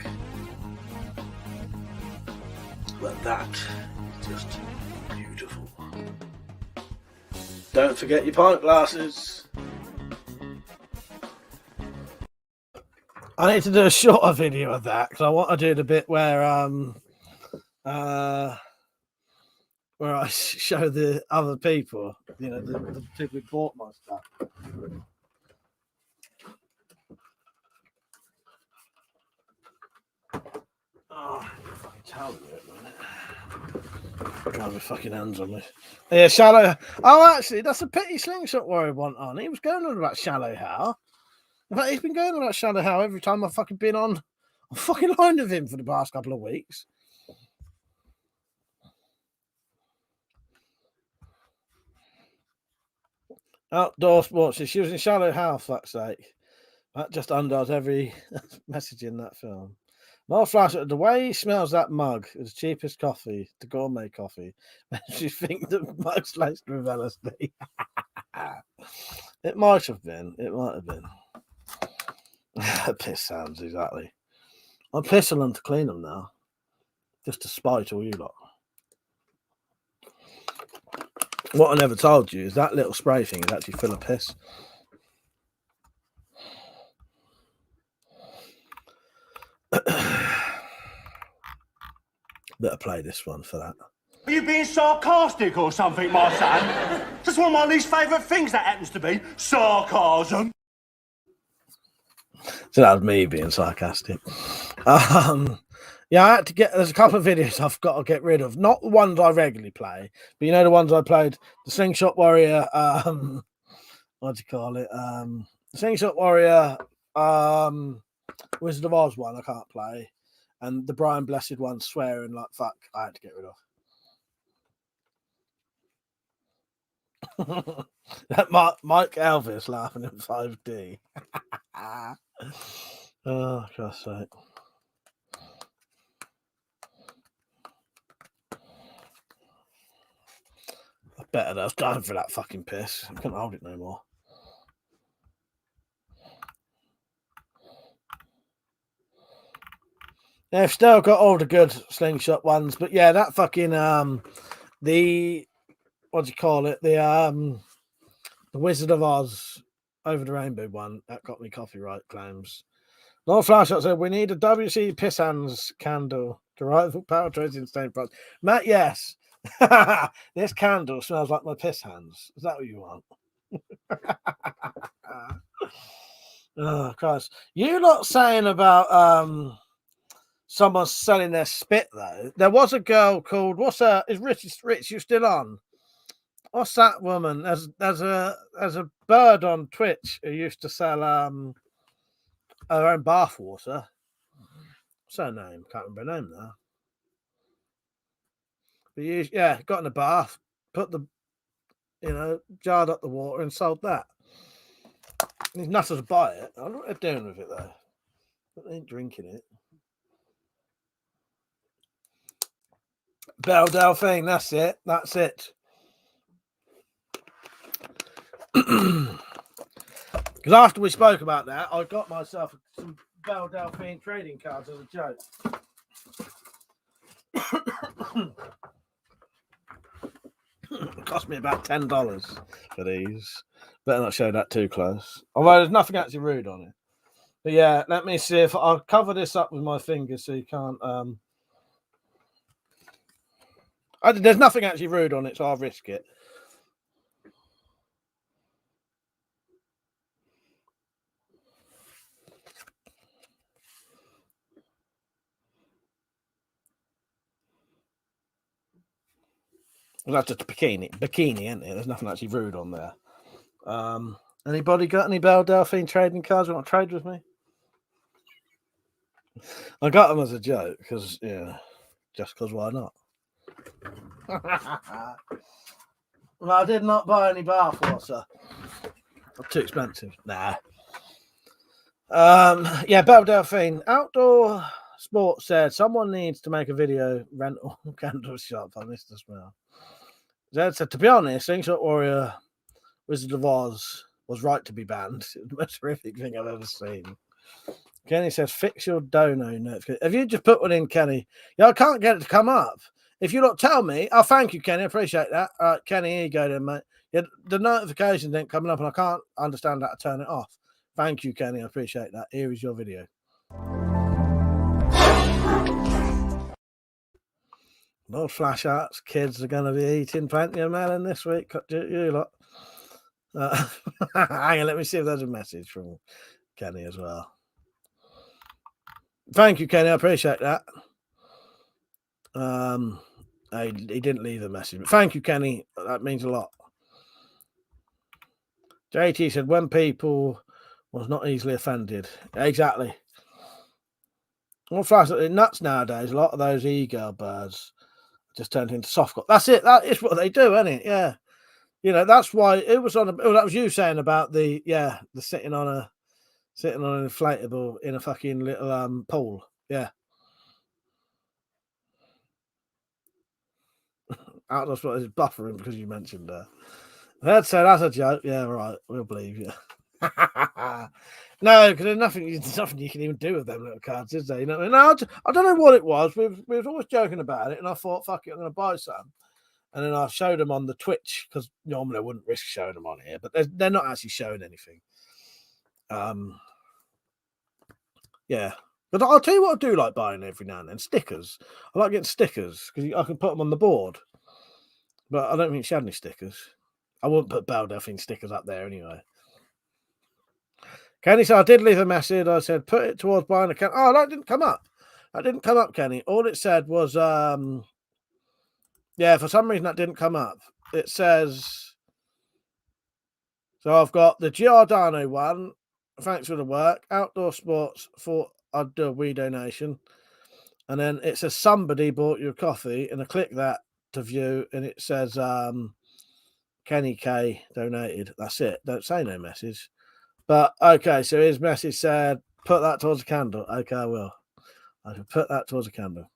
But that is just beautiful. Don't forget your pint glasses. I need to do a shorter video of that because I want to do the bit where I show the other people, you know, the people who bought my stuff. Oh, fucking towel it, man. Got my fucking hands on me. Yeah, shallow. Oh, actually, that's a pity Slingshot Warrior one on. He was going on about Shallow Hal. In fact, he's been going on about Shallow Hal every time I've fucking been on. I'm fucking lined with him for the past couple of weeks. Outdoor sports. She was in Shallow Hal, fuck's sake. That just undoes every message in that film. More flash, the way he smells that mug is the cheapest coffee, the gourmet coffee. Makes you think the mug's laced with LSD. It might have been. It might have been. Piss sounds, exactly. I'm pissing them to clean them now. Just to spite all you lot. What I never told you is that little spray thing is actually full of piss. Better play this one for that. Are you being sarcastic or something, my son? That's one of my least favourite things, that happens to be sarcasm. So that was me being sarcastic. Yeah, I had to get. There's a couple of videos I've got to get rid of. Not the ones I regularly play, but you know the ones I played. The Slingshot Warrior. What do you call it? The Slingshot Warrior. Wizard of Oz one I can't play, and the Brian Blessed one swearing like fuck. I had to get rid of. That Mike Elvis laughing in 5D. Oh, God's sake. I better that I was dying for that fucking piss. I couldn't hold it no more. Yeah, I've still got all the good Slingshot ones, but yeah, that fucking the what do you call it? The Wizard of Oz Over the Rainbow one that got me copyright claims. Lord Flashshot said we need a WC piss hands candle to rival Power Trading Stain Price. Matt, yes. This candle smells like my piss hands. Is that what you want? Oh Christ. You lot saying about someone selling their spit though. There was a girl called is Rich, you still on? What's that woman? There's a bird on Twitch who used to sell her own bath water. What's her name? Can't remember her name now. But got in a bath, put the jarred up the water and sold that. These nutters buy it. I don't know what they're doing with it though. But they ain't drinking it. Belle Delphine, that's it. That's it. Because after we spoke about that, I got myself some Belle Delphine trading cards as a joke. It cost me about $10 for these. Better not show that too close. Although there's nothing actually rude on it. But yeah, let me see if I'll cover this up with my fingers so you can't. There's nothing actually rude on it, so I'll risk it. That's just a bikini, isn't it? There's nothing actually rude on there. Anybody got any Belle Delphine trading cards? Want to trade with me? I got them as a joke because, just because why not? Well, I did not buy any bath water. Too expensive. Nah. Belle Delphine. Outdoor Sports said someone needs to make a video rental candle shop. I missed the smell. Zed said, to be honest, Slingshot Warrior, Wizard of Oz, was right to be banned. It's the most horrific thing I've ever seen. Kenny says, fix your dono notification. Have you just put one in, Kenny? Yeah, I can't get it to come up. If you don't tell me, oh, thank you, Kenny. I appreciate that. All right, Kenny, here you go then, mate. Yeah, the notification didn't coming up and I can't understand how to turn it off. Thank you, Kenny. I appreciate that. Here is your video. Lord Flash Arts, kids are going to be eating plenty of melon this week. You lot. Hang on, let me see if there's a message from Kenny as well. Thank you, Kenny. I appreciate that. He didn't leave a message, but thank you, Kenny. That means a lot. JT said, when people was not easily offended. Exactly. Well, Flash, nuts nowadays, a lot of those e-girl birds just turned into soft core. That's it. That is what they do, isn't it? Yeah. You know, that's why it was on. That was you saying about the sitting on an inflatable in a fucking little pool. Yeah. Outdoor sport is buffering because you mentioned that. I'd say that's a joke. Yeah, right. We'll believe you. No, because there's nothing you can even do with them little cards, is there? You know what I mean? No, I don't know what it was. We was always joking about it, and I thought, fuck it, I'm going to buy some. And then I showed them on the Twitch because normally I wouldn't risk showing them on here, but they're not actually showing anything. Yeah. But I'll tell you what I do like buying every now and then, stickers. I like getting stickers because I can put them on the board. But I don't think she had any stickers. I wouldn't put Belle Delphine stickers up there anyway. Kenny said, I did leave a message. I said, put it towards buying a can. Oh, that didn't come up. That didn't come up, Kenny. All it said was, yeah, for some reason that didn't come up. It says, so I've got the Giordano one. Thanks for the work. Outdoor sports, thought I'd do a wee donation. And then it says, somebody bought you a coffee. And I click that to view. And it says, Kenny K donated. That's it. Don't say no message. But okay, so his message said, put that towards a candle. Okay, I will. I should put that towards a candle.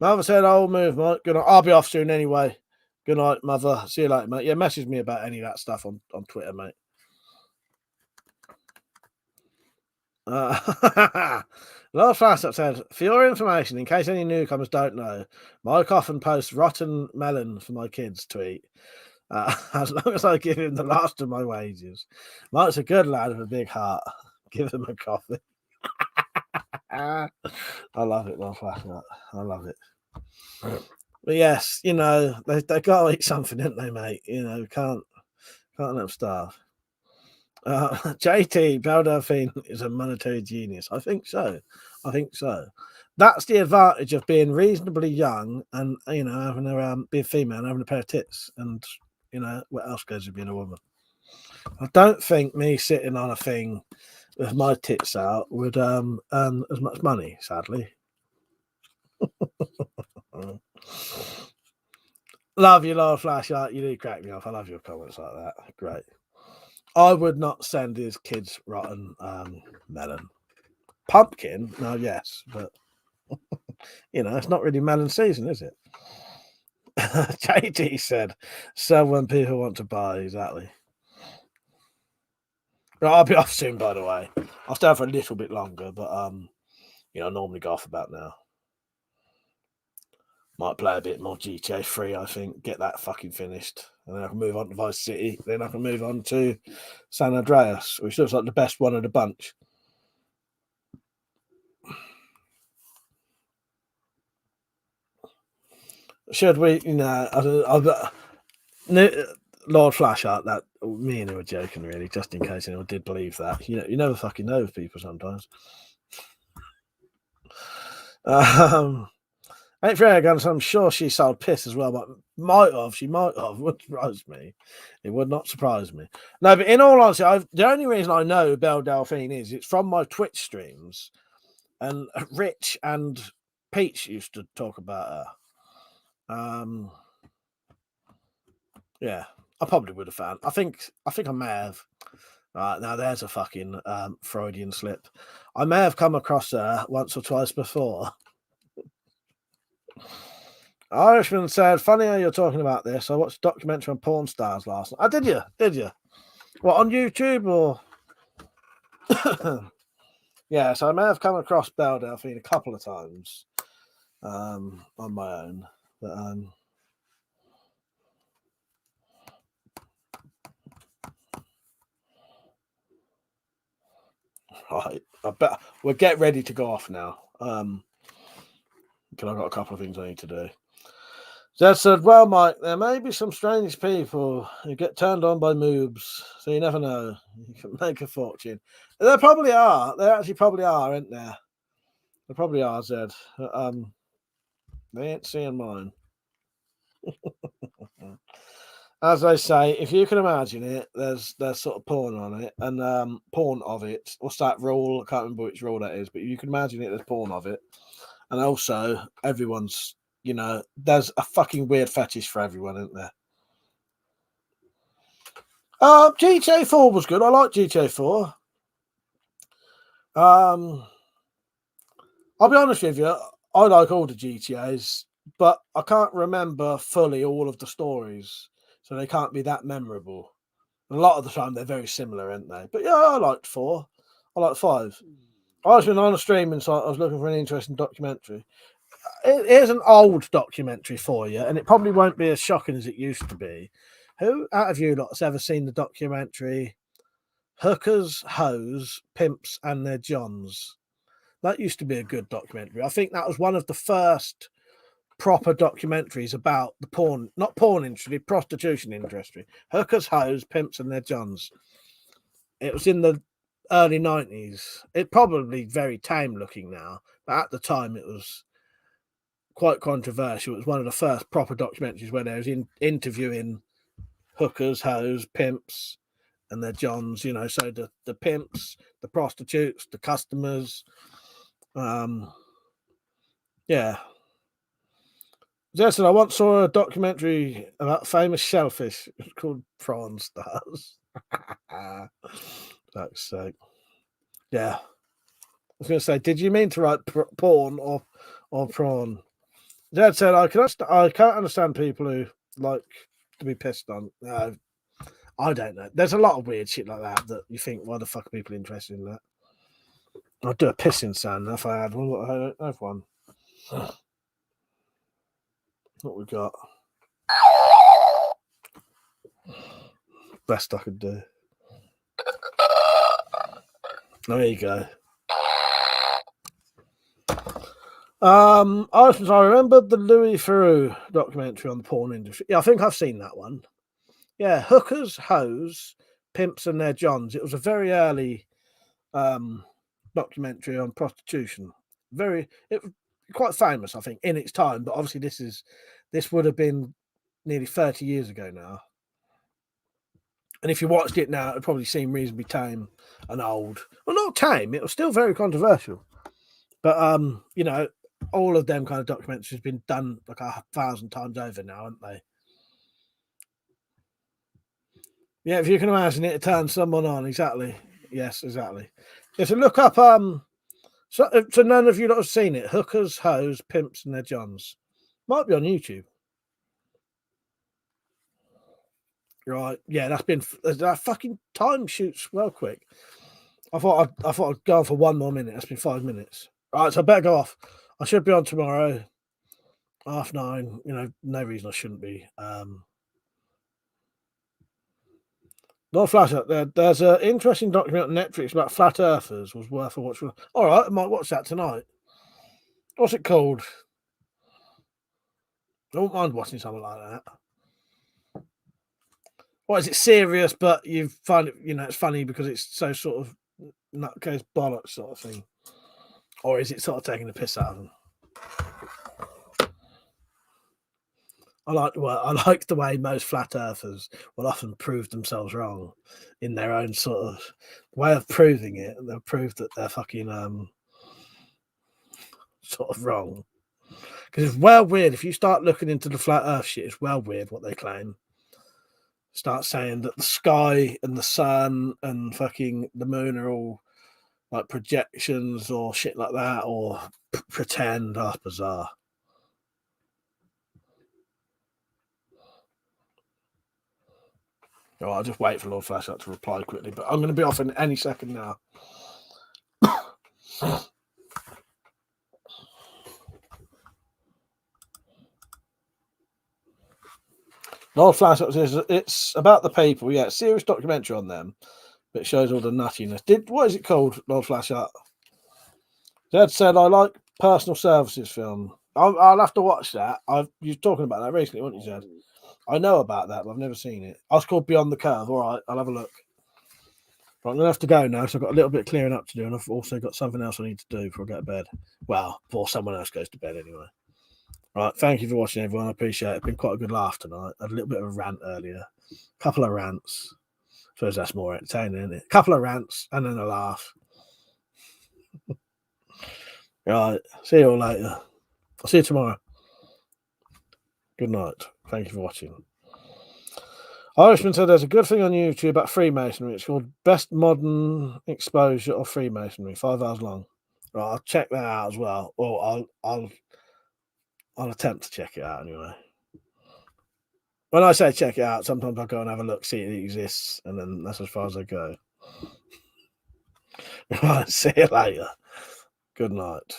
Mother said, I'll move, mate. Good night. I'll be off soon anyway. Good night, Mother. See you later, mate. Yeah, message me about any of that stuff on Twitter, mate. Lord Fastup said, for your information, in case any newcomers don't know, Mike often posts rotten melon for my kids to eat. As long as I give him the last of my wages. Mike's a good lad with a big heart. Give him a coffee. I love it, Lord Fastup. I love it. But yes, you know, they got to eat something, don't they, mate? You know, can't let them starve. JT, Belle Delphine is a monetary genius. I think so. That's the advantage of being reasonably young and, you know, having being female and having a pair of tits. And, you know, what else goes with being a woman? I don't think me sitting on a thing with my tits out would earn as much money, sadly. Love you, Lord Flash. You do crack me off. I love your comments like that. Great. I would not send his kids rotten melon. Pumpkin? No, yes, but you know, it's not really melon season, is it? JT said, sell when people want to buy. Exactly. Right, I'll be off soon, by the way. I'll stay for a little bit longer, but you know, I normally go off about now. Might play a bit more GTA 3, I think. Get that fucking finished. And then I can move on to Vice City. Then I can move on to San Andreas, which looks like the best one of the bunch. Should we, you know, Lord Flashheart, that me and him were joking, really, just in case anyone did believe that. You know, you never fucking know with people sometimes. Ain't fair, guns. I'm sure she sold piss as well, but she might have. Would surprise me. It would not surprise me. No, but in all honesty, the only reason I know Belle Delphine is it's from my Twitch streams, and Rich and Peach used to talk about her. Yeah, I probably would have found. I think I may have. Now there's a fucking Freudian slip. I may have come across her once or twice before. Irishman said, funny how you're talking about this. I watched a documentary on porn stars last night. Did you? Did you? What, on YouTube or? Yeah, so I may have come across Belle Delphine a couple of times on my own. But right, I bet we'll get ready to go off now. Because I've got a couple of things I need to do. Zed said, well, Mike, there may be some strange people who get turned on by moobs, so you never know. You can make a fortune. There probably are. There actually probably are, aren't there? There probably are, Zed. They ain't seeing mine. As I say, if you can imagine it, there's sort of porn on it, and porn of it. What's that rule? I can't remember which rule that is, but you can imagine it, there's porn of it. And also, everyone's, you know, there's a fucking weird fetish for everyone, isn't there? GTA 4 was good. I like GTA 4. I'll be honest with you, I like all the GTAs, but I can't remember fully all of the stories, so they can't be that memorable. And a lot of the time, they're very similar, aren't they? But yeah, I liked 4. I liked 5. I was been on a streaming site. I was looking for an interesting documentary. Here's an old documentary for you, and it probably won't be as shocking as it used to be. Who out of you lot has ever seen the documentary Hookers, Hoes, Pimps and Their Johns? That used to be a good documentary. I think that was one of the first proper documentaries about the porn, not porn industry, prostitution industry. Hookers, Hoes, Pimps and Their Johns. It was in the early 90s. It's probably very tame looking now, but at the time it was quite controversial. It was one of the first proper documentaries where they was interviewing hookers, hoes, pimps, and their johns. You know, so the pimps, the prostitutes, the customers. Yeah. Jason, I once saw a documentary about famous shellfish. It's called Prawn Stars. Fuck's sake. Yeah. I was going to say, did you mean to write porn or prawn? Dad said, I can't understand people who like to be pissed on. No, I don't know. There's a lot of weird shit like that you think, why the fuck are people interested in that? I'd do a pissing sound if I had one, but I don't have one. What we got? Best I could do. Oh, there you go. I remember the Louis Theroux documentary on the porn industry. Yeah, I think I've seen that one. Yeah, Hookers, Hoes, Pimps and Their Johns. It was a very early documentary on prostitution. It was quite famous, I think, in its time. But obviously, this would have been nearly 30 years ago now. And if you watched it now, it would probably seem reasonably tame and old. Well, not tame. It was still very controversial. But you know, all of them kind of documentaries have been done like 1,000 times over now, haven't they? Yeah, if you can imagine it, turns someone on. Exactly. Yes, exactly. Yeah, so look up. So none of you lot have seen it. Hookers, Hoes, Pimps and Their Johns. Might be on YouTube. Right. Yeah, that fucking time shoots well quick. I thought I'd go on for 1 more minute. That's been 5 minutes. Right, so I better go off. I should be on tomorrow, 9:30. You know, no reason I shouldn't be. Not flat Earth. There's an interesting documentary on Netflix about flat earthers. Was worth a watch. All right, I might watch that tonight. What's it called? I don't mind watching something like that. What is it? Serious, but you find it, you know, it's funny because it's so sort of nutcase bollocks sort of thing, or is it sort of taking the piss out of them? I like the way most flat earthers will often prove themselves wrong in their own sort of way of proving it. They'll prove that they're fucking sort of wrong. Because it's well weird if you start looking into the flat earth shit. It's well weird what they claim. Start saying that the sky and the sun and fucking the moon are all like projections or shit like that, or pretend. Bizarre. Oh, I'll just wait for Lord Flashlight to reply quickly, but I'm going to be off in any second now. Lord Flashlight says it's about the people. Yeah, serious documentary on them, but it shows all the nuttiness. What is it called, Lord Flashlight? Dad said I like personal services film. I'll have to watch that. You were talking about that recently, weren't you, Zed? I know about that, but I've never seen it. I was called Beyond the Curve. All right, I'll have a look. Right, I'm going to have to go now, so I've got a little bit of clearing up to do, and I've also got something else I need to do before I go to bed. Well, before someone else goes to bed anyway. Right, thank you for watching, everyone. I appreciate it. It's been quite a good laugh tonight. I had a little bit of a rant earlier. A couple of rants. I suppose that's more entertaining, isn't it? A couple of rants and then a laugh. Right, see you all later. I'll see you tomorrow. Good night. Thank you for watching. Irishman said there's a good thing on YouTube about Freemasonry. It's called Best Modern Exposure of Freemasonry. 5 hours long. Right, I'll check that out as well. Or I'll attempt to check it out anyway. When I say check it out, sometimes I'll go and have a look, see it exists, and then that's as far as I go. Right, see you later. Good night.